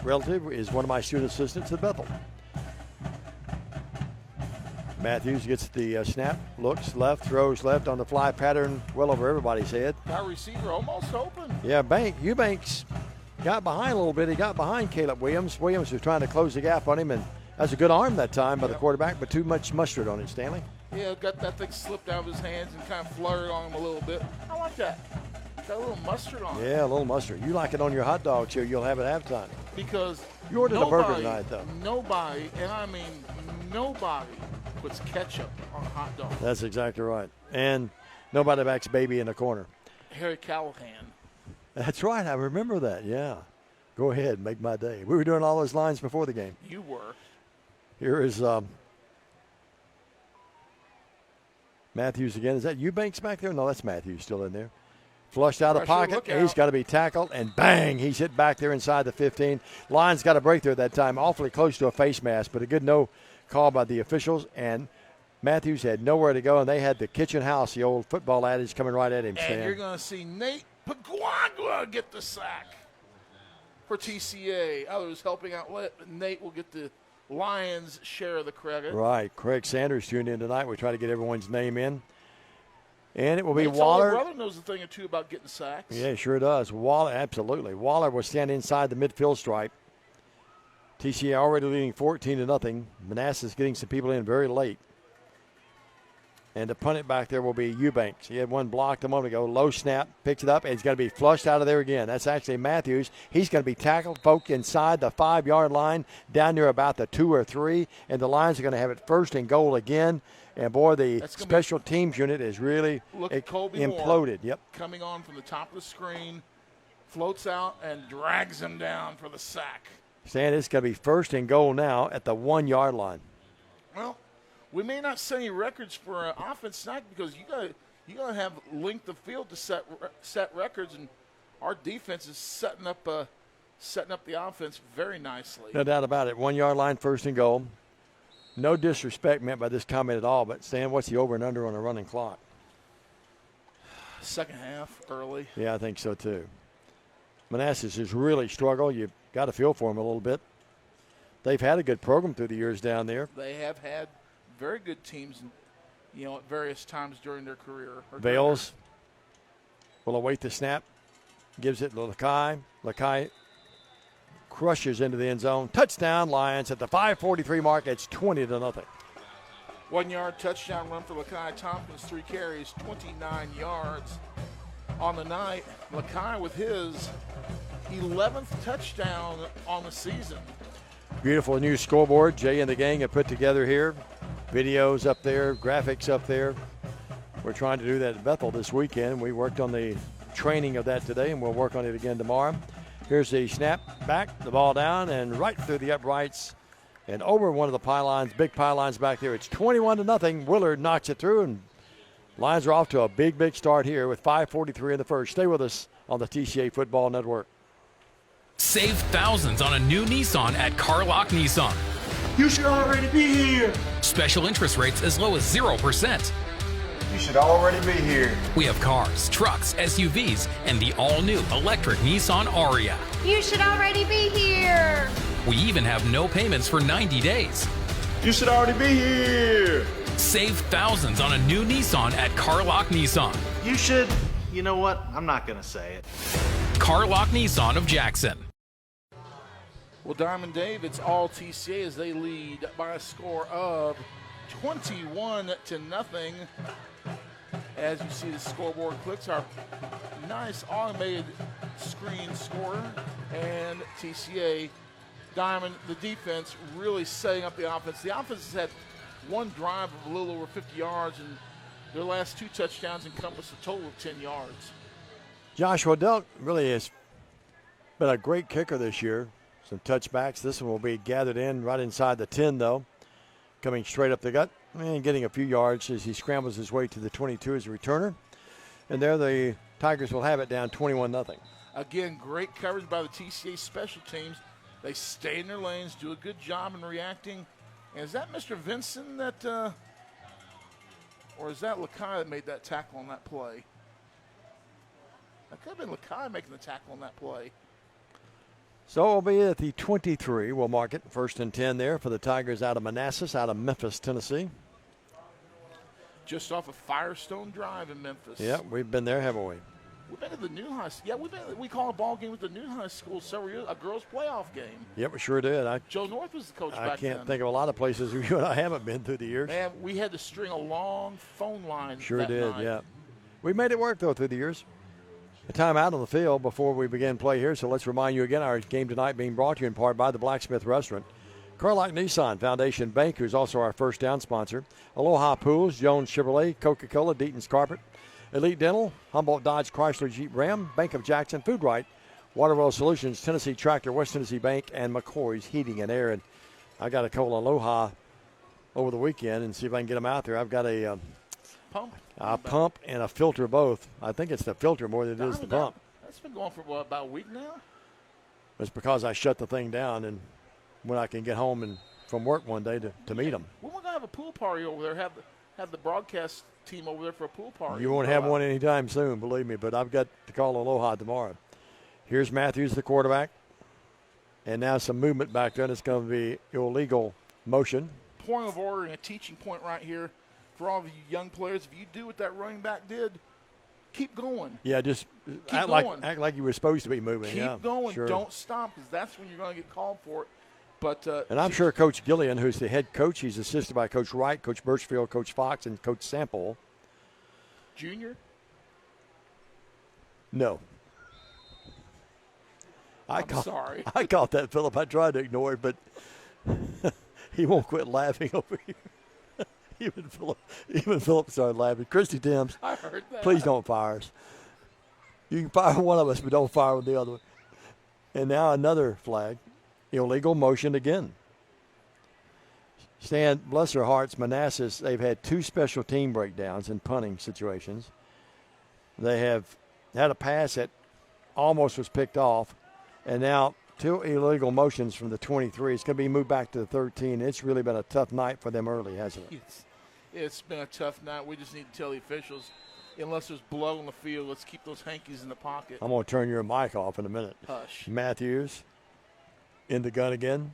relative is one of my student assistants at Bethel. Matthews gets the snap, looks left, throws left on the fly pattern, well over everybody's head. That receiver almost open. Yeah, Eubanks got behind a little bit. He got behind Caleb Williams. Williams was trying to close the gap on him, and that's a good arm that time by the quarterback, but too much mustard on it, Stanley. Yeah, got that thing slipped out of his hands and kind of fluttered on him a little bit. I like that. Got a little mustard on it. Yeah, a little mustard. You like it on your hot dog, too. You'll have it halftime. Because you ordered a burger tonight, though. Nobody, and I mean nobody, puts ketchup on a hot dog. That's exactly right. And nobody backs baby in the corner. Harry Callahan. That's right. I remember that, yeah. Go ahead, make my day. We were doing all those lines before the game. You were. Here is Matthews again. Is that Eubanks back there? No, that's Matthews still in there. Flushed out of pocket. He's got to be tackled, and bang, he's hit back there inside the 15. Lions got a break there that time, awfully close to a face mask, but a good no call by the officials, and Matthews had nowhere to go, and they had the kitchen house, the old football adage, coming right at him, Stan. And you're going to see Nate Paguagua get the sack for TCA. Others helping out. Nate will get the Lions' share of the credit. Right. Craig Sanders tuned in tonight. We try to get everyone's name in. And it will be Nate's Waller. older brother knows a thing or two about getting sacks. Yeah, sure does. Waller, absolutely. Waller will stand inside the midfield stripe. TCA already leading 14-0. Manassas getting some people in very late. And to punt it back there will be Eubanks. He had one blocked a moment ago. Low snap, picks it up, and he's going to be flushed out of there again. That's actually Matthews. He's going to be tackled, folk inside the 5-yard line, down near about the 2 or 3. And the Lions are going to have it first and goal again. And, boy, the special teams unit is really imploded. Yep. Coming on from the top of the screen, floats out and drags him down for the sack. Stan, it's going to be first and goal now at the 1-yard line. Well, we may not set any records for an offense snack because you got to have length of field to set records, and our defense is setting up the offense very nicely. No doubt about it. 1-yard line, first and goal. No disrespect meant by this comment at all, but Stan, what's the over and under on a running clock? Second half, early. Yeah, I think so too. Manassas has really struggled. You've got to feel for them a little bit. They've had a good program through the years down there. They have had very good teams, at various times during their career. Vales will await the snap, gives it to Lakai. Lakai crushes into the end zone. Touchdown, Lions at the 5:43 mark. It's 20-0. 1-yard touchdown run for Lakai Tompkins, 3 carries, 29 yards on the night. Lakai with his 11th touchdown on the season. Beautiful new scoreboard Jay and the gang have put together here. Videos up there, graphics up there. We're trying to do that at Bethel this weekend. We worked on the training of that today, and we'll work on it again tomorrow. Here's the snap back, the ball down, and right through the uprights and over one of the pylons, big pylons back there. It's 21-0. Willard knocks it through, and Lions are off to a big, big start here with 5:43 in the first. Stay with us on the TCA Football Network. Save thousands on a new Nissan at Carlock Nissan. You should already be here. Special interest rates as low as 0%. You should already be here. We have cars, trucks, SUVs, and the all-new electric Nissan Aria. You should already be here. We even have no payments for 90 days. You should already be here. Save thousands on a new Nissan at Carlock Nissan. You should. You know what? I'm not going to say it. Carlock Nissan of Jackson. Well, Diamond Dave, it's all TCA as they lead by a score of 21-0. As you see the scoreboard clicks, our nice automated screen scorer, and TCA, Diamond, the defense, really setting up the offense. The offense has had one drive of a little over 50 yards, and their last 2 touchdowns encompass a total of 10 yards. Josh Waddell really has been a great kicker this year. Some touchbacks. This one will be gathered in right inside the 10, though. Coming straight up the gut and getting a few yards as he scrambles his way to the 22 as a returner. And there the Tigers will have it down 21-0. Again, great coverage by the TCA special teams. They stay in their lanes, do a good job in reacting. And is that Mr. Vinson that, or is that Lakai that made that tackle on that play? That could have been Lakai making the tackle on that play. So it'll be at the 23. We'll mark it. 1st and 10 there for the Tigers out of Manassas, out of Memphis, Tennessee. Just off of Firestone Drive in Memphis. Yeah, we've been there, haven't we? We've been to the new high school. Yeah, we call a ball game with the new high school several years, a girls' playoff game. Yep, we sure did. Joe North was the coach back then. I can't think of a lot of places you and I haven't been through the years. Man, we had to string a long phone line. Sure that did, night. yeah. We made it work, though, through the years. A time out on the field before we begin play here, so let's remind you again, our game tonight being brought to you in part by the Blacksmith Restaurant, Carlock Nissan, Foundation Bank, who's also our first down sponsor, Aloha Pools, Jones Chevrolet, Coca-Cola, Deaton's Carpet, Elite Dental, Humboldt Dodge Chrysler Jeep Ram, Bank of Jackson, Food Right, Waterwell Solutions, Tennessee Tractor, West Tennessee Bank, and McCoy's Heating and Air. And I got a couple of Aloha over the weekend and see if I can get them out there. I've got a pump and a filter both. I think it's the filter more than it is the pump. That's been going for about a week now. It's because I shut the thing down and when I can get home and from work one day to meet them. When we're going to have a pool party over there, have the broadcast team over there for a pool party. You won't have one anytime soon, believe me, but I've got to call Aloha tomorrow. Here's Matthews, the quarterback. And now some movement back there. It's going to be illegal motion. Point of order and a teaching point right here for all of you young players. If you do what that running back did, keep going. Yeah, just act like you were supposed to be moving. Keep going. Sure. Don't stop because that's when you're going to get called for it. But and I'm sure Coach Gillian, who's the head coach, he's assisted by Coach Wright, Coach Birchfield, Coach Fox, and Coach Sample. Junior? No. I'm sorry. I caught that, Philip. I tried to ignore it, but he won't quit laughing over here. Even Philip started laughing. Christy Timms, I heard that. Please don't fire us. You can fire one of us, but don't fire the other one. And now another flag. Illegal motion again. Stan, bless their hearts, Manassas, they've had 2 special team breakdowns in punting situations. They have had a pass that almost was picked off, and now 2 illegal motions from the 23. It's going to be moved back to the 13. It's really been a tough night for them early, hasn't it? It's been a tough night. We just need to tell the officials, unless there's blood on the field, let's keep those hankies in the pocket. I'm going to turn your mic off in a minute. Hush. Matthews in the gun again.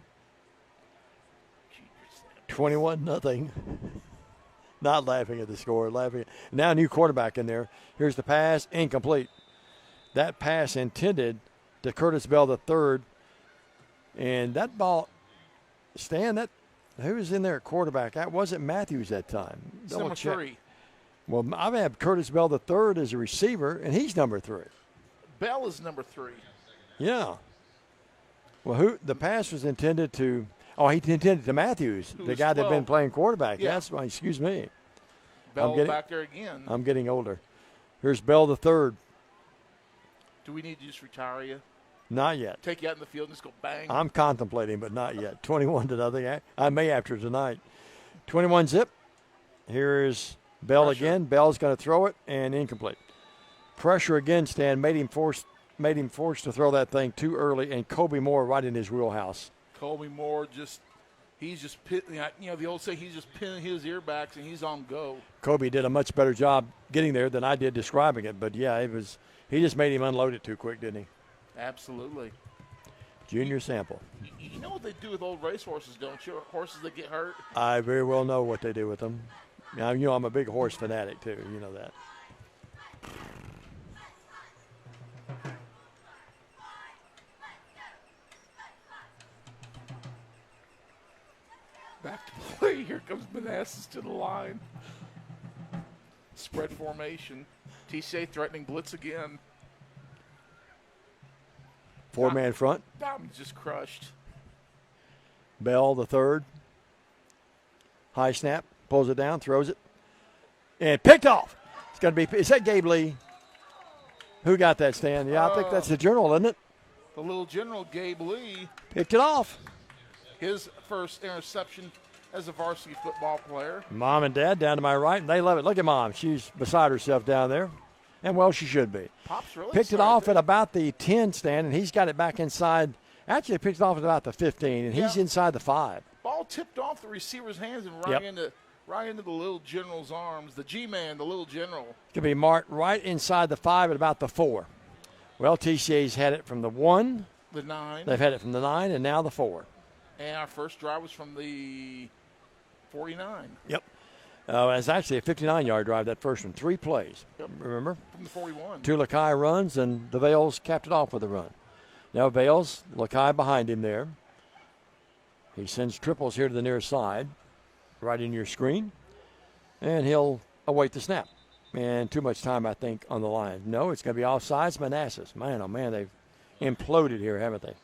21-0. Not laughing at the score, laughing. Now new quarterback in there. Here's the pass, incomplete. That pass intended to Curtis Bell III. And that ball, Stan, who was in there at quarterback? That wasn't Matthews that time. It's number 3. Well, I've had Curtis Bell III as a receiver, and he's number 3. Bell is number 3. Yeah. Well, the pass was intended to – he intended to Matthews, the guy that had been playing quarterback. Yeah. That's why, excuse me. Bell back there again. I'm getting older. Here's Bell III. Do we need to just retire you? Not yet. Take you out in the field and just go bang? I'm contemplating, but not yet. 21-0. I may after tonight. 21-zip. Here's Bell again. Bell's going to throw it, and incomplete. Pressure again, Stan, made him forced to throw that thing too early, and Kobe Moore right in his wheelhouse. Kobe Moore he's just the old saying, he's just pinning his earbacks and he's on go. Kobe did a much better job getting there than I did describing it, but yeah, he just made him unload it too quick, didn't he? Absolutely. Junior Sample. You know what they do with old racehorses, don't you? Horses that get hurt? I very well know what they do with them. Now, I'm a big horse fanatic too. You know that. Back to play. Here comes Manassas to the line. Spread formation. TCA threatening blitz again. 4-man front. Diamond's just crushed. Bell the third. High snap. Pulls it down. Throws it. And picked off. It's going to be. Is that Gabe Lee? Who got that, Stan? Yeah, I think that's the general, isn't it? The little general, Gabe Lee. Picked it off. His first interception as a varsity football player. Mom and Dad down to my right, and they love it. Look at Mom. She's beside herself down there. And, well, she should be. Pop's really picked it off at about the 10 stand, and he's got it back inside. Actually, picked it off at about the 15, and he's inside the 5. Ball tipped off the receiver's hands and right into the little general's arms. The G-man, the little general. It's going to be marked right inside the 5 at about the 4. Well, TCA's had it from the 1. The 9. They've had it from the 9 and now the 4. And our first drive was from the 49. Yep. It's actually a 59-yard drive, that first one. 3 plays, remember? From the 41. 2 Lakai runs, and the Vales capped it off with a run. Now Vales, Lakai behind him there. He sends triples here to the near side, right in your screen, and he'll await the snap. And too much time, I think, on the line. No, it's going to be offsides. Manassas. Man, oh, man, they've imploded here, haven't they?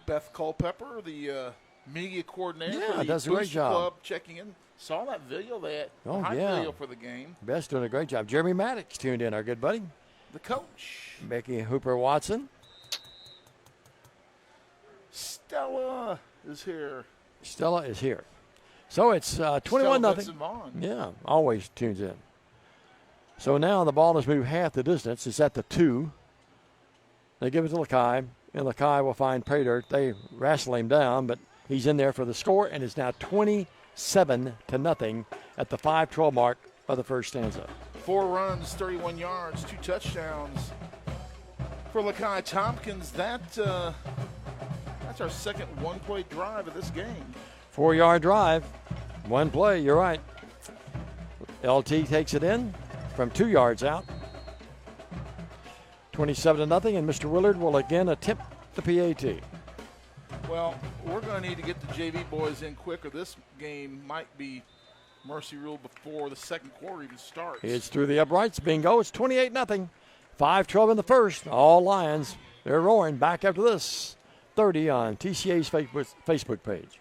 Beth Culpepper, the media coordinator for the does a great job. Club, checking in. Saw that video. They had video for the game. Beth's doing a great job. Jeremy Maddox tuned in, our good buddy. The coach. Becky Hooper-Watson. Stella is here. So it's 21-0. Yeah, always tunes in. So now the ball has moved half the distance. It's at the 2. They give it to Lakai, and Lakai will find Paydirt. They wrestle him down, but he's in there for the score, and it's now 27-0 at the 5:12 mark of the first stanza. 4 runs, 31 yards, 2 touchdowns for Lakai Tompkins. That's our second one-play drive of this game. 4-yard drive, 1 play, you're right. LT takes it in from 2 yards out. 27-0, and Mr. Willard will again attempt the PAT. Well, we're going to need to get the JV boys in quicker. This game might be mercy rule before the second quarter even starts. It's through the uprights. Bingo. It's 28-0. 5-12 in the first. All Lions. They're roaring. Back after this. 30 on TCA's Facebook page.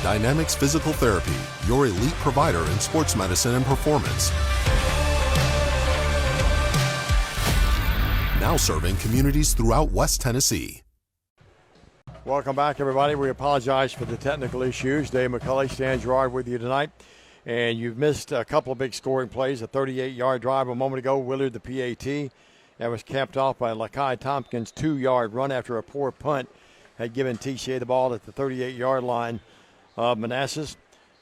Dynamics Physical Therapy, your elite provider in sports medicine and performance. Now serving communities throughout West Tennessee. Welcome back, everybody. We apologize for the technical issues. Dave McCulley, Stan Gerard with you tonight. And you've missed a couple of big scoring plays. A 38-yard drive a moment ago, Willard the PAT. That was capped off by Lakai Tompkins' 2-yard run after a poor punt had given TCA the ball at the 38-yard line of Manassas.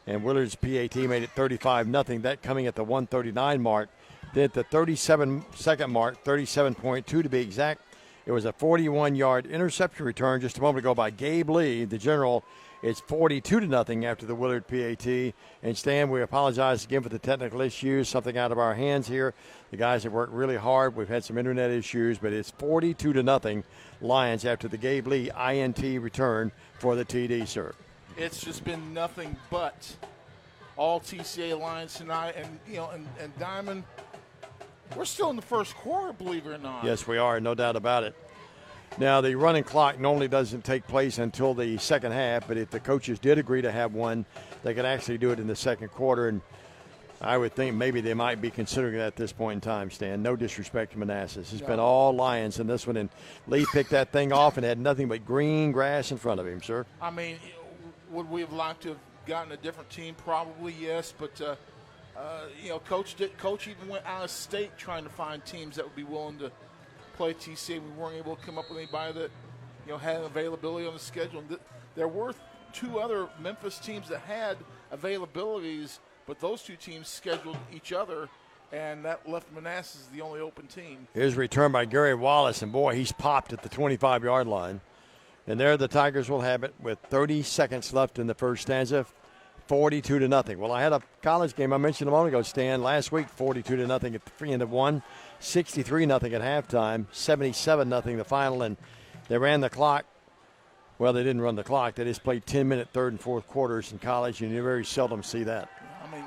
And Willard's PAT made it 35-0. That coming at the 139 mark. Then at the 37-second mark, 37.2 to be exact, it was a 41-yard interception return just a moment ago by Gabe Lee, the general. It's 42-0 after the Willard PAT. And Stan, we apologize again for the technical issues, something out of our hands here. The guys have worked really hard. We've had some internet issues, but it's 42-0 Lions after the Gabe Lee INT return for the TD, sir. It's just been nothing but all TCA Lions tonight, and Diamond. We're still in the first quarter, believe it or not. Yes, we are, no doubt about it. Now, the running clock normally doesn't take place until the second half, but if the coaches did agree to have one, they could actually do it in the second quarter, and I would think maybe they might be considering that at this point in time, Stan. No disrespect to Manassas. It's been all Lions in this one, and Lee picked that thing off and had nothing but green grass in front of him, sir. I mean, would we have liked to have gotten a different team? Probably, yes, but Coach even went out of state trying to find teams that would be willing to play TCA. We weren't able to come up with anybody that had availability on the schedule. There were 2 other Memphis teams that had availabilities, but those 2 teams scheduled each other, and that left Manassas the only open team. Here's a return by Gary Wallace, and boy, he's popped at the 25-yard line. And there the Tigers will have it with 30 seconds left in the first stanza, 42-0. Well, I had a college game I mentioned a moment ago, Stan, last week, 42-0 at the end of one, 63-0 at halftime, 77-0 the final, and they ran the clock. Well, they didn't run the clock. They just played 10-minute third and fourth quarters in college, and you very seldom see that. I mean,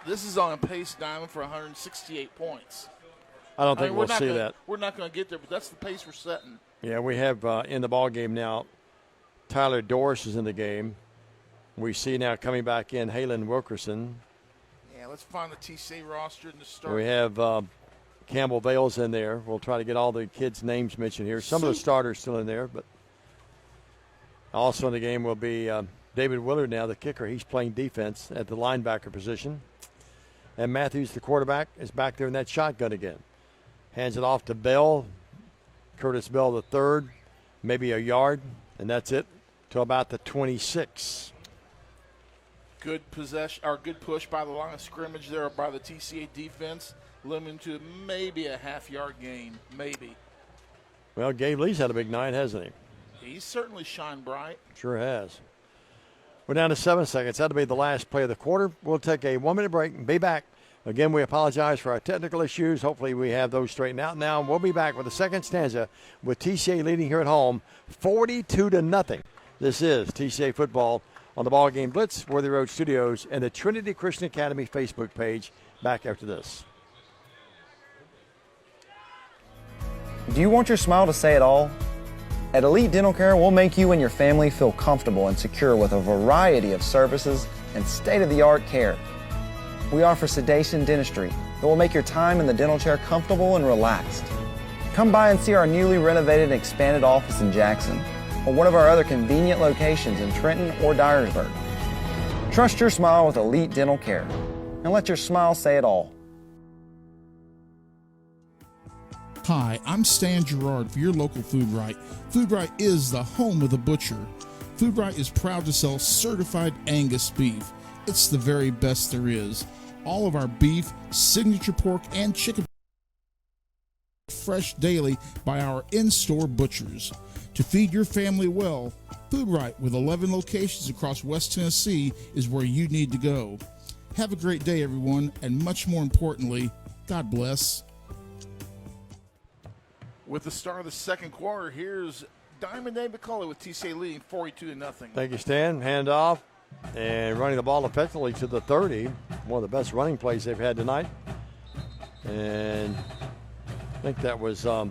this is on a pace, Diamond, for 168 points. I don't think we'll see that. We're not going to get there, but that's the pace we're setting. Yeah, we have in the ball game now, Tyler Doris is in the game. We see now coming back in Halen Wilkerson. Yeah, let's find the TCA roster in the start. We have Campbell Vales in there. We'll try to get all the kids' names mentioned here. Some of the starters still in there, but also in the game will be David Willard now, the kicker. He's playing defense at the linebacker position. And Matthews, the quarterback, is back there in that shotgun again. Hands it off to Bell. Curtis Bell, the third, maybe a yard, and that's it. to about the 26. Good possession or good push by the line of scrimmage there by the TCA defense, limiting to maybe a half-yard gain, maybe. Well, Gabe Lee's had a big night, hasn't he? He's certainly shined bright. Sure has. We're down to 7 seconds. That'll be the last play of the quarter. We'll take a 1-minute break and be back. Again, we apologize for our technical issues. Hopefully we have those straightened out now. We'll be back with the second stanza with TCA leading here at home 42-0. This is TCA football on the BallGame Blitz, Worthy Road Studios, and the Trinity Christian Academy Facebook page. Back after this. Do you want your smile to say it all? At Elite Dental Care, we'll make you and your family feel comfortable and secure with a variety of services and state-of-the-art care. We offer sedation dentistry that will make your time in the dental chair comfortable and relaxed. Come by and see our newly renovated and expanded office in Jackson, or one of our other convenient locations in Trenton or Dyersburg. Trust your smile with Elite Dental Care, and let your smile say it all. Hi, I'm Stan Gerard for your local Food Right. Food Right is the home of the butcher. Food Right is proud to sell certified Angus beef. It's the very best there is. All of our beef, signature pork, and chicken fresh daily by our in-store butchers. To feed your family well, Food Right with 11 locations across West Tennessee is where you need to go. Have a great day, everyone, and much more importantly, God bless. With the start of the second quarter, here's Diamond Dave McCullough with TCA leading 42-0. Thank you, Stan. Hand off and running the ball effectively to the 30. One of the best running plays they've had tonight. And I think that was the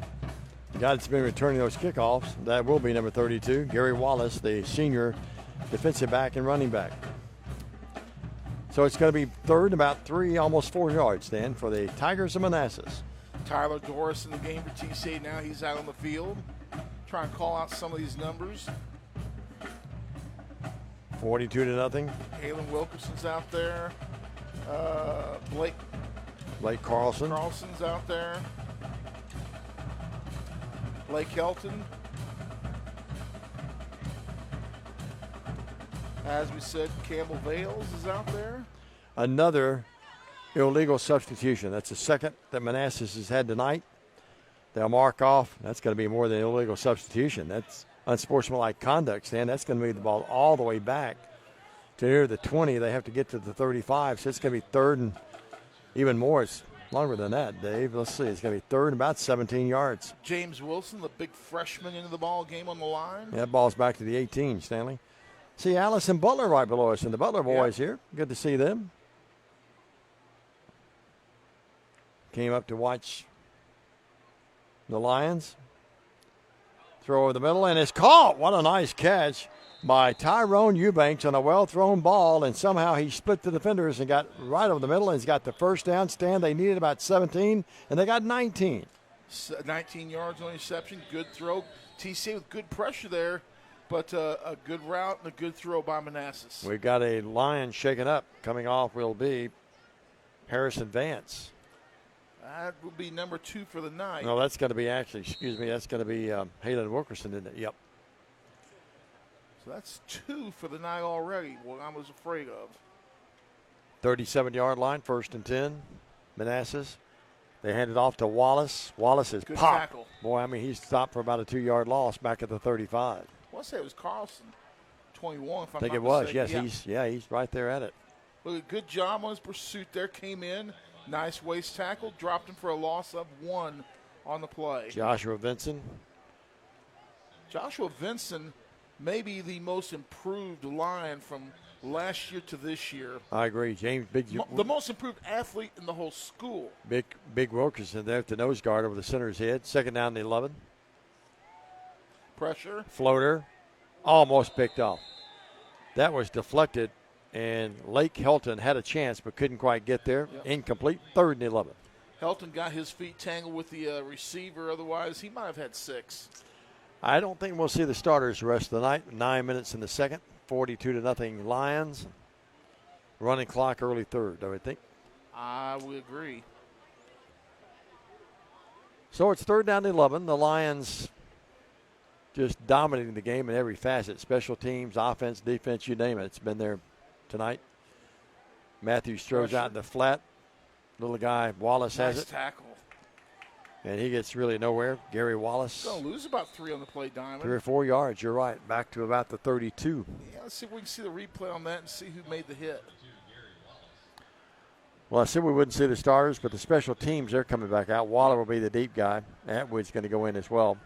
guy that's been returning those kickoffs. That will be number 32, Gary Wallace, the senior defensive back and running back. So it's going to be third and about 3, almost 4 yards, Stan, for the Tigers of Manassas. Tyler Doris in the game for TCA now. He's out on the field. Try and call out some of these numbers. 42-0. Halen Wilkerson's out there. Blake Carlson. Carlson's out there. Blake Helton. As we said, Campbell Vales is out there. Another illegal substitution. That's the second that Manassas has had tonight. They'll mark off. That's going to be more than an illegal substitution. That's unsportsmanlike conduct, Stan. That's going to move the ball all the way back to near the 20. They have to get to the 35, so it's going to be third and even more. It's longer than that, Dave. Let's see. It's going to be third and about 17 yards. James Wilson, the big freshman, into the ball game on the line. Yeah, that ball's back to the 18, Stanley. See Allison Butler right below us, and the Butler boys here. Good to see them. Came up to watch the Lions. Throw over the middle, and it's caught. What a nice catch by Tyrone Eubanks on a well-thrown ball, and somehow he split the defenders and got right over the middle, and he's got the first down. Stand. They needed about 17, and they got 19. 19 yards on reception. Good throw. TCA with good pressure there, but a good route and a good throw by Manassas. We've got a Lion shaken up. Coming off will be Harrison Vance. That will be number 2 for the night. No, that's going to be that's going to be Halen Wilkerson, isn't it? Yep. So that's 2 for the night already, what I was afraid of. 37-yard line, 1st and 10, Manassas. They hand it off to Wallace. Wallace is good popped. Tackle. Boy, I mean, he stopped for about a 2-yard loss back at the 35. I want to say it was Carlson, 21, if I'm I think not it was. mistaken. Yes, he's right there at it. Look, good job on his pursuit there. Came in. Nice waist tackle. Dropped him for a loss of 1 on the play. Joshua Vinson. Joshua Vinson may be the most improved Lion from last year to this year. I agree. James The most improved athlete in the whole school. Big Wilkerson there at the nose guard over the center's head. 2nd down and 11. Pressure. Floater. Almost picked off. That was deflected. And Lake Helton had a chance but couldn't quite get there. Yep. Incomplete, 3rd and 11. Helton got his feet tangled with the receiver. Otherwise, he might have had 6. I don't think we'll see the starters the rest of the night. 9 minutes in the second, 42-0 Lions. Running clock early 3rd, I would think. I would agree. So it's 3rd down and 11. The Lions just dominating the game in every facet. Special teams, offense, defense, you name it. It's been there tonight. Matthews throws out in the flat. Little guy, Wallace has it. Tackle. And he gets really nowhere. Gary Wallace. Going to lose about 3 on the play, Diamond. 3 or 4 yards, you're right. Back to about the 32. Yeah, let's see if we can see the replay on that and see who made the hit. Well, I said we wouldn't see the starters, but the special teams, they're coming back out. Waller will be the deep guy. Atwood's going to go in as well.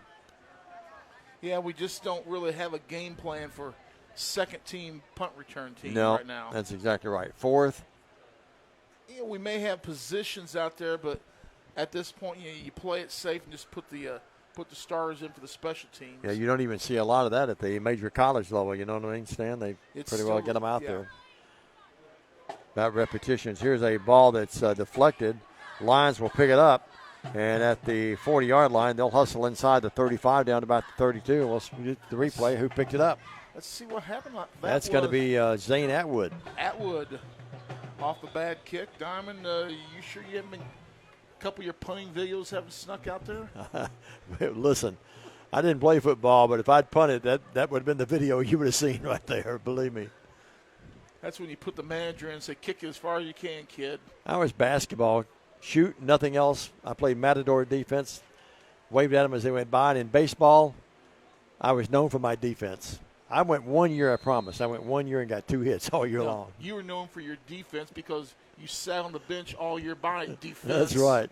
Yeah, we just don't really have a game plan for second-team punt return team No, right now. that's exactly right. Fourth. Yeah, we may have positions out there, but at this point, you play it safe and just put the starters in for the special teams. Yeah, you don't even see a lot of that at the major college level. You know what I mean, Stan? They pretty well get them out there. About repetitions. Here's a ball that's deflected. Lions will pick it up. And at the 40-yard line, they'll hustle inside the 35 down to about the 32. We'll get the replay. Who picked it up? Let's see what happened. That's going to be Zane Atwood. Atwood off the bad kick. Diamond, you sure you haven't been a couple of your punting videos haven't snuck out there? Listen, I didn't play football, but if I'd punted, that would have been the video you would have seen right there, believe me. That's when you put the manager in and say, kick it as far as you can, kid. I was basketball. Shoot, nothing else. I played matador defense, waved at them as they went by. And in baseball, I was known for my defense. I went 1 year, I promise. I went 1 year and got 2 hits all year long. You were known for your defense because you sat on the bench all year by defense. That's right.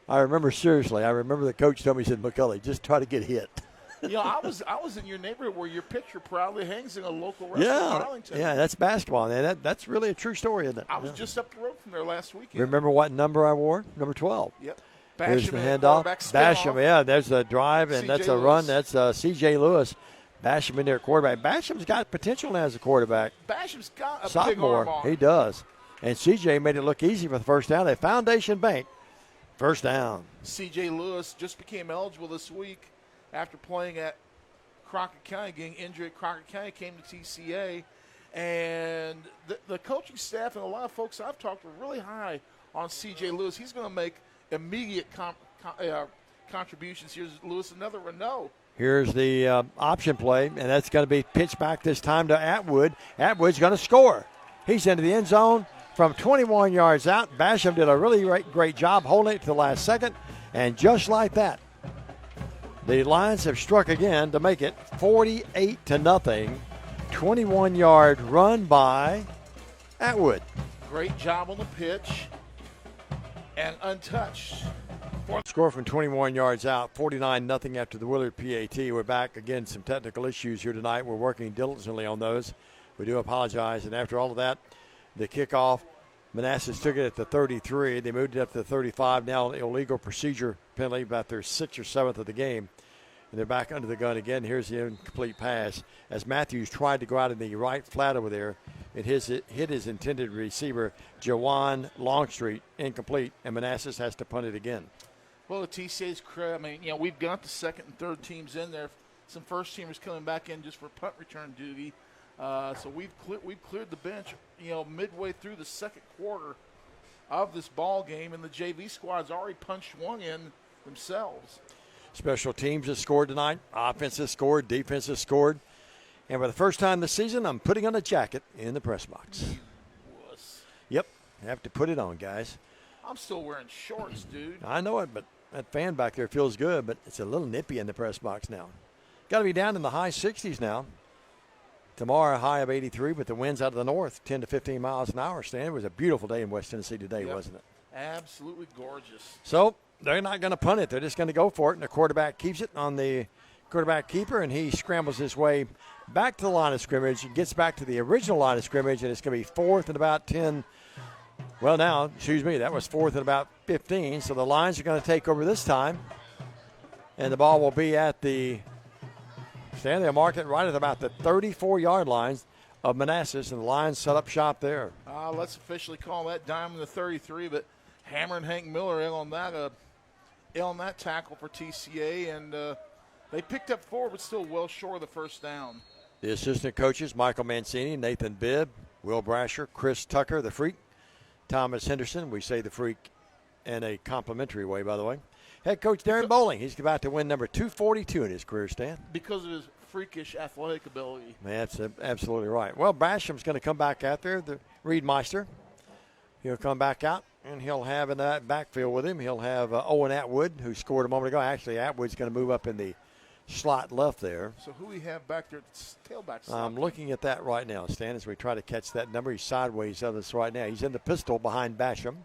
I remember the coach told me, he said, McCulley, just try to get hit. I was in your neighborhood where your picture proudly hangs in a local restaurant in Arlington. Yeah, that's basketball. And that's really a true story, isn't it? I was just up the road from there last weekend. Remember what number I wore? Number 12. Yep. Here's the handoff. Basham, yeah, there's a drive, and that's a run. That's C.J. Lewis. Basham in there, quarterback. Basham's got potential now as a quarterback. Basham's got a sophomore. Big arm on. He does. And C.J. made it look easy for the first down. A Foundation Bank first down. C.J. Lewis just became eligible this week after playing at Crockett County, getting injured at Crockett County, came to TCA. And the coaching staff and a lot of folks I've talked to are really high on C.J. Lewis. He's going to make immediate contributions. Here's Lewis, another Renault. Here's the option play, and that's going to be pitched back this time to Atwood. Atwood's going to score. He's into the end zone from 21 yards out. Basham did a really great job holding it to the last second, and just like that, the Lions have struck again to make it 48-0. 21-yard run by Atwood. Great job on the pitch and untouched. Score from 21 yards out, 49-0 after the Willard PAT. We're back again, some technical issues here tonight. We're working diligently on those. We do apologize. And after all of that, the kickoff, Manassas took it at the 33. They moved it up to the 35. Now an illegal procedure penalty about their 6th or 7th of the game. And they're back under the gun again. Here's the incomplete pass. As Matthews tried to go out in the right flat over there, it hit his intended receiver, Jawan Longstreet, incomplete, and Manassas has to punt it again. Well, the TCA's crew, we've got the second and third teams in there. Some first teamers coming back in just for punt return duty. So we've cleared the bench, midway through the second quarter of this ball game, and the JV squad's already punched one in themselves. Special teams has scored tonight. Offense has scored. Defense has scored. And for the first time this season, I'm putting on a jacket in the press box. Yep. Have to put it on, guys. I'm still wearing shorts, dude. I know it, but that fan back there feels good, but it's a little nippy in the press box now. Got to be down in the high 60s now. Tomorrow, a high of 83, but the wind's out of the north, 10 to 15 miles an hour. Stan, it was a beautiful day in West Tennessee today, wasn't it? Absolutely gorgeous. So they're not going to punt it. They're just going to go for it, and the quarterback keeps it on the quarterback keeper, and he scrambles his way back to the line of scrimmage. He gets back to the original line of scrimmage, and it's going to be 4th and about 10. Well, now, that was 4th and about 15. So the Lions are going to take over this time, and the ball will be at the Stan. They'll mark it right at about the 34-yard line of Manassas, and the Lions set up shop there. Let's officially call that Diamond the 33, but Hammer and Hank Miller ill on that tackle for TCA, and they picked up 4, but still well short of the first down. The assistant coaches, Michael Mancini, Nathan Bibb, Will Brasher, Chris Tucker, the Freak, Thomas Henderson. We say the Freak in a complimentary way, by the way. Head coach Darren Bowling, he's about to win number 242 in his career, Stan. Because of his freakish athletic ability. That's absolutely right. Well, Basham's going to come back out there, the Reedmeister. He'll come back out, and he'll have in that backfield with him, he'll have Owen Atwood, who scored a moment ago. Actually, Atwood's going to move up in the slot left there. So who we have back there at the tailback slot? I'm looking at that right now, Stan, as we try to catch that number. He's sideways of us right now. He's in the pistol behind Basham.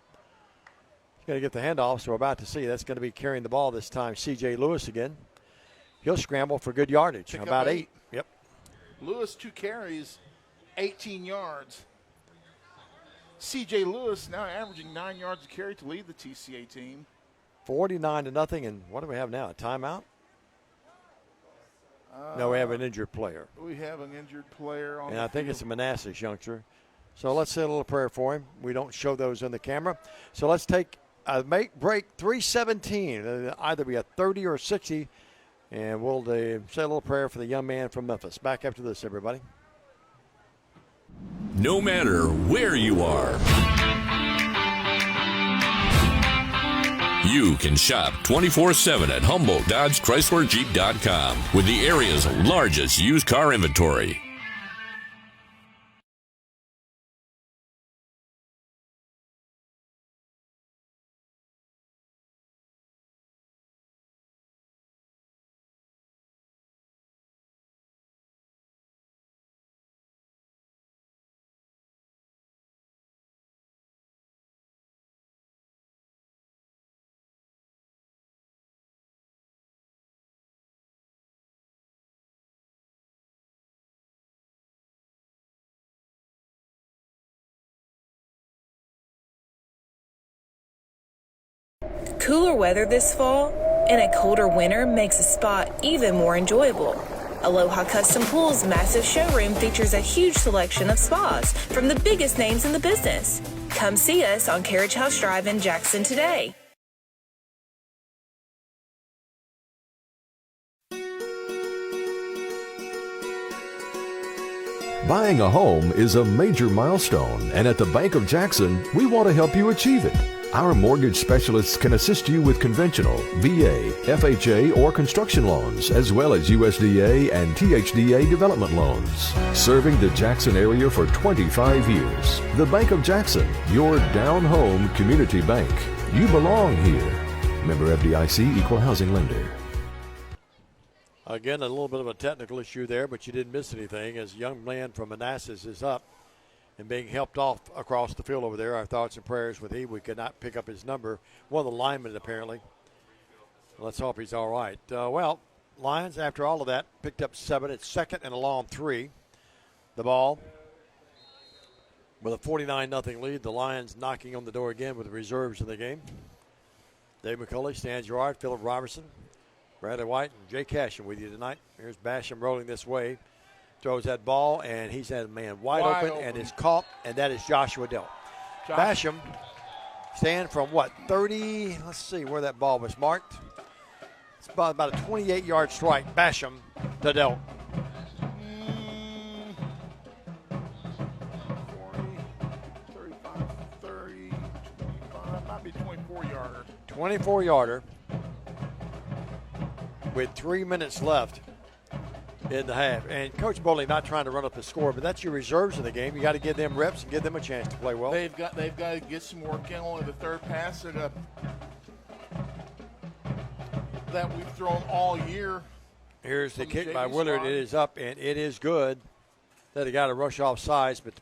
He's going to get the handoff, so we're about to see. That's going to be carrying the ball this time, C.J. Lewis again. He'll scramble for good yardage, about 8. Yep. Lewis, 2 carries, 18 yards. C.J. Lewis now averaging 9 yards a carry to lead the TCA team. 49-0, and what do we have now, a timeout? No, we have an injured player. We have an injured player on and the I think field. it's a Manassas youngster. So let's say a little prayer for him. We don't show those on the camera. So let's take a break, 3:17. It'll either be a 30 or a 60, and we'll say a little prayer for the young man from Memphis. Back after this, everybody. No matter where you are, you can shop 24/7 at HumboldtDodgeChryslerJeep.com with the area's largest used car inventory. Cooler weather this fall and a colder winter makes a spot even more enjoyable. Aloha Custom Pool's massive showroom features a huge selection of spas from the biggest names in the business. Come see us on Carriage House Drive in Jackson today. Buying a home is a major milestone, and at the Bank of Jackson, we want to help you achieve it. Our mortgage specialists can assist you with conventional, VA, FHA, or construction loans, as well as USDA and THDA development loans. Serving the Jackson area for 25 years. The Bank of Jackson, your down-home community bank. You belong here. Member FDIC, Equal Housing Lender. Again, a little bit of a technical issue there, but you didn't miss anything as a young man from Manassas is up and being helped off across the field over there. Our thoughts and prayers with him. We could not pick up his number. One of the linemen, apparently. Let's hope he's all right. Well, Lions, after all of that, picked up 7. It's 2nd and a long 3. The ball with a 49-0 lead. The Lions knocking on the door again with the reserves in the game. Dave McCulley, Stan Gerard, Philip Robertson, Bradley White, and Jay Cashin with you tonight. Here's Basham rolling this way. Throws that ball, and he's had a man wide open and is caught, and that is Joshua Dell. Basham stand from, 30? Let's see where that ball was marked. It's about a 28-yard strike. Basham to Dell. 40, 35, 30, 25, might be 24-yarder. 24-yarder with 3 minutes left in the half. And Coach Bowling not trying to run up the score, but that's your reserves in the game. You got to give them reps and give them a chance to play well. They've got to get some work in on the third pass that we've thrown all year. Here's the kick by Willard. It is up, and it is good. That he got a rush off sides, but the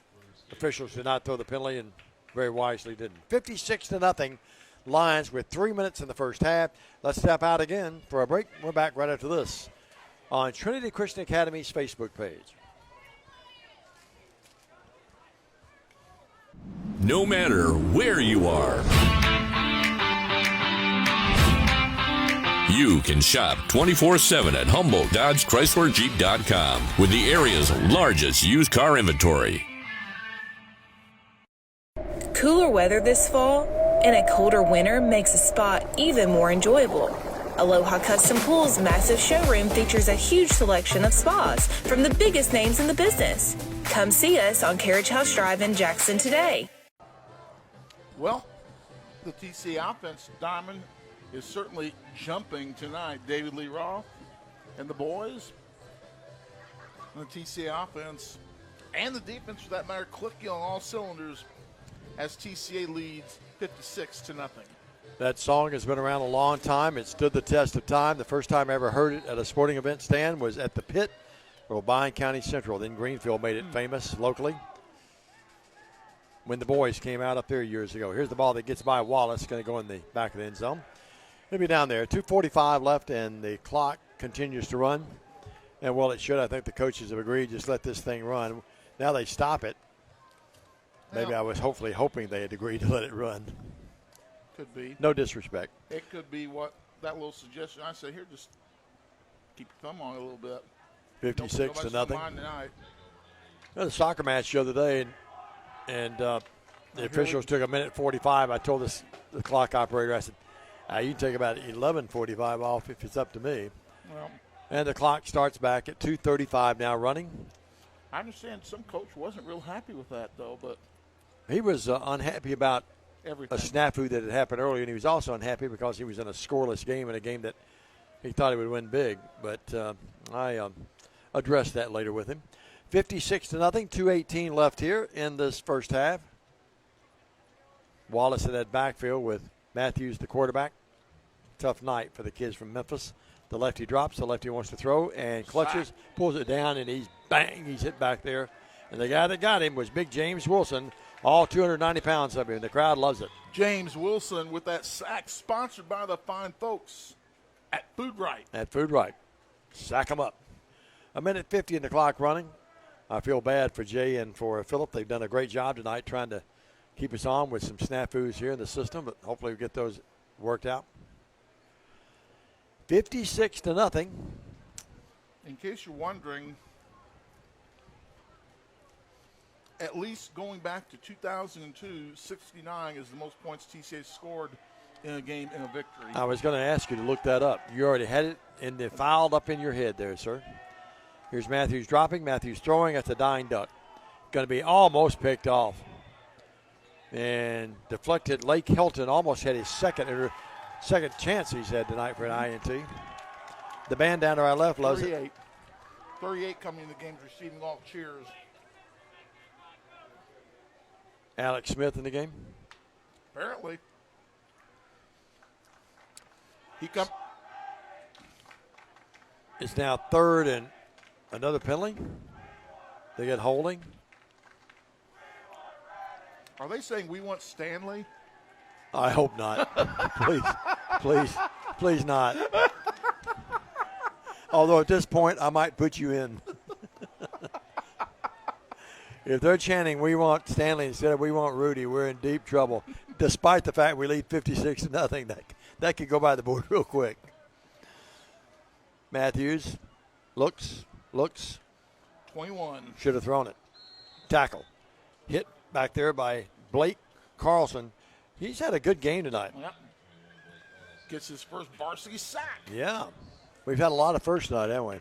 officials did not throw the penalty, and very wisely didn't. 56-0. Lions with 3 minutes in the first half. Let's step out again for a break. We're back right after this on Trinity Christian Academy's Facebook page. No matter where you are, you can shop 24/7 at HumboldtDodgeChryslerJeep.com with the area's largest used car inventory. Cooler weather this fall and a colder winter makes a spot even more enjoyable. Aloha Custom Pool's massive showroom features a huge selection of spas from the biggest names in the business. Come see us on Carriage House Drive in Jackson today. Well, the TCA offense, Diamond, is certainly jumping tonight. David Lee Roth and the boys. And the TCA offense and the defense, for that matter, clicking on all cylinders as TCA leads 56-0. That song has been around a long time. It stood the test of time. The first time I ever heard it at a sporting event stand was at the Pit, O'Brien County Central. Then Greenfield made it famous locally when the boys came out up there years ago. Here's the ball that gets by Wallace, going to go in the back of the end zone. It'll be down there. 2:45 left, and the clock continues to run. And, well, it should. I think the coaches have agreed, just let this thing run. Now they stop it. Maybe I was hoping they had agreed to let it run. Could be. No disrespect. It could be what that little suggestion. I say, here, just keep your thumb on it a little bit. 56-0. The soccer match the other day, and the officials took 1:45. I told the clock operator, I said, you can take about 11:45 off if it's up to me. Well, and the clock starts back at 2:35 now running. I understand some coach wasn't real happy with that, though, but he was unhappy about everything. A snafu that had happened earlier, and he was also unhappy because he was in a scoreless game, in a game that he thought he would win big. But I addressed that later with him. 56-0, 2:18 left here in this first half. Wallace in that backfield with Matthews, the quarterback. Tough night for the kids from Memphis. The lefty drops, the lefty wants to throw, and clutches, pulls it down, and he's hit back there. And the guy that got him was big James Wilson, all 290 pounds of him. The crowd loves it. James Wilson with that sack, sponsored by the fine folks at Food Right. At Food Right. Sack them up. 1:50 in the clock running. I feel bad for Jay and for Phillip. They've done a great job tonight trying to keep us on with some snafus here in the system, but hopefully we'll get those worked out. 56-0. In case you're wondering, at least going back to 2002, 69 is the most points TCA scored in a game in a victory. I was going to ask you to look that up. You already had it filed up in your head there, sir. Here's Matthews dropping. Matthews throwing at the dying duck. Going to be almost picked off. And deflected. Lake Hilton almost had his second chance he's had tonight for an INT. The band down to our left loves it. 38 coming in the game, receiving all cheers. Alex Smith in the game. Apparently. It's now third and another penalty. They get holding. Are they saying we want Stanley? I hope not. Please not. Although at this point, I might put you in. If they're chanting, we want Stanley instead of we want Rudy, we're in deep trouble. Despite the fact we lead 56-0, that could go by the board real quick. Matthews looks. 21. Should have thrown it. Tackle. Hit back there by Blake Carlson. He's had a good game tonight. Yep. Gets his first varsity sack. Yeah. We've had a lot of first tonight, haven't we?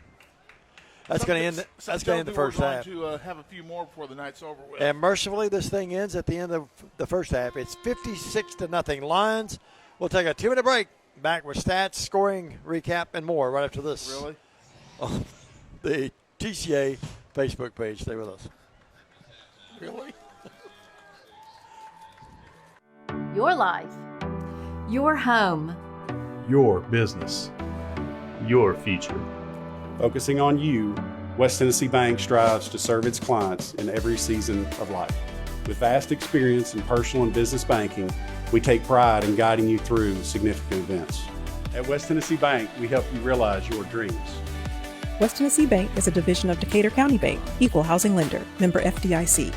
That's going to end. That's going to end the first half. We're going to have a few more before the night's over with. And mercifully, this thing ends at the end of the first half. It's 56-0 Lions. We'll take a 2-minute break. Back with stats, scoring, recap, and more right after this. Really? On the TCA Facebook page. Stay with us. Really? Your life. Your home. Your business. Your future. Focusing on you, West Tennessee Bank strives to serve its clients in every season of life. With vast experience in personal and business banking, we take pride in guiding you through significant events. At West Tennessee Bank, we help you realize your dreams. West Tennessee Bank is a division of Decatur County Bank, equal housing lender, member FDIC.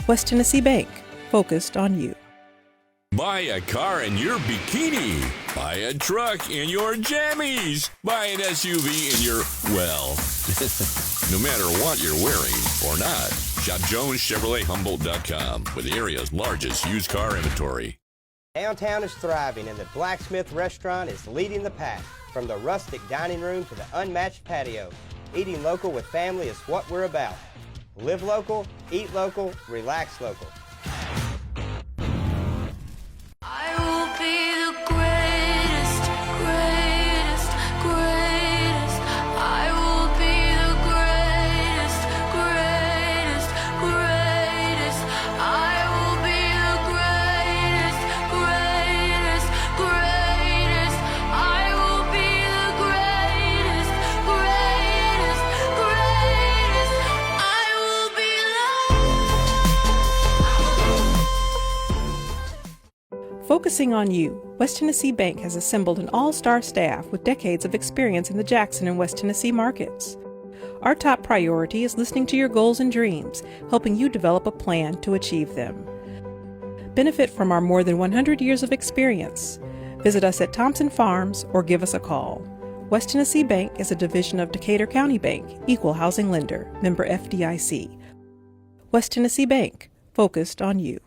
West Tennessee Bank, focused on you. Buy a car in your bikini. Buy a truck in your jammies. Buy an SUV in your, well, no matter what you're wearing or not. Shop JonesChevroletHumboldt.com with the area's largest used car inventory. Downtown is thriving and the Blacksmith Restaurant is leading the pack. From the rustic dining room to the unmatched patio, eating local with family is what we're about. Live local, eat local, relax local. I will Focusing on you, West Tennessee Bank has assembled an all-star staff with decades of experience in the Jackson and West Tennessee markets. Our top priority is listening to your goals and dreams, helping you develop a plan to achieve them. Benefit from our more than 100 years of experience. Visit us at Thompson Farms or give us a call. West Tennessee Bank is a division of Decatur County Bank, equal housing lender, member FDIC. West Tennessee Bank, focused on you.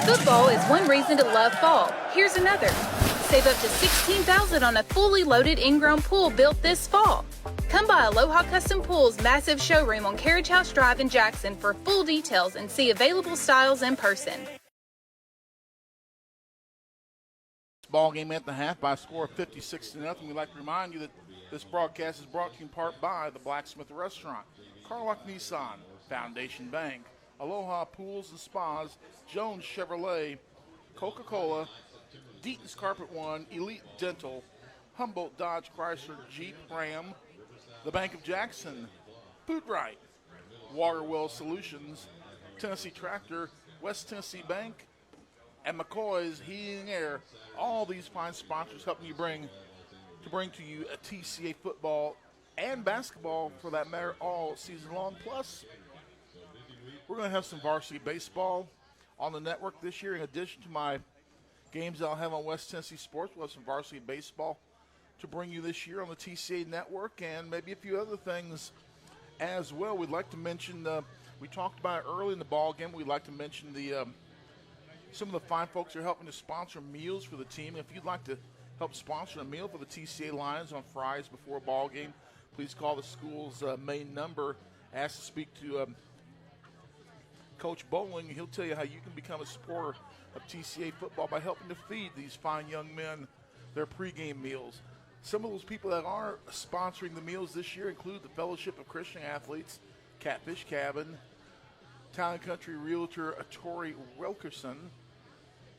Football is one reason to love fall. Here's another. Save up to $16,000 on a fully loaded in-ground pool built this fall. Come by Aloha Custom Pool's massive showroom on Carriage House Drive in Jackson for full details and see available styles in person. Ball game at the half by a score of 56-0. We'd like to remind you that this broadcast is brought to you in part by the Blacksmith Restaurant, Carlock Nissan, Foundation Bank, Aloha Pools and Spas, Jones Chevrolet, Coca-Cola, Deaton's Carpet One, Elite Dental, Humboldt Dodge Chrysler Jeep Ram, the Bank of Jackson, Food Right, Waterwell Solutions, Tennessee Tractor, West Tennessee Bank, and McCoy's Heating and Air. All these fine sponsors helping you bring to you a TCA football and basketball, for that matter, all season long. Plus, we're going to have some varsity baseball on the network this year. In addition to my games that I'll have on West Tennessee Sports, we'll have some varsity baseball to bring you this year on the TCA network, and maybe a few other things as well. We'd like to mention, we talked about it early in the ball game, we'd like to mention some of the fine folks are helping to sponsor meals for the team. If you'd like to help sponsor a meal for the TCA Lions on Fridays before a ball game, please call the school's main number. Ask to speak to Coach Bowling. He'll tell you how you can become a supporter of TCA football by helping to feed these fine young men their pregame meals. Some of those people that are sponsoring the meals this year include the Fellowship of Christian Athletes, Catfish Cabin, Town and Country Realtor Tori Wilkerson,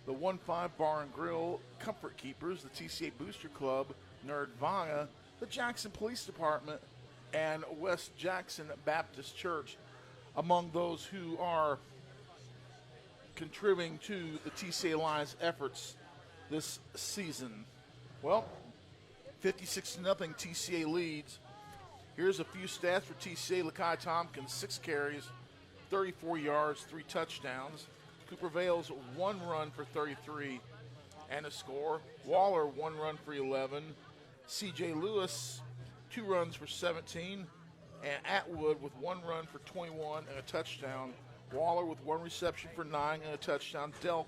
the 1-5 Bar and Grill, Comfort Keepers, the TCA Booster Club, Nerdvana, the Jackson Police Department, and West Jackson Baptist Church, among those who are contributing to the TCA Lions' efforts this season. Well, 56-0 TCA leads. Here's a few stats for TCA. Lakai Tompkins, 6 carries, 34 yards, 3 touchdowns. Cooper Vales, 1 run for 33 and a score. Waller, 1 run for 11. C.J. Lewis, 2 runs for 17. And Atwood with 1 run for 21 and a touchdown. Waller with 1 reception for 9 and a touchdown. Delk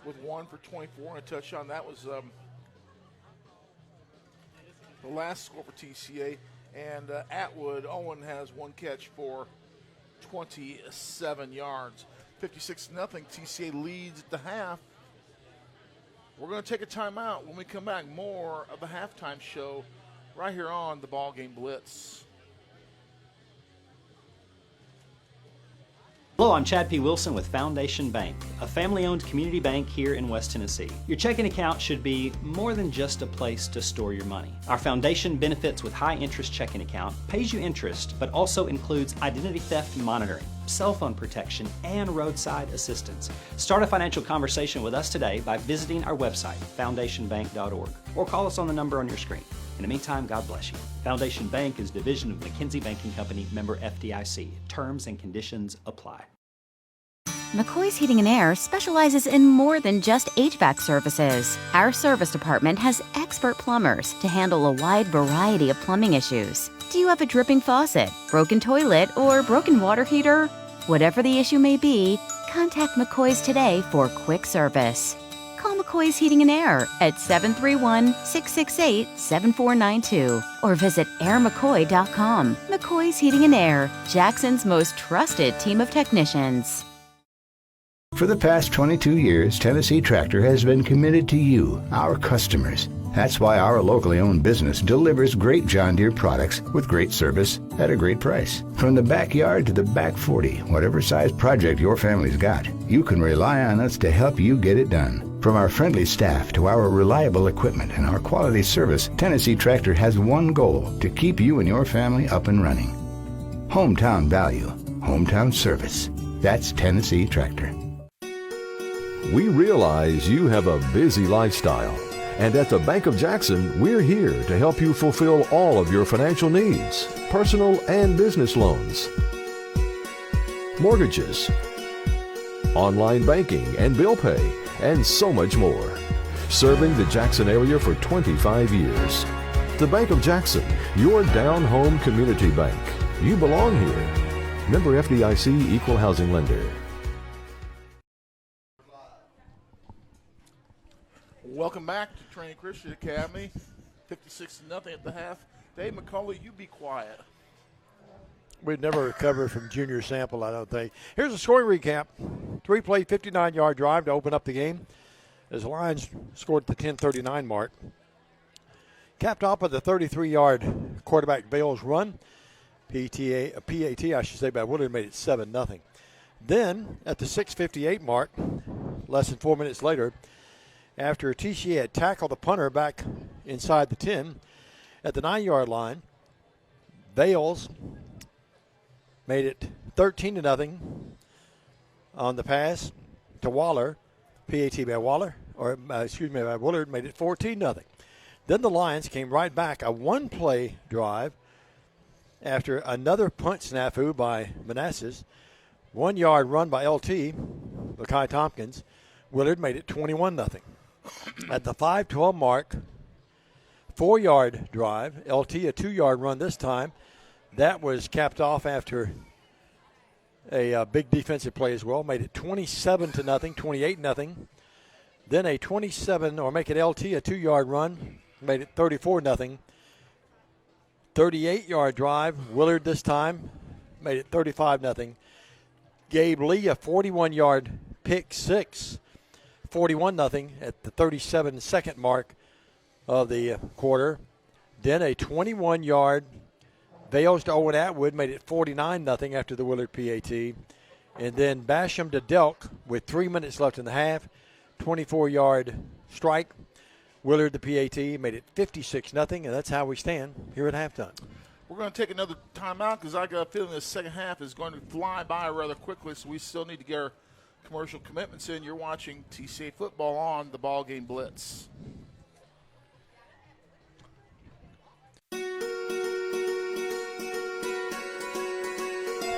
with 1 for 24 and a touchdown. That was the last score for TCA. And Atwood, Owen has 1 catch for 27 yards. 56-0, TCA leads at the half. We're going to take a timeout. When we come back, more of the halftime show right here on the BallGame Blitz. Hello, I'm Chad P. Wilson with Foundation Bank, a family-owned community bank here in West Tennessee. Your checking account should be more than just a place to store your money. Our foundation benefits with high-interest checking account pays you interest, but also includes identity theft monitoring, cell phone protection, and roadside assistance. Start a financial conversation with us today by visiting our website, foundationbank.org, or call us on the number on your screen. In the meantime, God bless you. Foundation Bank is a division of McKinsey Banking Company, member FDIC. Terms and conditions apply. McCoy's Heating and Air specializes in more than just HVAC services. Our service department has expert plumbers to handle a wide variety of plumbing issues. Do you have a dripping faucet, broken toilet, or broken water heater? Whatever the issue may be, contact McCoy's today for quick service. Call McCoy's Heating and Air at 731-668-7492 or visit airmccoy.com. McCoy's Heating and Air, Jackson's most trusted team of technicians. For the past 22 years, Tennessee Tractor has been committed to you, our customers. That's why our locally owned business delivers great John Deere products with great service at a great price. From the backyard to the back 40, whatever size project your family's got, you can rely on us to help you get it done. From our friendly staff to our reliable equipment and our quality service, Tennessee Tractor has one goal: to keep you and your family up and running. Hometown value, hometown service. That's Tennessee Tractor. We realize you have a busy lifestyle, and at the Bank of Jackson, we're here to help you fulfill all of your financial needs, personal and business loans, mortgages, online banking and bill pay, and so much more. Serving the Jackson area for 25 years. The Bank of Jackson, your down-home community bank. You belong here. Member FDIC, Equal Housing Lender. Welcome back to Trinity Christian Academy. 56-0 at the half. Dave McCauley, you be quiet. We'd never recover from Junior Sample, I don't think. Here's a scoring recap. 3-play, 59-yard drive to open up the game as the Lions scored at the 10:39 mark. Capped off with a 33-yard quarterback Bales run. PAT, I should say, by Willard made it 7-0. Then, at the 6:58 mark, less than 4 minutes later, after TCA had tackled the punter back inside the 10, at the 9-yard line, Bales made it 13-0 on the pass to Waller. PAT by Waller, by Willard, made it 14-0. Then the Lions came right back, a one-play drive after another punt snafu by Manassas. 1-yard run by LT, Lakai Tompkins. Willard made it 21-0. At the 5:12 mark, 4-yard drive. LT, a 2-yard run this time. That was capped off after a big defensive play as well. Made it 27-0, 28-0. Then a 27, or make it LT, a 2-yard run. Made it 34-0. 38-yard drive. Willard this time made it 35-0. Gabe Lee, a 41-yard pick six. 41-0 at the 37-second mark of the quarter. Then a 21-yard Bales to Owen Atwood made it 49-0 after the Willard PAT. And then Basham to Delk with 3 minutes left in the half. 24-yard strike. Willard, the PAT, made it 56-0, and that's how we stand here at halftime. We're going to take another timeout because I got a feeling the second half is going to fly by rather quickly, so we still need to get our commercial commitments in. You're watching TCA football on the BallGame Blitz.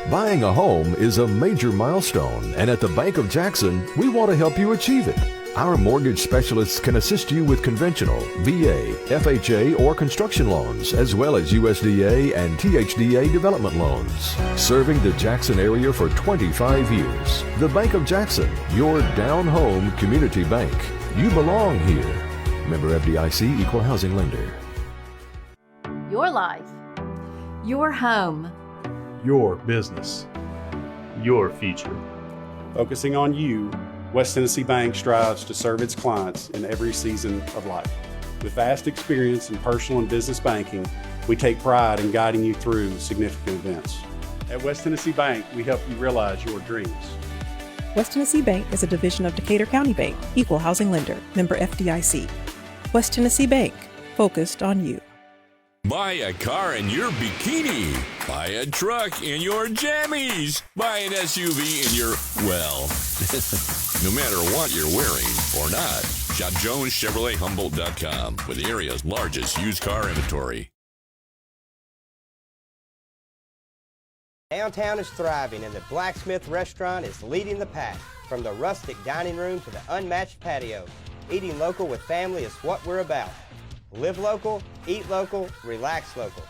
Buying a home is a major milestone, and at the Bank of Jackson, we want to help you achieve it. Our mortgage specialists can assist you with conventional, VA, FHA, or construction loans, as well as USDA and THDA development loans. Serving the Jackson area for 25 years. The Bank of Jackson, your down-home community bank. You belong here. Member FDIC, Equal Housing Lender. Your life. Your home. Your business. Your future. Focusing on you, West Tennessee Bank strives to serve its clients in every season of life. With vast experience in personal and business banking, we take pride in guiding you through significant events. At West Tennessee Bank, we help you realize your dreams. West Tennessee Bank is a division of Decatur County Bank, Equal Housing Lender, member FDIC. West Tennessee Bank, focused on you. Buy a car in your bikini. Buy a truck in your jammies. Buy an SUV in your, well, no matter what you're wearing or not. Shop JonesChevroletHumboldt.com with the area's largest used car inventory. Downtown is thriving, and the Blacksmith Restaurant is leading the pack. From the rustic dining room to the unmatched patio, eating local with family is what we're about. Live local, eat local, relax local.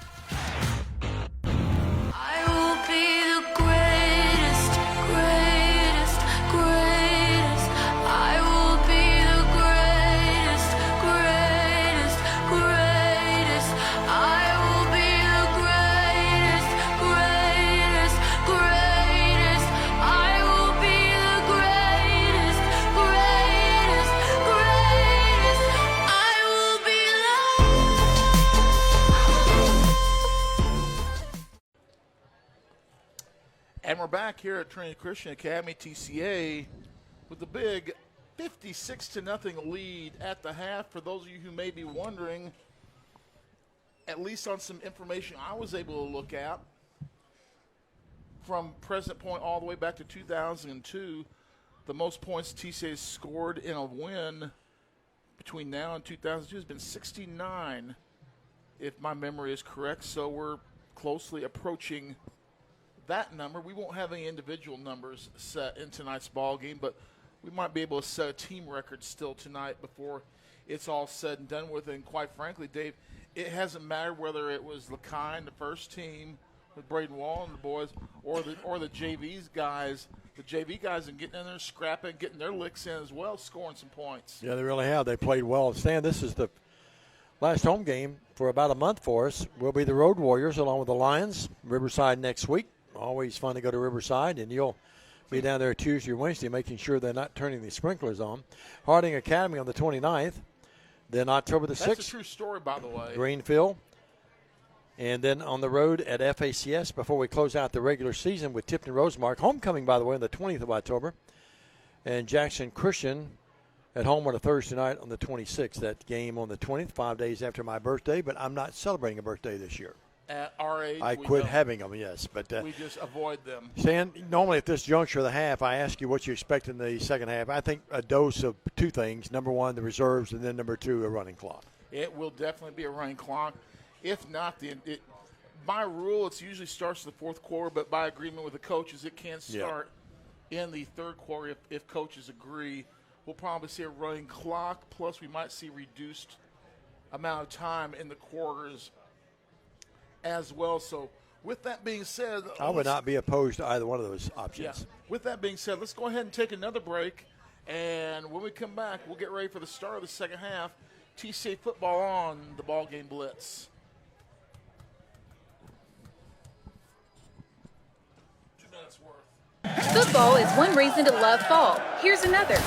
I will be the greatest, greatest, greatest. I will be the greatest, greatest, greatest. I will be the greatest, greatest, greatest. I will be the greatest, greatest, greatest. I will be And we're back here at Trinity Christian Academy, TCA, with the big 56-0 lead at the half. For those of you who may be wondering, at least on some information I was able to look at, from present point all the way back to 2002, the most points TCA has scored in a win between now and 2002 has been 69, if my memory is correct. So we're closely approaching that number. We won't have any individual numbers set in tonight's ball game, but we might be able to set a team record still tonight before it's all said and done with. And quite frankly, Dave, it hasn't mattered whether it was LeKine, the first team with Braden Wall and the boys, or the JV's guys. The JV guys are getting in there, scrapping, getting their licks in as well, scoring some points. Yeah, they really have. They played well. Stan, this is the last home game for about a month for us. We'll be the Road Warriors along with the Lions. Riverside next week. Always fun to go to Riverside, and you'll be down there Tuesday or Wednesday making sure they're not turning the sprinklers on. Harding Academy on the 29th. Then October the 6th. That's a true story, by the way. Greenfield. And then on the road at FACS before we close out the regular season with Tipton Rosemark. Homecoming, by the way, on the 20th of October. And Jackson Christian at home on a Thursday night on the 26th. That game on the 20th, 5 days after my birthday. But I'm not celebrating a birthday this year. At our age, I quit having them, yes. But we just avoid them. Stan, normally at this juncture of the half, I ask you what you expect in the second half. I think a dose of two things. Number one, the reserves, and then number two, a running clock. It will definitely be a running clock. If not, by rule, it usually starts in the fourth quarter, but by agreement with the coaches, it can start in the third quarter if coaches agree. We'll probably see a running clock, plus we might see reduced amount of time in the quarters as well. So with that being said, I would not be opposed to either one of those options. Yeah. With that being said, let's go ahead and take another break. And when we come back, we'll get ready for the start of the second half. TCA football on the BallGame Blitz. Football is one reason to love fall. Here's another.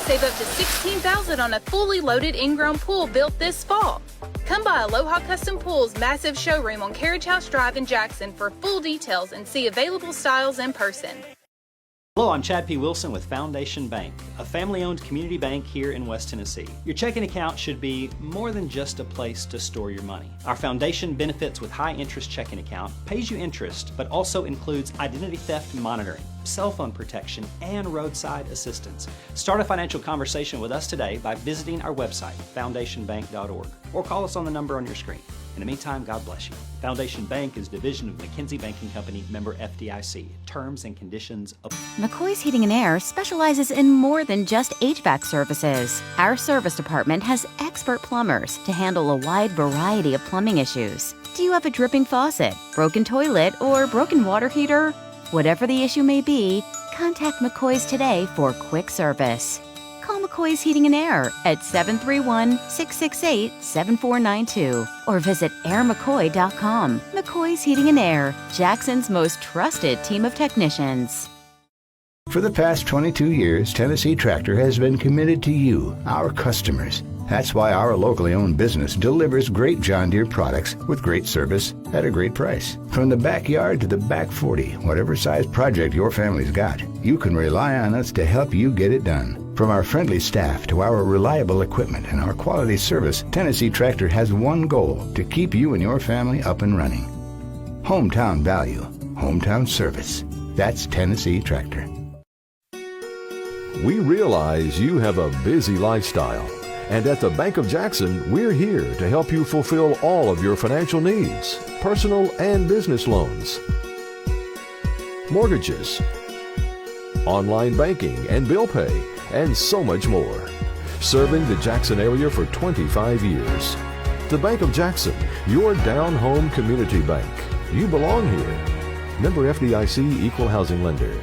Save up to $16,000 on a fully loaded in-ground pool built this fall. Come by Aloha Custom Pool's massive showroom on Carriage House Drive in Jackson for full details and see available styles in person. Hello, I'm Chad P. Wilson with Foundation Bank, a family-owned community bank here in West Tennessee. Your checking account should be more than just a place to store your money. Our foundation benefits with high-interest checking account pays you interest, but also includes identity theft monitoring, cell phone protection, and roadside assistance. Start a financial conversation with us today by visiting our website, foundationbank.org, or call us on the number on your screen. In the meantime, God bless you. Foundation Bank is a division of McKinsey Banking Company, member FDIC. Terms and conditions apply. McCoy's Heating and Air specializes in more than just HVAC services. Our service department has expert plumbers to handle a wide variety of plumbing issues. Do you have a dripping faucet, broken toilet, or broken water heater? Whatever the issue may be, contact McCoy's today for quick service. Call McCoy's Heating and Air at 731-668-7492 or visit airmccoy.com. McCoy's Heating and Air, Jackson's most trusted team of technicians. For the past 22 years, Tennessee Tractor has been committed to you, our customers. That's why our locally owned business delivers great John Deere products with great service at a great price. From the backyard to the back 40, whatever size project your family's got, you can rely on us to help you get it done. From our friendly staff to our reliable equipment and our quality service, Tennessee Tractor has one goal: to keep you and your family up and running. Hometown value, hometown service. That's Tennessee Tractor. We realize you have a busy lifestyle, and at the Bank of Jackson, we're here to help you fulfill all of your financial needs, personal and business loans, mortgages, online banking and bill pay, and so much more. Serving the Jackson area for 25 years. The Bank of Jackson, your down-home community bank. You belong here. Member FDIC, Equal Housing Lender.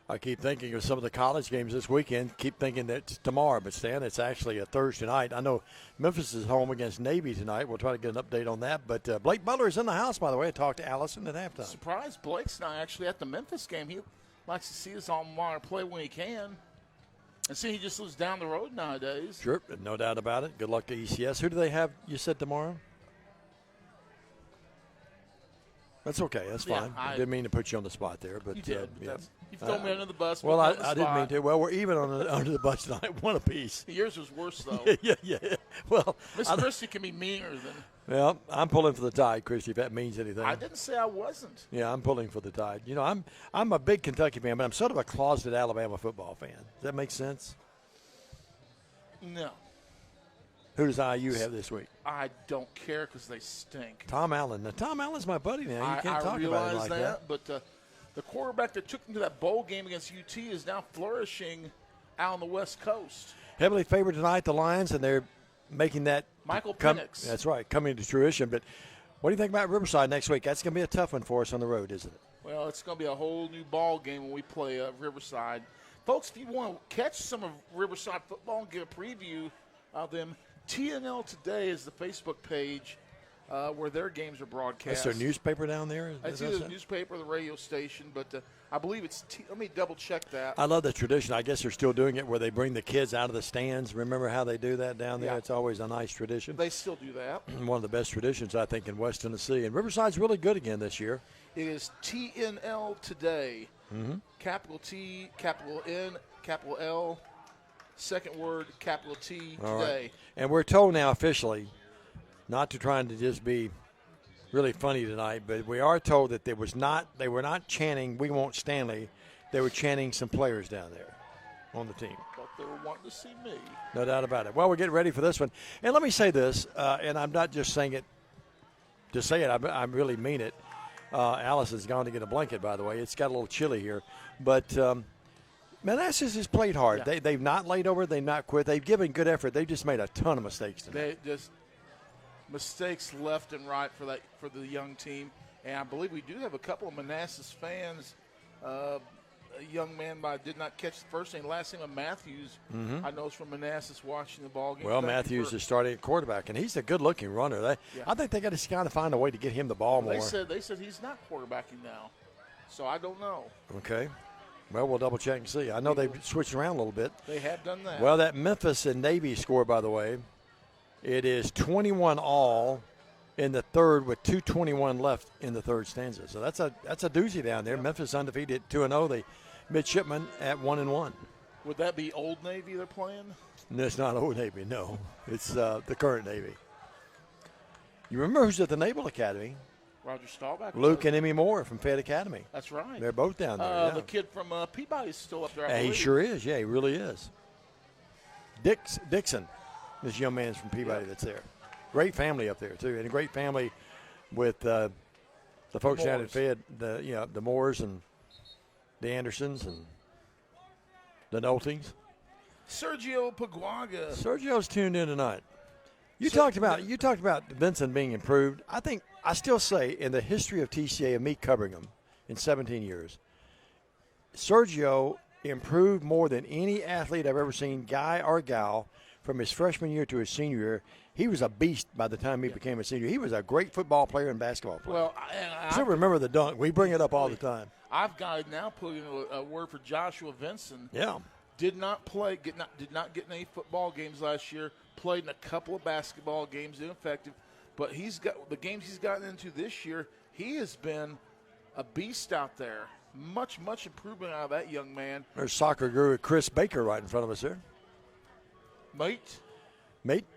I keep thinking of some of the college games this weekend. Keep thinking that it's tomorrow, but Stan, it's actually a Thursday night. I know Memphis is home against Navy tonight. We'll try to get an update on that. But Blake Butler is in the house, by the way. I talked to Allison at halftime. Surprised Blake's not actually at the Memphis game. He likes to see his alma mater play when he can. And see, he just lives down the road nowadays. Sure, no doubt about it. Good luck to ECS. Who do they have, you said, tomorrow? That's okay. That's Yeah, fine. I didn't mean to put you on the spot there, but You did. yeah. You've thrown me under the bus. Well, put me on the I didn't mean spot. to. Well, we're even under the bus tonight, one apiece. Yours was worse, though. yeah. Well, Miss Christie can be meaner than. Well, I'm pulling for the Tide, Christy, if that means anything. I didn't say I wasn't. Yeah, I'm pulling for the Tide. You know, I'm a big Kentucky fan, but I'm sort of a closeted Alabama football fan. Does that make sense? No. Who does IU have this week? I don't care because they stink. Tom Allen. Now, Tom Allen's my buddy now. You can't I talk realize about him like that. But the quarterback that took them to that bowl game against UT is now flourishing out on the West Coast. Heavily favored tonight, the Lions, and they're making that Michael Penix. That's right, coming to fruition. But what do you think about Riverside next week? That's going to be a tough one for us on the road, isn't it? Well, it's going to be a whole new ball game when we play Riverside. Folks, if you want to catch some of Riverside football and get a preview of them, TNL Today is the Facebook page where their games are broadcast. That's their newspaper down there? It's either the newspaper or the radio station, but I believe it's let me double-check that. I love the tradition. I guess they're still doing it where they bring the kids out of the stands. Remember how they do that down there? Yeah. It's always a nice tradition. They still do that. One of the best traditions, I think, in West Tennessee. And Riverside's really good again this year. It is TNL Today. Mm-hmm. Capital T, capital N, capital L, second word, capital T, All Today. right. And we're told now officially, not to trying to just be really funny tonight, but we are told that they were not chanting "We Want Stanley." They were chanting some players down there on the team. Thought they were wanting to see me. No doubt about it. Well, we're getting ready for this one. And let me say this, and I'm not just saying it to say it. I really mean it. Alice has gone to get a blanket, by the way. It's got a little chilly here. But Manassas has played hard. Yeah. They've not laid over. They've not quit. They've given good effort. They've just made a ton of mistakes tonight. They just mistakes left and right for the young team. And I believe we do have a couple of Manassas fans. A young man did not catch the first name, last name of Matthews. Mm-hmm. I know is from Manassas watching the ball game. Well, Matthews is starting at quarterback, and he's a good-looking runner. I think they got to kind of find a way to get him the ball more. They said he's not quarterbacking now, so I don't know. Okay. Well, we'll double-check and see. I know they've switched around a little bit. They have done that. Well, that Memphis and Navy score, by the way, it is 21-all in the third with 2:21 left in the third stanza. So that's a doozy down there. Yep. Memphis undefeated 2-0. The midshipmen at 1-1. Would that be Old Navy they're playing? No, it's not Old Navy. No, it's the current Navy. You remember who's at the Naval Academy? Roger Staubach. Luke and Emmy Moore from Fayette Academy. That's right. They're both down there. Yeah. The kid from Peabody's still up there. He sure is. Yeah, he really is. Dixon, this young man's from Peabody that's there. Great family up there too, and a great family with the folks down at Fayette. The Moores and the Andersons and the Noltings. Sergio Paguaga. Sergio's tuned in tonight. You talked about Vincent being improved. I still say in the history of TCA, of me covering him in 17 years, Sergio improved more than any athlete I've ever seen, guy or gal, from his freshman year to his senior year. He was a beast by the time he became a senior. He was a great football player and basketball player. Well, I still remember the dunk. We bring it up all the time. I've got to now put in a word for Joshua Vinson. Yeah. Did not play, did not get in any football games last year. Played in a couple of basketball games, ineffective. But he's got the games he's gotten into this year. He has been a beast out there. Much improvement out of that young man. There's soccer guru Chris Baker right in front of us here. Mate,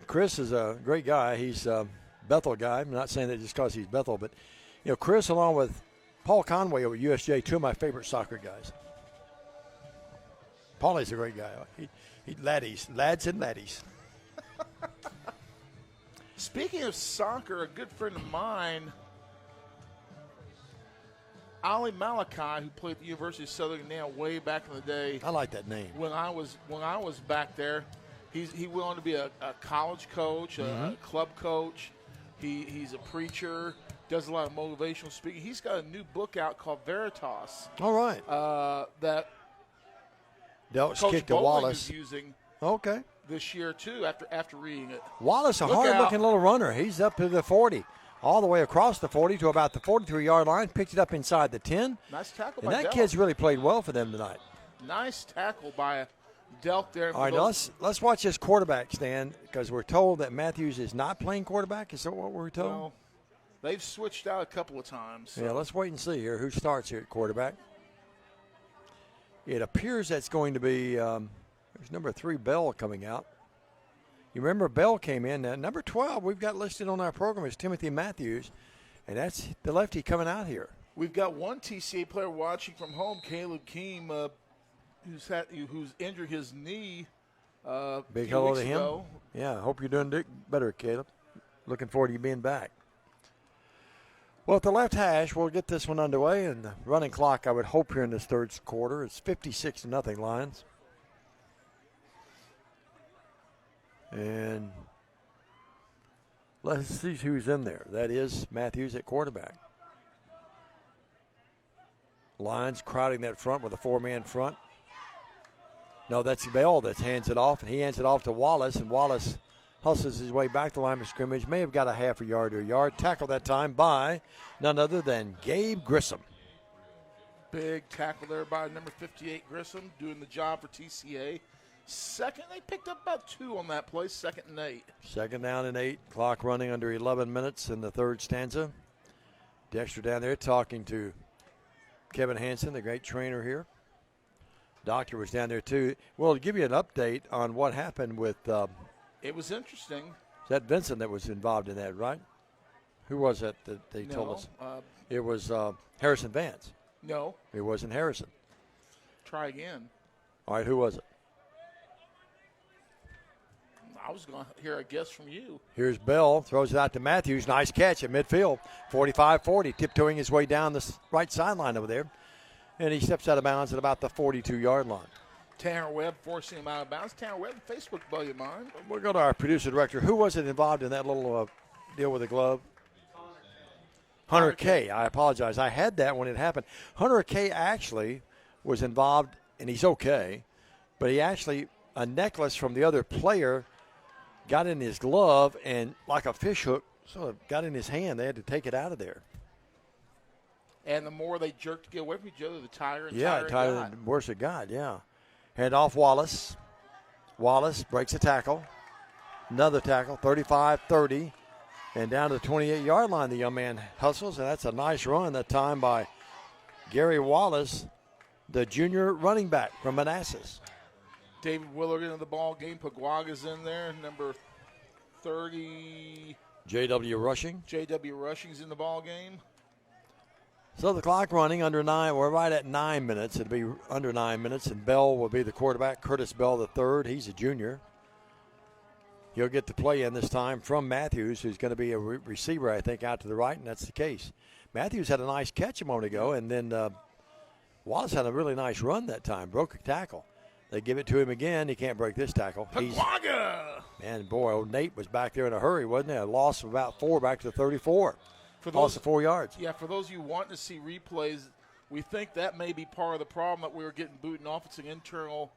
Chris is a great guy. He's a Bethel guy. I'm not saying that just because he's Bethel, but Chris, along with Paul Conway over at USJ, two of my favorite soccer guys. Paulie's a great guy. Lads and laddies. Speaking of soccer, a good friend of mine, Ali Malachi, who played at the University of Southern Indiana way back in the day. I like that name. When I was back there, he went on to be a college coach, a club coach. He's a preacher, does a lot of motivational speaking. He's got a new book out called Veritas. All right. That Delk's Coach kicked to Bowling Wallace. is using this year too. After reading it, Wallace, a hard-looking little runner. He's up to the 40, all the way across the 40 to about the 43-yard line. Picked it up inside the 10. Nice tackle and by that Delk. kid's really played well for them tonight. Nice tackle by Delk there. All right, now let's watch this quarterback stand, because we're told that Matthews is not playing quarterback. Is that what we're told? Well, They've switched out a couple of times. So. Yeah, let's wait and see here who starts here at quarterback. It appears that's going to be there's number 3, Bell, coming out. You remember Bell came in. Number 12 we've got listed on our program is Timothy Matthews, and that's the lefty coming out here. We've got one TCA player watching from home, Caleb Keem, who's injured his knee. Big hello to him. Ago. Yeah, hope you're doing better, Caleb. Looking forward to you being back. Well, at the left hash, we'll get this one underway, and the running clock, I would hope, here in this third quarter. It's 56-0 Lions. And let's see who's in there. That is Matthews at quarterback. Lions crowding that front with a 4-man front. No, that's Bell that hands it off, and he hands it off to Wallace, and Wallace hustles his way back to the line of scrimmage. May have got a half a yard to a yard. Tackled that time by none other than Gabe Grissom. Big tackle there by number 58, Grissom, doing the job for TCA. Second, they picked up about 2 on that play, 2nd and 8. 2nd down and 8. Clock running under 11 minutes in the third stanza. Dexter down there talking to Kevin Hansen, the great trainer here. Doctor was down there too. Well, to give you an update on what happened with it was interesting. Is that Vincent that was involved in that, right? Who was that they told us? It was Harrison Vance. No. It wasn't Harrison. Try again. All right, who was it? I was going to hear a guess from you. Here's Bell, throws it out to Matthews. Nice catch at midfield. 45-40, tiptoeing his way down the right sideline over there. And he steps out of bounds at about the 42-yard line. Tanner Webb forcing him out of bounds. Tanner Webb, Facebook buddy of mine. We'll go to our producer director. Who was it involved in that little deal with the glove? Hunter K. I apologize. I had that when it happened. Hunter K. actually was involved, and he's okay. But he actually, a necklace from the other player got in his glove and like a fish hook sort of got in his hand. They had to take it out of there. And the more they jerked to get away from each other, the tighter and tighter it got. The worse it got, yeah. Hand off Wallace. Wallace breaks a tackle. Another tackle, 35-30. And down to the 28-yard line, the young man hustles, and that's a nice run that time by Gary Wallace, the junior running back from Manassas. David Willard into the ball game. Paguaga's in there, number 30. J.W. Rushing. J.W. Rushing's in the ball game. So the clock running under 9. We're right at 9 minutes. It'll be under 9 minutes, and Bell will be the quarterback. Curtis Bell the third. He's a junior. He'll get to play in this time from Matthews, who's going to be a receiver, I think, out to the right, and that's the case. Matthews had a nice catch a moment ago, and then Wallace had a really nice run that time. Broke a tackle. They give it to him again. He can't break this tackle. Paguaga! Man, boy, old Nate was back there in a hurry, wasn't he? A loss of about 4 back to the 34. Loss of 4 yards. Yeah, for those of you wanting to see replays, we think that may be part of the problem that we were getting booted off. It's an internal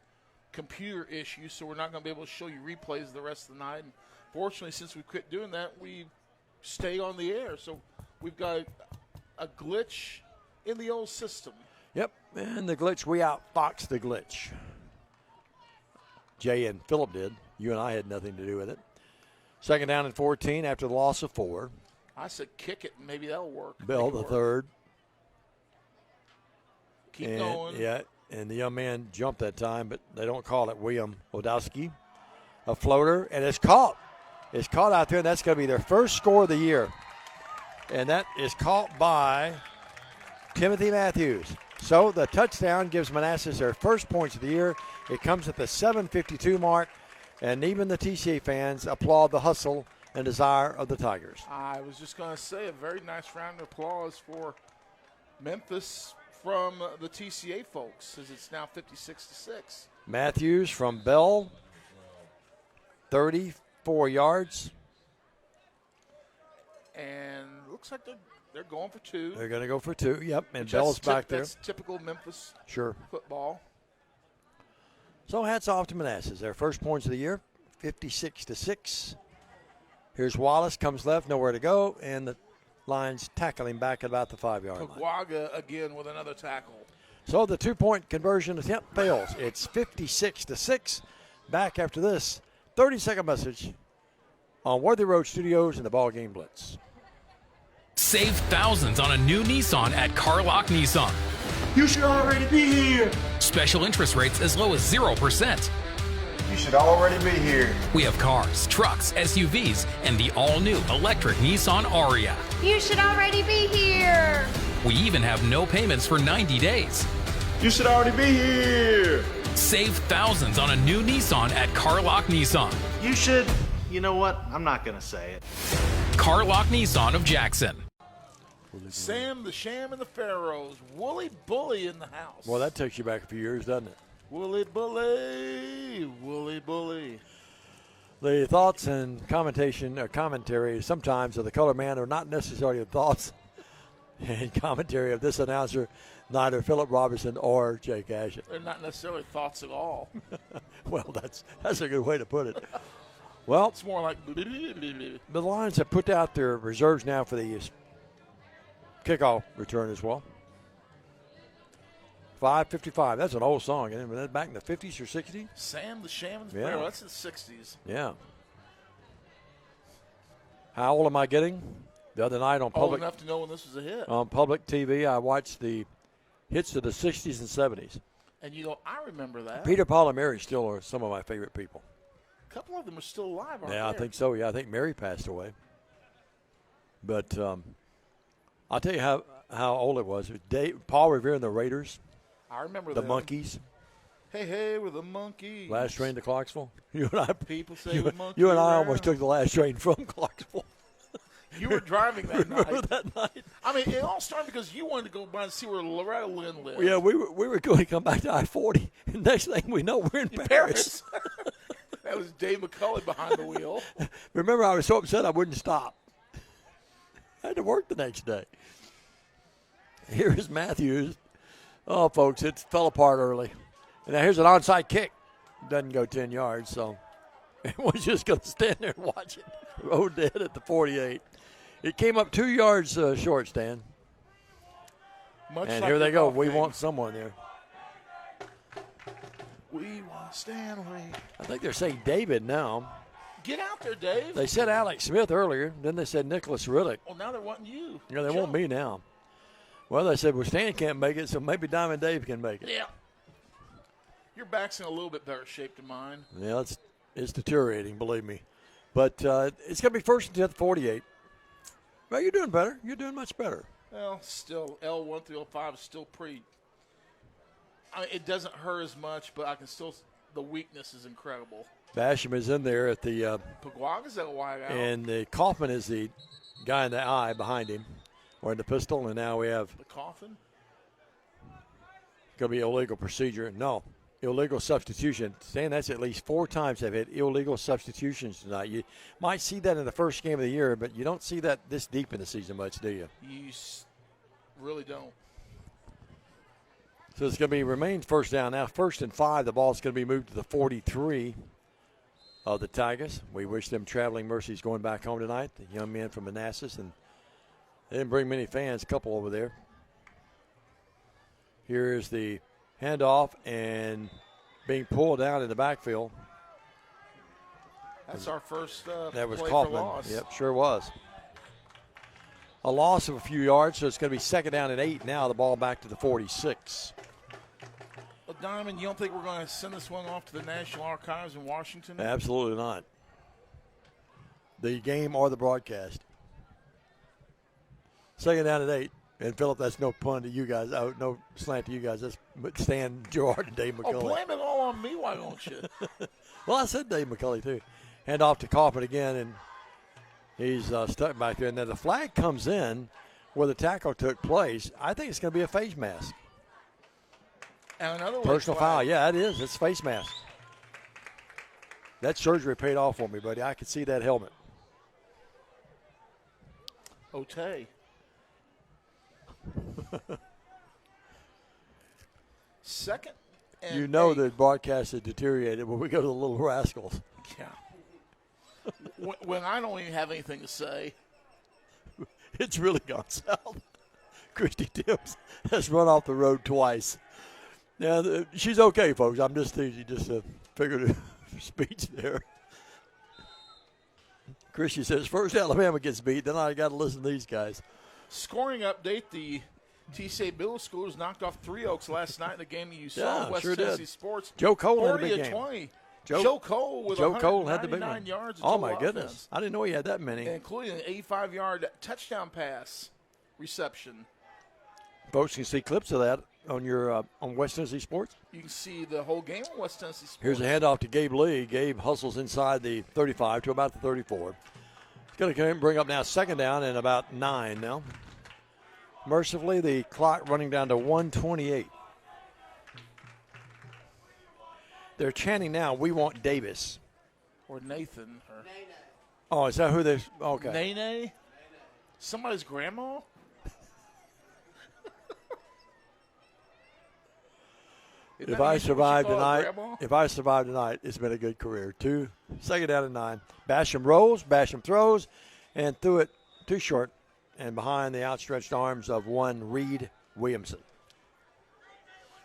computer issue, so we're not going to be able to show you replays the rest of the night. And fortunately, since we quit doing that, we stay on the air. So we've got a glitch in the old system. Yep, and the glitch, we outfoxed the glitch. Jay and Phillip did. You and I had nothing to do with it. 2nd down and 14 after the loss of 4. I said kick it, and maybe that'll work. Bell the third. Keep going. Yeah, and the young man jumped that time, but they don't call it. William Odowski, a floater, and it's caught. It's caught out there, and that's going to be their first score of the year. And that is caught by Timothy Matthews. So the touchdown gives Manassas their first points of the year. It comes at the 7:52 mark, and even the TCA fans applaud the hustle and desire of the Tigers. I was just going to say a very nice round of applause for Memphis from the TCA folks, as it's now 56-6. Matthews from Bell, 34 yards. And looks like they're going for 2. They're going to go for 2, yep, and Bell's back there. That's typical Memphis football. So hats off to Manassas. Their first points of the year, 56-6. Here's Wallace, comes left, nowhere to go, and the Lions tackle him back at about the 5-yard line. Paguaga again with another tackle. So the 2-point conversion attempt fails. It's 56-6. Back after this 30-second message on Worthy Road Studios and the BallGame Blitz. Save thousands on a new Nissan at Carlock Nissan. You should already be here. Special interest rates as low as 0%. You should already be here. We have cars, trucks, SUVs, and the all-new electric Nissan Aria. You should already be here. We even have no payments for 90 days. You should already be here. Save thousands on a new Nissan at Carlock Nissan. You should. You know what? I'm not going to say it. Carlock Nissan of Jackson. Sam the Sham and the Pharaohs. Wooly Bully in the house. Well, that takes you back a few years, doesn't it? Wooly Bully. Wooly Bully. The thoughts and commentary sometimes of the color man are not necessarily the thoughts and commentary of this announcer, neither Philip Robertson or Jake Ashton. They're not necessarily thoughts at all. Well, that's a good way to put it. Well, it's more like the Lions have put out their reserves now for the kickoff return as well. 5:55. That's an old song. Isn't it? Back in the 50s or 60s? Sam the Sham and the Yeah. Pharaoh. That's in the 60s. Yeah. How old am I getting? The other night on Old public enough to know when this was a hit. on public TV, I watched the hits of the 60s and 70s. And I remember that. Peter, Paul, and Mary still are some of my favorite people. A couple of them are still alive, aren't Yeah, I they? think so. Yeah, I think Mary passed away. But I'll tell you how old it was. It was Paul Revere and the Raiders. I remember the them. Monkeys. Hey, we're the Monkeys. Last train to Clarksville. You and I. People say we monkey You and I around. almost took the last train from Clarksville. You were driving that Remember night. that night? I mean, it all started because you wanted to go by and see where Loretta Lynn lived. Yeah, we were going to come back to I-40. And next thing we know, we're in Paris. That was Dave McCulley behind the wheel. Remember, I was so upset I wouldn't stop. I had to work the next day. Here's Matthews. Oh, folks, it fell apart early. And now here's an onside kick. Doesn't go 10 yards, so everyone's just going to stand there and watch it. Road dead at the 48. It came up 2 yards short, Stan. Much And like here they the go. golf We game. want someone there. We want Stanley. I think they're saying David now. Get out there, Dave. They said Alex Smith earlier. Then they said Nicholas Riddick. Well, now they're wanting you. Yeah, they want me now. Well, they said, well, Stan can't make it, so maybe Diamond Dave can make it. Yeah. Your back's in a little bit better shape than mine. Yeah, it's deteriorating, believe me. But it's going to be first and 10 at 48. Well, you're doing better. You're doing much better. Well, still, L1 through L5 is still pretty. I mean, it doesn't hurt as much, but I can still. The weakness is incredible. Basham is in there at the. Paguaga's at a wide out. And the Kaufman is the guy in the eye behind him, or in the pistol. And now we have. The coffin? Going to be illegal procedure. No. Illegal substitution. Stan, that's at least 4 times they've had illegal substitutions tonight. You might see that in the first game of the year, but you don't see that this deep in the season much, do you? You really don't. So it's going to remain first down. Now, 1st and 5, the ball's going to be moved to the 43 of the Tigers. We wish them traveling mercies going back home tonight, the young men from Manassas. And they didn't bring many fans, a couple over there. Here is the handoff and being pulled down in the backfield. That's our first That was play Kaufman. for loss. Yep, sure was. A loss of a few yards, so it's going to be 2nd down and 8 now. The ball back to the 46. Well, Diamond, you don't think we're going to send this one off to the National Archives in Washington? Absolutely not. The game or the broadcast. 2nd down and 8. And, Philip, that's no pun to you guys. Oh, no slant to you guys. That's Stan Gerard and Dave McCulley. Oh, blame it all on me, why don't you? Well, I said Dave McCulley, too. Hand off to Kaufman again, and he's stuck back there. And then the flag comes in where the tackle took place. I think it's going to be a face mask. And another Personal flag. foul. Yeah, it is. It's face mask. That surgery paid off for me, buddy. I could see that helmet. Otay. Second and You know 8. the broadcast has deteriorated when we go to the Little Rascals. Yeah. when I don't even have anything to say. It's really gone south. Christy Timms has run off the road twice. Now, she's okay, folks. I'm just teasing, just a figurative speech there. Christy says, first Alabama gets beat, then I got to listen to these guys. Scoring update, the TCA Middle Schoolers knocked off Three Oaks last night in the game that you saw in West Tennessee Sports. Joe Cole had a big game. 40-20. Joe Cole with Joe Cole had the big 199 yards. Oh, my goodness. I didn't know he had that many. Including an 85-yard touchdown pass reception. Folks can see clips of that on your on West Tennessee Sports. You can see the whole game on West Tennessee Sports. Here's a handoff to Gabe Lee. Gabe hustles inside the 35 to about the 34. He's going to bring up now second down and about 9 now. Mercifully, the clock running down to 1:28. They're chanting now, "We want Davis." Or Nathan. Or Oh, is that who they? Okay. Nene? Somebody's grandma? If I survive tonight, it's been a good career. Second down and 9. Basham rolls, Basham throws, and threw it too short and behind the outstretched arms of one Reed Williamson.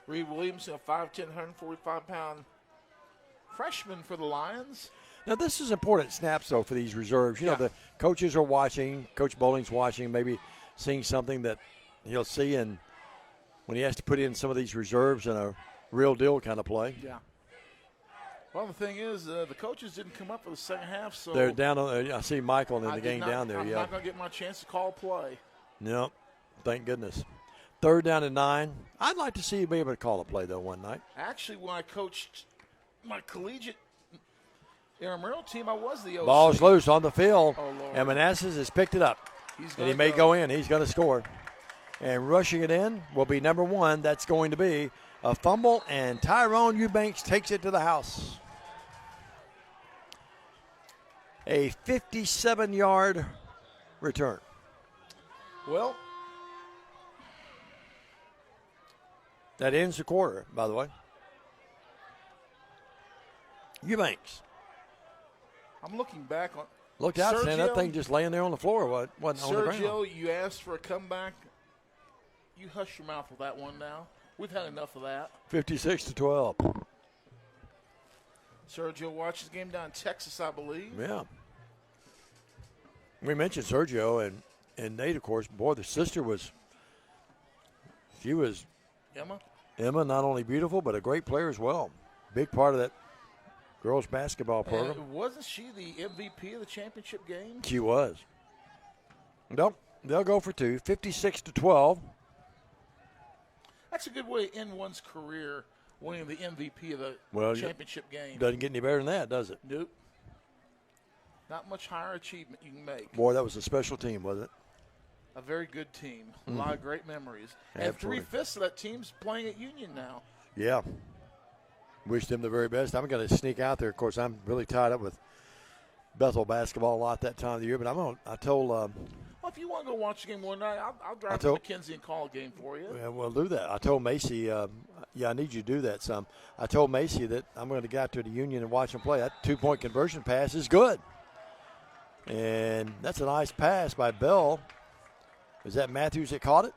Reed Williamson, a 5'10", 145-pound freshman for the Lions. Now, this is important snaps, though, for these reserves. You know, the coaches are watching. Coach Bowling's watching, maybe seeing something that he'll see, and when he has to put in some of these reserves in a real deal kind of play. Yeah. Well, the thing is, the coaches didn't come up for the second half, so they're down on. I see Michael in the game down there. I'm not going to get my chance to call play. No, thank goodness. Third down and 9. I'd like to see you be able to call a play though one night. Actually, when I coached my collegiate intramural team, I was the OC. Ball's loose on the field, Oh, Lord. and Manassas has picked it up, and he may go in. He's going to score, and rushing it in will be number 1. That's going to be a fumble, and Tyrone Eubanks takes it to the house. A 57-yard return. Well, that ends the quarter, by the way. Eubanks. I'm looking back on. Looked out, Sergio, saying that thing just laying there on the floor. Wasn't on the ground. Sergio, you asked for a comeback. You hush your mouth with that one now. We've had enough of that. 56-12. Sergio watches the game down in Texas, I believe. Yeah. We mentioned Sergio and Nate, of course. Boy, the sister was Emma, not only beautiful, but a great player as well. Big part of that girls basketball program. And wasn't she the MVP of the championship game? She was. Nope. They'll go for 2. 56-12. That's a good way to end one's career, winning the MVP of the championship game. Doesn't get any better than that, does it? Nope. Not much higher achievement you can make. Boy, that was a special team, wasn't it? A very good team. A lot of great memories. Absolutely. And 3/5 of that team's playing at Union now. Yeah. Wish them the very best. I'm going to sneak out there. Of course, I'm really tied up with Bethel basketball a lot that time of the year. But I told. Well, if you want to go watch the game one night, I'll drive to McKenzie and call a game for you. Yeah, we'll do that. I told Macy, I need you to do that some. I told Macy that I'm going to get out to the Union and watch them play. That 2-point conversion pass is good. And that's a nice pass by Bell. Is that Matthews that caught it?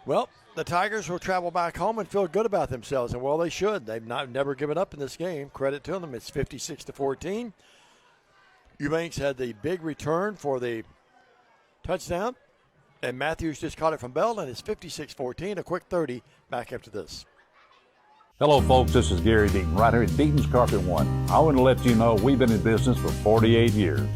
Well, the Tigers will travel back home and feel good about themselves, and well, they should. They've never given up in this game. Credit to them. It's 56-14. Eubanks had the big return for the touchdown, and Matthews just caught it from Bell, and it's 56-14. A quick 30 back after this. Hello, folks. This is Gary Deaton, right here at Deaton's Carpet One. I want to let you know we've been in business for 48 years.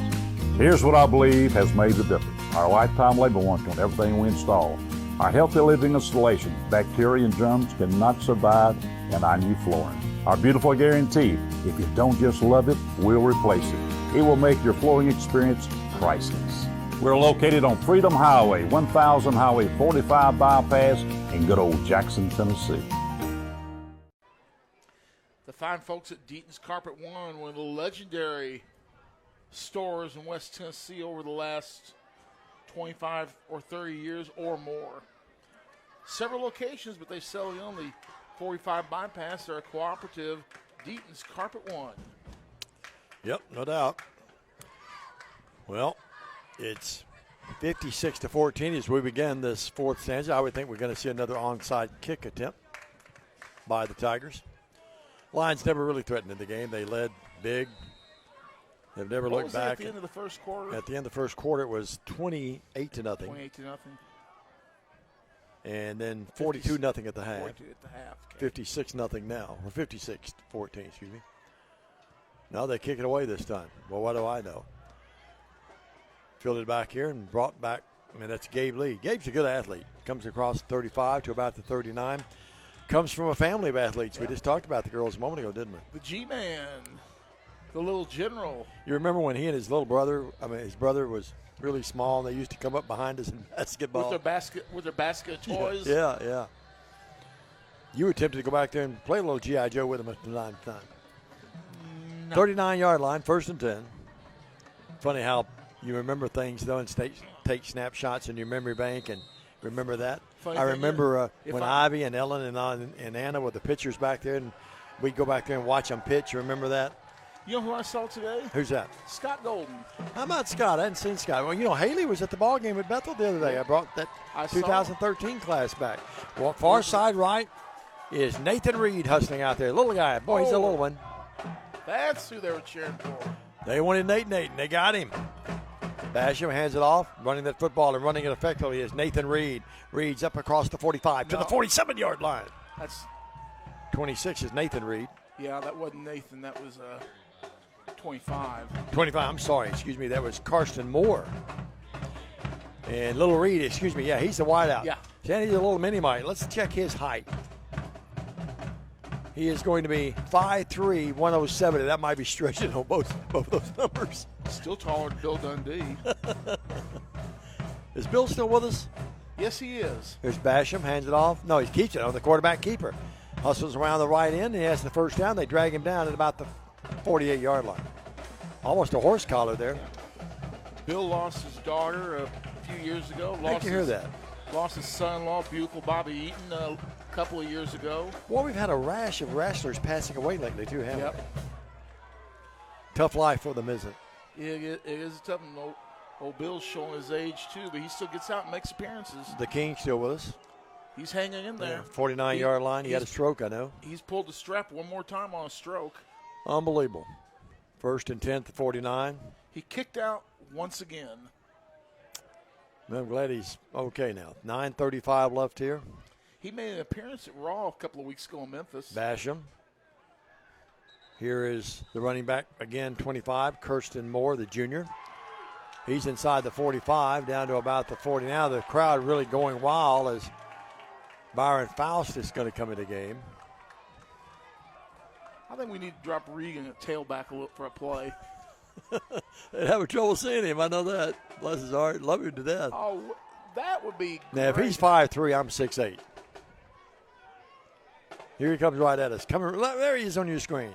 Here's what I believe has made the difference. Our lifetime labor warranty on everything we install. Our healthy living installation, bacteria and germs cannot survive in our new flooring. Our beautiful guarantee, if you don't just love it, we'll replace it. It will make your flooring experience priceless. We're located on Freedom Highway, 1000 Highway 45 bypass in good old Jackson, Tennessee. The fine folks at Deaton's Carpet One, one of the legendary stores in West Tennessee over the last 25 or 30 years or more. Several locations, but they sell on the 45 bypass. They're a cooperative. Deaton's Carpet One. Yep, no doubt. Well, it's 56-14 as we begin this fourth stanza. I would think we're going to see another onside kick attempt by the Tigers. Lions never really threatened in the game. They led big, They've never What looked was it back. at the end of the first quarter? At the end of the first quarter, it was 28-0. 28-0. And then 42-0 at the half. 42 at the half. 56-0 now. Or 56-14, excuse me. Now they kick it away this time. Well, what do I know? Fielded back here and brought back. I mean, that's Gabe Lee. Gabe's a good athlete. Comes across 35 to about the 39. Comes from a family of athletes. We just talked about the girls a moment ago, didn't we? The G-Man, the little general. You remember when he and his little brother, his brother was really small, and they used to come up behind us in basketball. With their basket of toys. Yeah. You were tempted to go back there and play a little G.I. Joe with them at the time. No. 39-yard line, 1st and 10. Funny how you remember things, though, and take snapshots in your memory bank and remember that. Funny I remember when Ivy and Ellen and Anna were the pitchers back there, and we'd go back there and watch them pitch. You remember that? You know who I saw today? Who's that? Scott Golden. How about Scott? I hadn't seen Scott. Well, Haley was at the ball game at Bethel the other day. I brought that 2013 class back. Well, far side right is Nathan Reed hustling out there. Little guy. Boy, he's a little one. That's who they were cheering for. They wanted Nate, and they got him. Basham hands it off, running that football and running it effectively is Nathan Reed. Reed's up across the 45 to the 47-yard line. That's 26 is Nathan Reed. Yeah, that wasn't Nathan. That was 25. 25, I'm sorry. Excuse me. That was Karsten Moore. And Little Reed, excuse me. Yeah, he's the wideout. Yeah. He's a little mini-mite. Let's check his height. He is going to be 5'3", 107. That might be stretching on both those numbers. Still taller than Bill Dundee. Is Bill still with us? Yes, he is. Here's Basham, hands it off. No, he keeps it on the quarterback keeper. Hustles around the right end. He has the first down. They drag him down at about the 48-yard line. Almost a horse collar there. Bill lost his daughter a few years ago. How'd you hear that? Lost his son-in-law, Buchel Bobby Eaton, a couple of years ago. Well, we've had a rash of wrestlers passing away lately, too, haven't Yep. we? Tough life for them, isn't it? It is tough. Old Bill's showing his age, too, but he still gets out and makes appearances. The King still with us. He's hanging in there. 49-yard line. He had a stroke, I know. He's pulled the strap one more time on a stroke. Unbelievable. 1st and 10 to 49. He kicked out once again. I'm glad he's okay now. 9:35 left here. He made an appearance at Raw a couple of weeks ago in Memphis. Basham. Here is the running back again, 25, Kirsten Moore, the junior. He's inside the 45, down to about the 40. Now the crowd really going wild as Byron Faust is going to come into the game. I think we need to drop Regan at tailback a little for a play. They'd have trouble seeing him. I know that. Bless his heart. Love him to death. Oh, that would be Now, if great. he's 5'3", I'm 6'8". Here he comes right at us. There he is on your screen.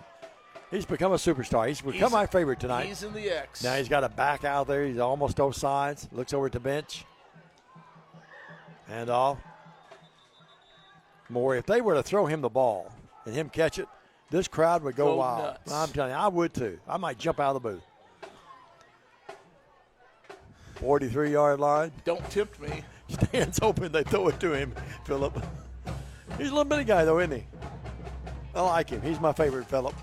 He's become a superstar. He's become my favorite tonight. He's in the X. Now he's got a back out there. He's almost both sides. Looks over at the bench. Hand off. Moore, if they were to throw him the ball and him catch it, this crowd would go wild. Nuts. I'm telling you, I would too. I might jump out of the booth. 43-yard line. Don't tempt me. Stands open. They throw it to him, Phillip. He's a little bitty guy, though, isn't he? I like him. He's my favorite, Phillip.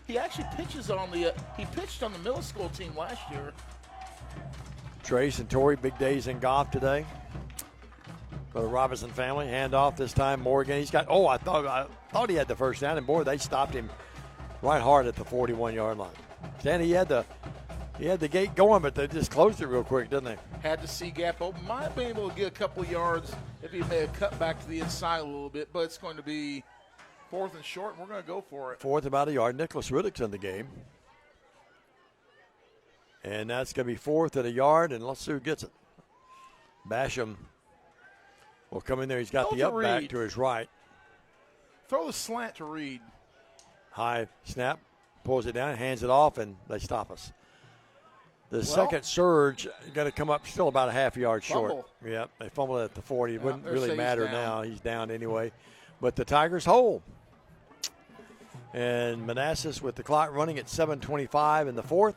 He actually pitches on the. He pitched on the middle school team last year. Trace and Tori, big days in golf today. For the Robinson family, handoff this time. Morgan, he's got. I thought he had the first down, and boy, they stopped him right hard at the 41-yard line. Stan, he had the gate going, but they just closed it real quick, didn't they? Had the C gap open. Might have been able to get a couple of yards if he made a cut back to the inside a little bit, but it's going to be 4th and short, and we're going to go for it. 4th, about a yard. Nicholas Riddick's in the game. And that's going to be 4th at a yard, and let's see who gets it. Basham will come in there. He's got Throw the to up back Reed. to his right. Throw the slant to Reed. High snap, pulls it down, hands it off, and they stop us. The second surge going to come up still about a half yard short. Fumble. Yep, they fumbled at the 40. It Yeah, wouldn't they're really saying matter he's down. now. He's down anyway. But the Tigers hold. And Manassas with the clock running at 7:25 in the 4th.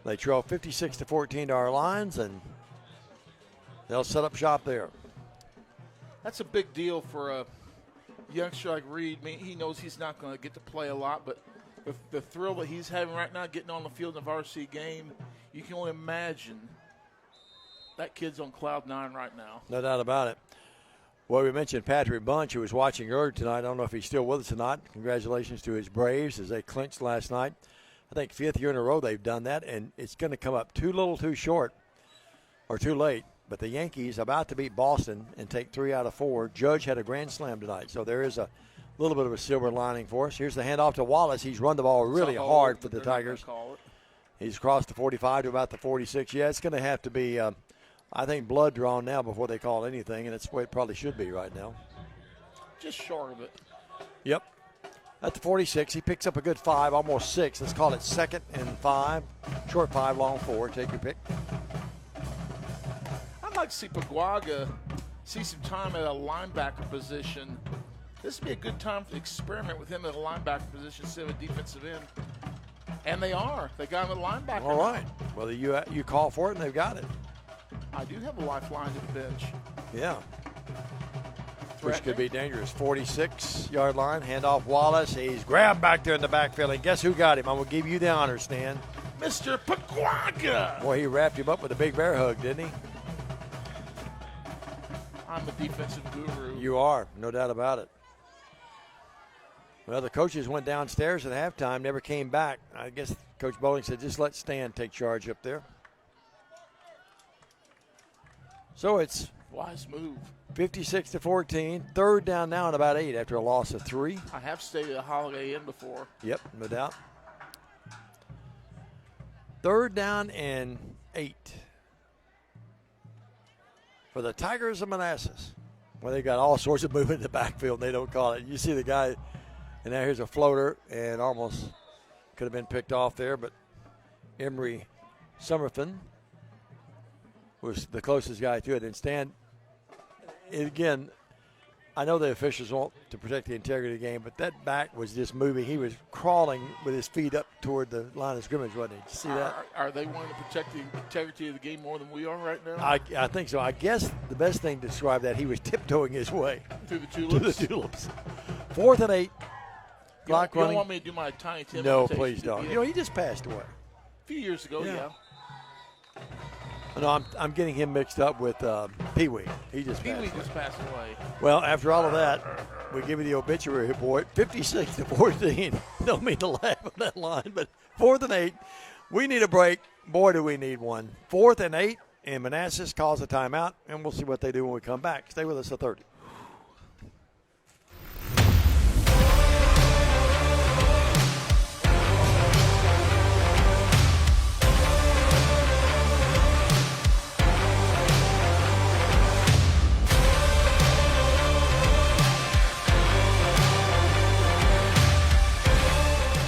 They trail 56-14 to our lines, and they'll set up shop there. That's a big deal for a youngster like Reed. I mean, he knows he's not going to get to play a lot, but the thrill that he's having right now, getting on the field in a varsity game, you can only imagine that kid's on cloud 9 right now. No doubt about it. Well, we mentioned Patrick Bunch, who was watching earlier tonight. I don't know if he's still with us or not. Congratulations to his Braves as they clinched last night. I think 5th year in a row they've done that, and it's going to come up too little too short or too late. But the Yankees about to beat Boston and take 3 out of 4. Judge had a grand slam tonight, so there is a little bit of a silver lining for us. Here's the handoff to Wallace. He's run the ball really hard for the Tigers. He's crossed the 45 to about the 46. Yeah, it's going to have to be I think blood drawn now before they call anything, and that's the way it probably should be right now. Just short of it. Yep. At the 46, he picks up a good 5, almost 6. Let's call it 2nd and 5. Short 5, long 4. Take your pick. I'd like to see Paguaga see some time at a linebacker position. This would be a good time to experiment with him at a linebacker position instead of a defensive end. And they are. They got him at linebacker. All right. Well, you call for it, and they've got it. I do have a lifeline to the bench. Yeah. Which could be dangerous. 46-yard line, handoff Wallace. He's grabbed back there in the backfield, and guess who got him? I'm going to give you the honor, Stan. Mr. Paguaga. Boy, he wrapped him up with a big bear hug, didn't he? I'm a defensive guru. You are, no doubt about it. Well, the coaches went downstairs at halftime, never came back. I guess Coach Bowling said, just let Stan take charge up there. So it's wise move. 56-14. 3rd down now and about 8 after a loss of 3. I have stayed at a Holiday Inn before. Yep, no doubt. 3rd down and 8 for the Tigers of Manassas. Well, they got all sorts of movement in the backfield, and they don't call it. You see the guy, and now here's a floater, and almost could have been picked off there, but Emery Summerfin was the closest guy to it. And Stan, again, I know the officials want to protect the integrity of the game, but that back was just moving. He was crawling with his feet up toward the line of scrimmage, wasn't he? Did you see that? Are they wanting to protect the integrity of the game more than we are right now? I think so. I guess the best thing to describe that, he was tiptoeing his way. Through the tulips? To the tulips. 4th and 8. Clock you running. don't want me to do my Tiny Tim? No, please don't. You know, he just passed away. A few years ago, yeah. No, I'm getting him mixed up with Pee-wee. He just passed away. Well, after all of that, we give you the obituary report. 56-14. Don't mean to laugh on that line, but 4th and 8. We need a break. Boy, do we need one. 4th and 8, and Manassas calls a timeout, and we'll see what they do when we come back. Stay with us at 30.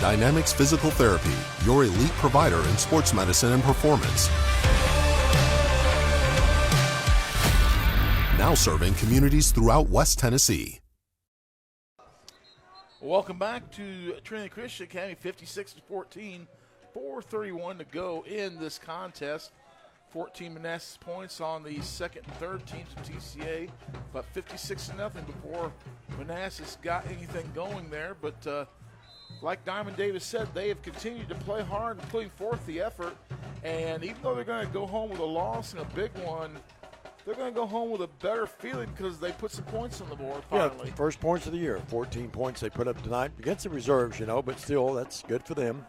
Dynamics Physical Therapy, your elite provider in sports medicine and performance. Now serving communities throughout West Tennessee. Welcome back to Trinity Christian Academy, 56-14, 4:31 to go in this contest. 14 Manassas points on the 2nd and 3rd teams of TCA, but 56-0 before Manassas got anything going there. But like Diamond Davis said, they have continued to play hard and putting forth the effort. And even though they're going to go home with a loss and a big one, they're going to go home with a better feeling because they put some points on the board finally. Yeah, first points of the year. 14 points they put up tonight against the reserves, but still, that's good for them.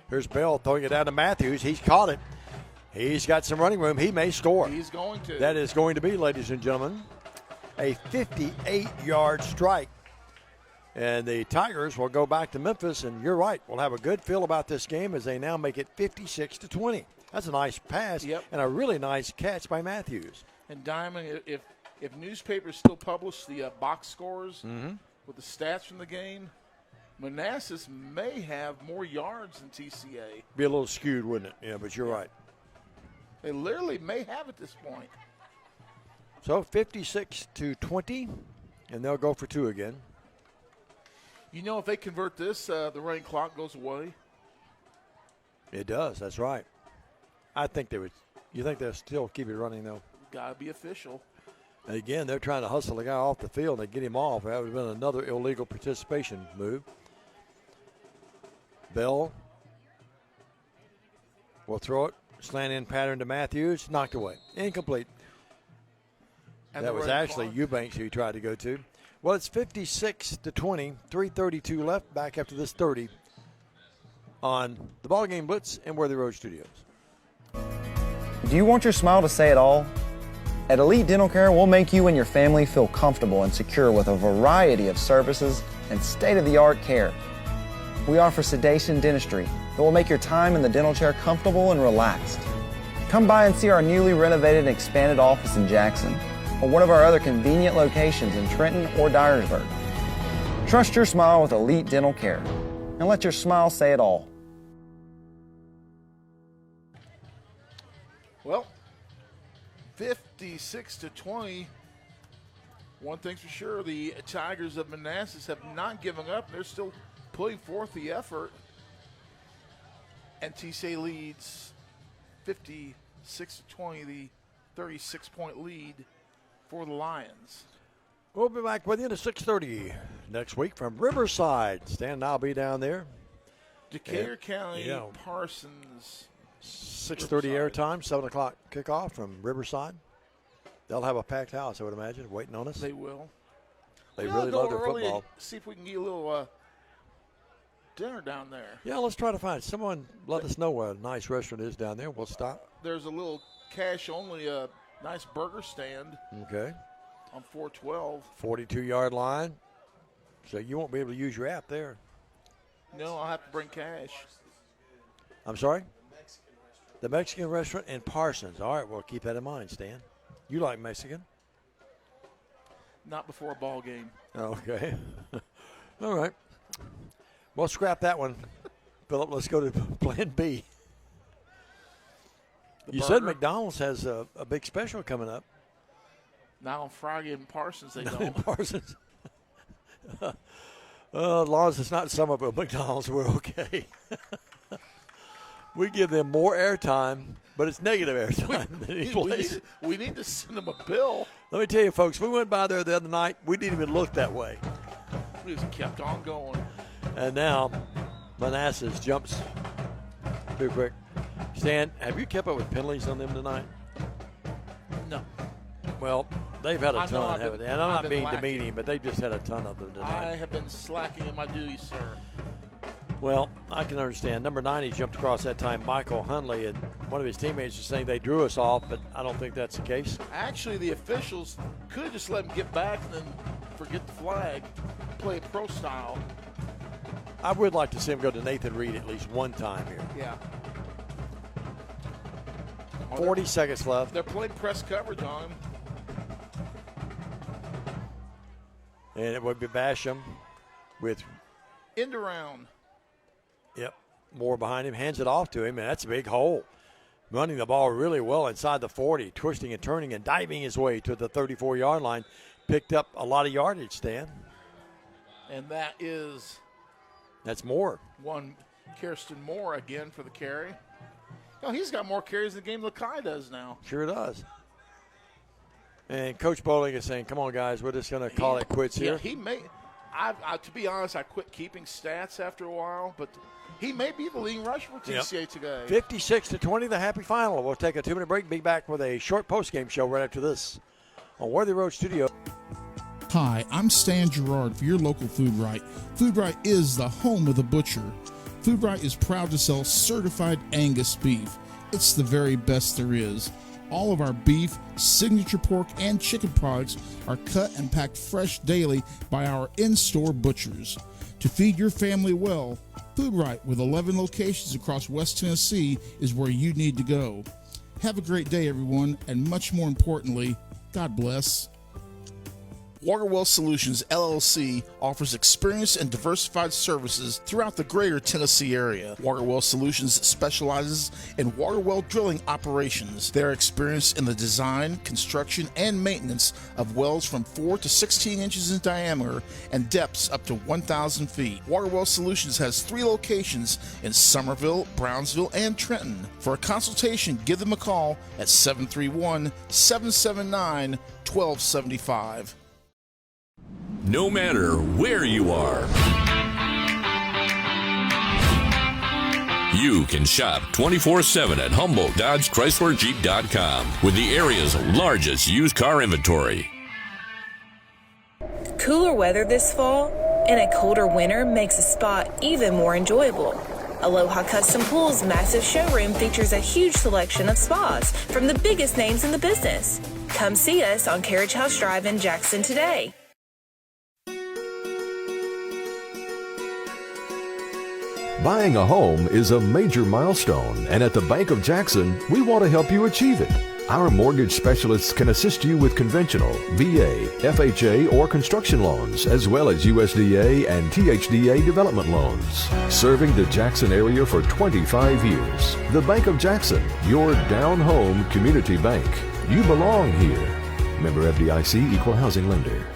Here's Bell throwing it down to Matthews. He's caught it. He's got some running room. He may score. He's going to. That is going to be, ladies and gentlemen, a 58-yard strike. And the Tigers will go back to Memphis, and you're right. We'll have a good feel about this game as they now make it 56-20. That's a nice pass and a really nice catch by Matthews. And Diamond, if newspapers still publish the box scores with the stats from the game, Manassas may have more yards than TCA. Be a little skewed, wouldn't it? Yeah, but you're right. They literally may have at this point. So 56-20, and they'll go for 2 again. If they convert this, the running clock goes away. It does. That's right. I think they would. You think they'll still keep it running, though? Got to be official. And again, they're trying to hustle the guy off the field and get him off. That would have been another illegal participation move. Bell will throw it. Slant in pattern to Matthews. Knocked away. Incomplete. And that was actually Eubanks who he tried to go to. Well, it's 56-20. 3:32 left. Back after this 30 on the BallGame Blitz and Worthy Road Studios. Do you want your smile to say it all? At Elite Dental Care, we'll make you and your family feel comfortable and secure with a variety of services and state-of-the-art care. We offer sedation dentistry that will make your time in the dental chair comfortable and relaxed. Come by and see our newly renovated and expanded office in Jackson or one of our other convenient locations in Trenton or Dyersburg. Trust your smile with Elite Dental Care and let your smile say it all. Well, 56-20. One thing's for sure, the Tigers of Manassas have not given up. They're still putting forth the effort. And TCA leads 56-20, the 36-point lead for the Lions. We'll be back with you at 6:30 next week from Riverside. Stan and I'll be down there. Decatur County, Parsons. 6:30 airtime, 7 o'clock kickoff from Riverside. They'll have a packed house, I would imagine, waiting on us. They will. They really love their football. See if we can get a little dinner down there. Yeah, let's try to find it. Someone let us know where a nice restaurant is down there. We'll stop. There's a little cash-only nice burger stand. Okay. On 412. 42-yard line. So you won't be able to use your app there. No, I'll have to bring cash. I'm sorry? The Mexican restaurant in Parsons. All right, well, keep that in mind, Stan. You like Mexican? Not before a ball game. Okay. All right. Well, scrap that one. Philip, let's go to plan B. You said McDonald's has a big special coming up. Now on Friday in Parsons, they don't. In Parsons. As long as it's not Somerville McDonald's, we're okay. We give them more airtime, but it's negative airtime than any place. We need to send them a bill. Let me tell you, folks, we went by there the other night. We didn't even look that way. We just kept on going. And now Manassas jumps too quick. Stan, have you kept up with penalties on them tonight? No. Well, they've had a ton, haven't they? And I'm not being demeaning, but they've just had a ton of them tonight. I have been slacking in my duties, sir. Well, I can understand. Number 90 jumped across that time, Michael Hunley, and one of his teammates is saying they drew us off, but I don't think that's the case. Actually, the officials could have just let him get back and then forget the flag, play pro style. I would like to see him go to Nathan Reed at least one time here. Yeah. 40 seconds left. They're playing press coverage on him. And it would be Basham with end around. Yep. Moore behind him, hands it off to him, and that's a big hole. Running the ball really well inside the 40, twisting and turning and diving his way to the 34-yard line. Picked up a lot of yardage, Stan. And that's Moore. One Kirsten Moore again for the carry. No, he's got more carries in the game than Lakai does now. Sure does. And Coach Bowling is saying, come on, guys, we're just going to call it quits here. Yeah, he may. To be honest, I quit keeping stats after a while, but he may be the leading rusher for TCA today. 56-20, the happy final. We'll take a 2-minute break, be back with a short post-game show right after this on Worthy Road Studio. Hi, I'm Stan Gerard for your local Food Right. Food Right is the home of the butcher. Food Right is proud to sell certified Angus beef. It's the very best there is. All of our beef, signature pork, and chicken products are cut and packed fresh daily by our in-store butchers. To feed your family well, Food Right with 11 locations across West Tennessee is where you need to go. Have a great day, everyone, and much more importantly, God bless. Waterwell Solutions, LLC offers experienced and diversified services throughout the greater Tennessee area. Waterwell Solutions specializes in water well drilling operations. They are experienced in the design, construction, and maintenance of wells from 4 to 16 inches in diameter and depths up to 1,000 feet. Waterwell Solutions has 3 locations in Somerville, Brownsville, and Trenton. For a consultation, give them a call at 731-779-1275. No matter where you are, You can shop 24/7 at HumboldtDodgeChryslerJeep.com with the area's largest used car inventory. Cooler weather this fall and a colder winter makes a spa even more enjoyable. Aloha Custom Pool's massive showroom features a huge selection of spas from the biggest names in the business. Come see us on Carriage House Drive in Jackson today. Buying a home is a major milestone, and at the Bank of Jackson, we want to help you achieve it. Our mortgage specialists can assist you with conventional, VA, FHA, or construction loans, as well as USDA and THDA development loans. Serving the Jackson area for 25 years. The Bank of Jackson, your down-home community bank. You belong here. Member FDIC, Equal Housing Lender.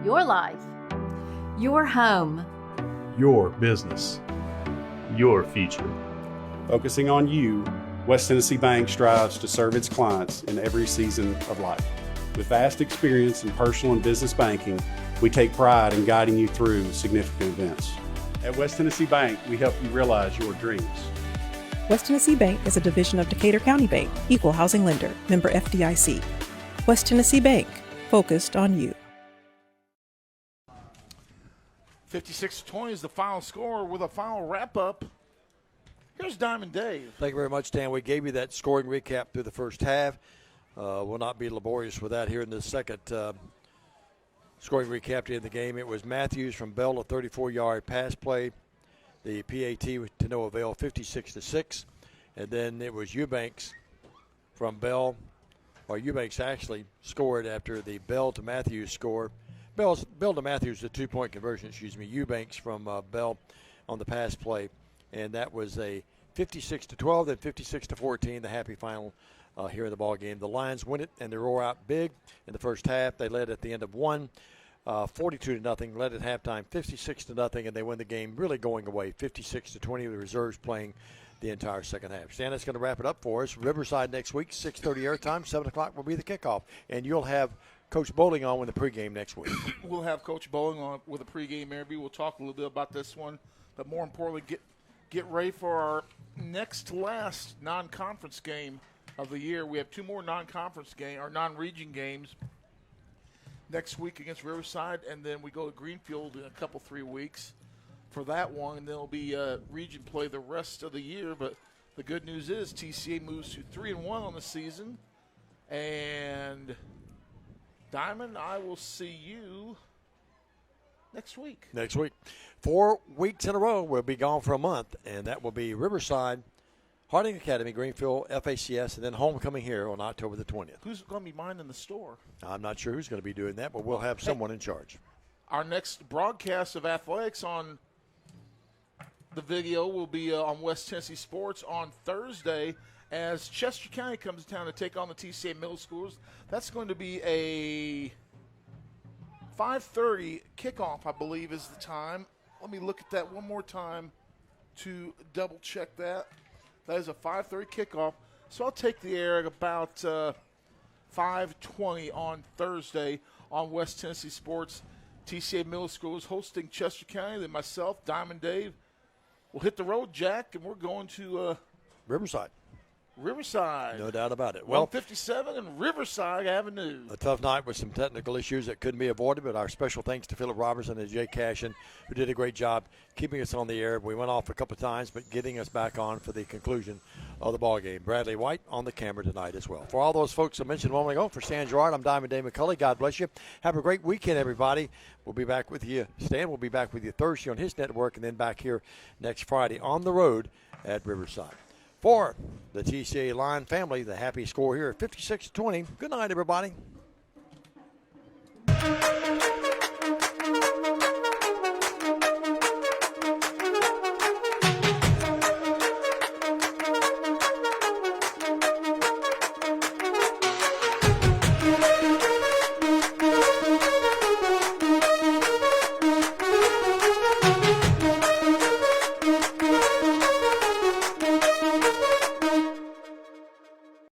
Your life. Your home. Your business. Your future. Focusing on you, West Tennessee Bank strives to serve its clients in every season of life. With vast experience in personal and business banking, we take pride in guiding you through significant events. At West Tennessee Bank, we help you realize your dreams. West Tennessee Bank is a division of Decatur County Bank, Equal Housing Lender, member FDIC. West Tennessee Bank, focused on you. 56-20 is the final score with a final wrap-up. Here's Diamond Dave. Thank you very much, Dan. We gave you that scoring recap through the first half. We'll not be laborious with that here in the second scoring recap to end the game. It was Matthews from Bell, a 34-yard pass play. The PAT to no avail, 56-6. And then it was Eubanks from Bell, or Eubanks actually scored after the Bell to Matthews score. Bell to Matthews, the two-point conversion, Eubanks from Bell on the pass play. And that was a 56-12, then 56-14, the happy final here in the ball game. The Lions win it, and they roar out big in the first half. They led at the end of one, 42-0, led at halftime 56-0, and they win the game really going away, 56-20, with the reserves playing the entire second half. Stan, that's going to wrap it up for us. Riverside next week, 6:30 airtime, 7 o'clock will be the kickoff. And you'll have Coach Bowling on with the pregame next week. We'll have Coach Bowling on with a pregame interview. We'll talk a little bit about this one, but more importantly, get ready for our next to last non-conference game of the year. We have two more non-conference game or non-region games next week against Riverside, and then we go to Greenfield in a couple 3 weeks for that one, and then it'll be region play the rest of the year. But the good news is TCA moves to 3-1 on the season, and Diamond, I will see you next week. 4 weeks in a row, we'll be gone for a month, and that will be Riverside, Harding Academy, Greenfield, FACS, and then homecoming here on October the 20th. Who's going to be minding the store? I'm not sure who's going to be doing that, but we'll have someone in charge. Our next broadcast of athletics on the video will be on West Tennessee Sports on Thursday as Chester County comes to town to take on the TCA Middle Schools. That's going to be a 5:30 kickoff, I believe, is the time. Let me look at that one more time to double-check that. That is a 5:30 kickoff. So I'll take the air at about 5:20 on Thursday on West Tennessee Sports. TCA Middle School is hosting Chester County. Then myself, Diamond Dave, will hit the road, Jack, and we're going to Riverside. No doubt about it. 157 and Riverside Avenue. A tough night with some technical issues that couldn't be avoided, but our special thanks to Philip Robertson and Jay Cashin, who did a great job keeping us on the air. We went off a couple of times, but getting us back on for the conclusion of the ball game. Bradley White on the camera tonight as well. For all those folks I mentioned a moment ago, for Stan Gerard, I'm Diamond Dave McCulley. God bless you. Have a great weekend, everybody. We'll be back with you. Stan will be back with you Thursday on his network, and then back here next Friday on the road at Riverside. For the TCA Lion family, the happy score here, 56-20. Good night, everybody.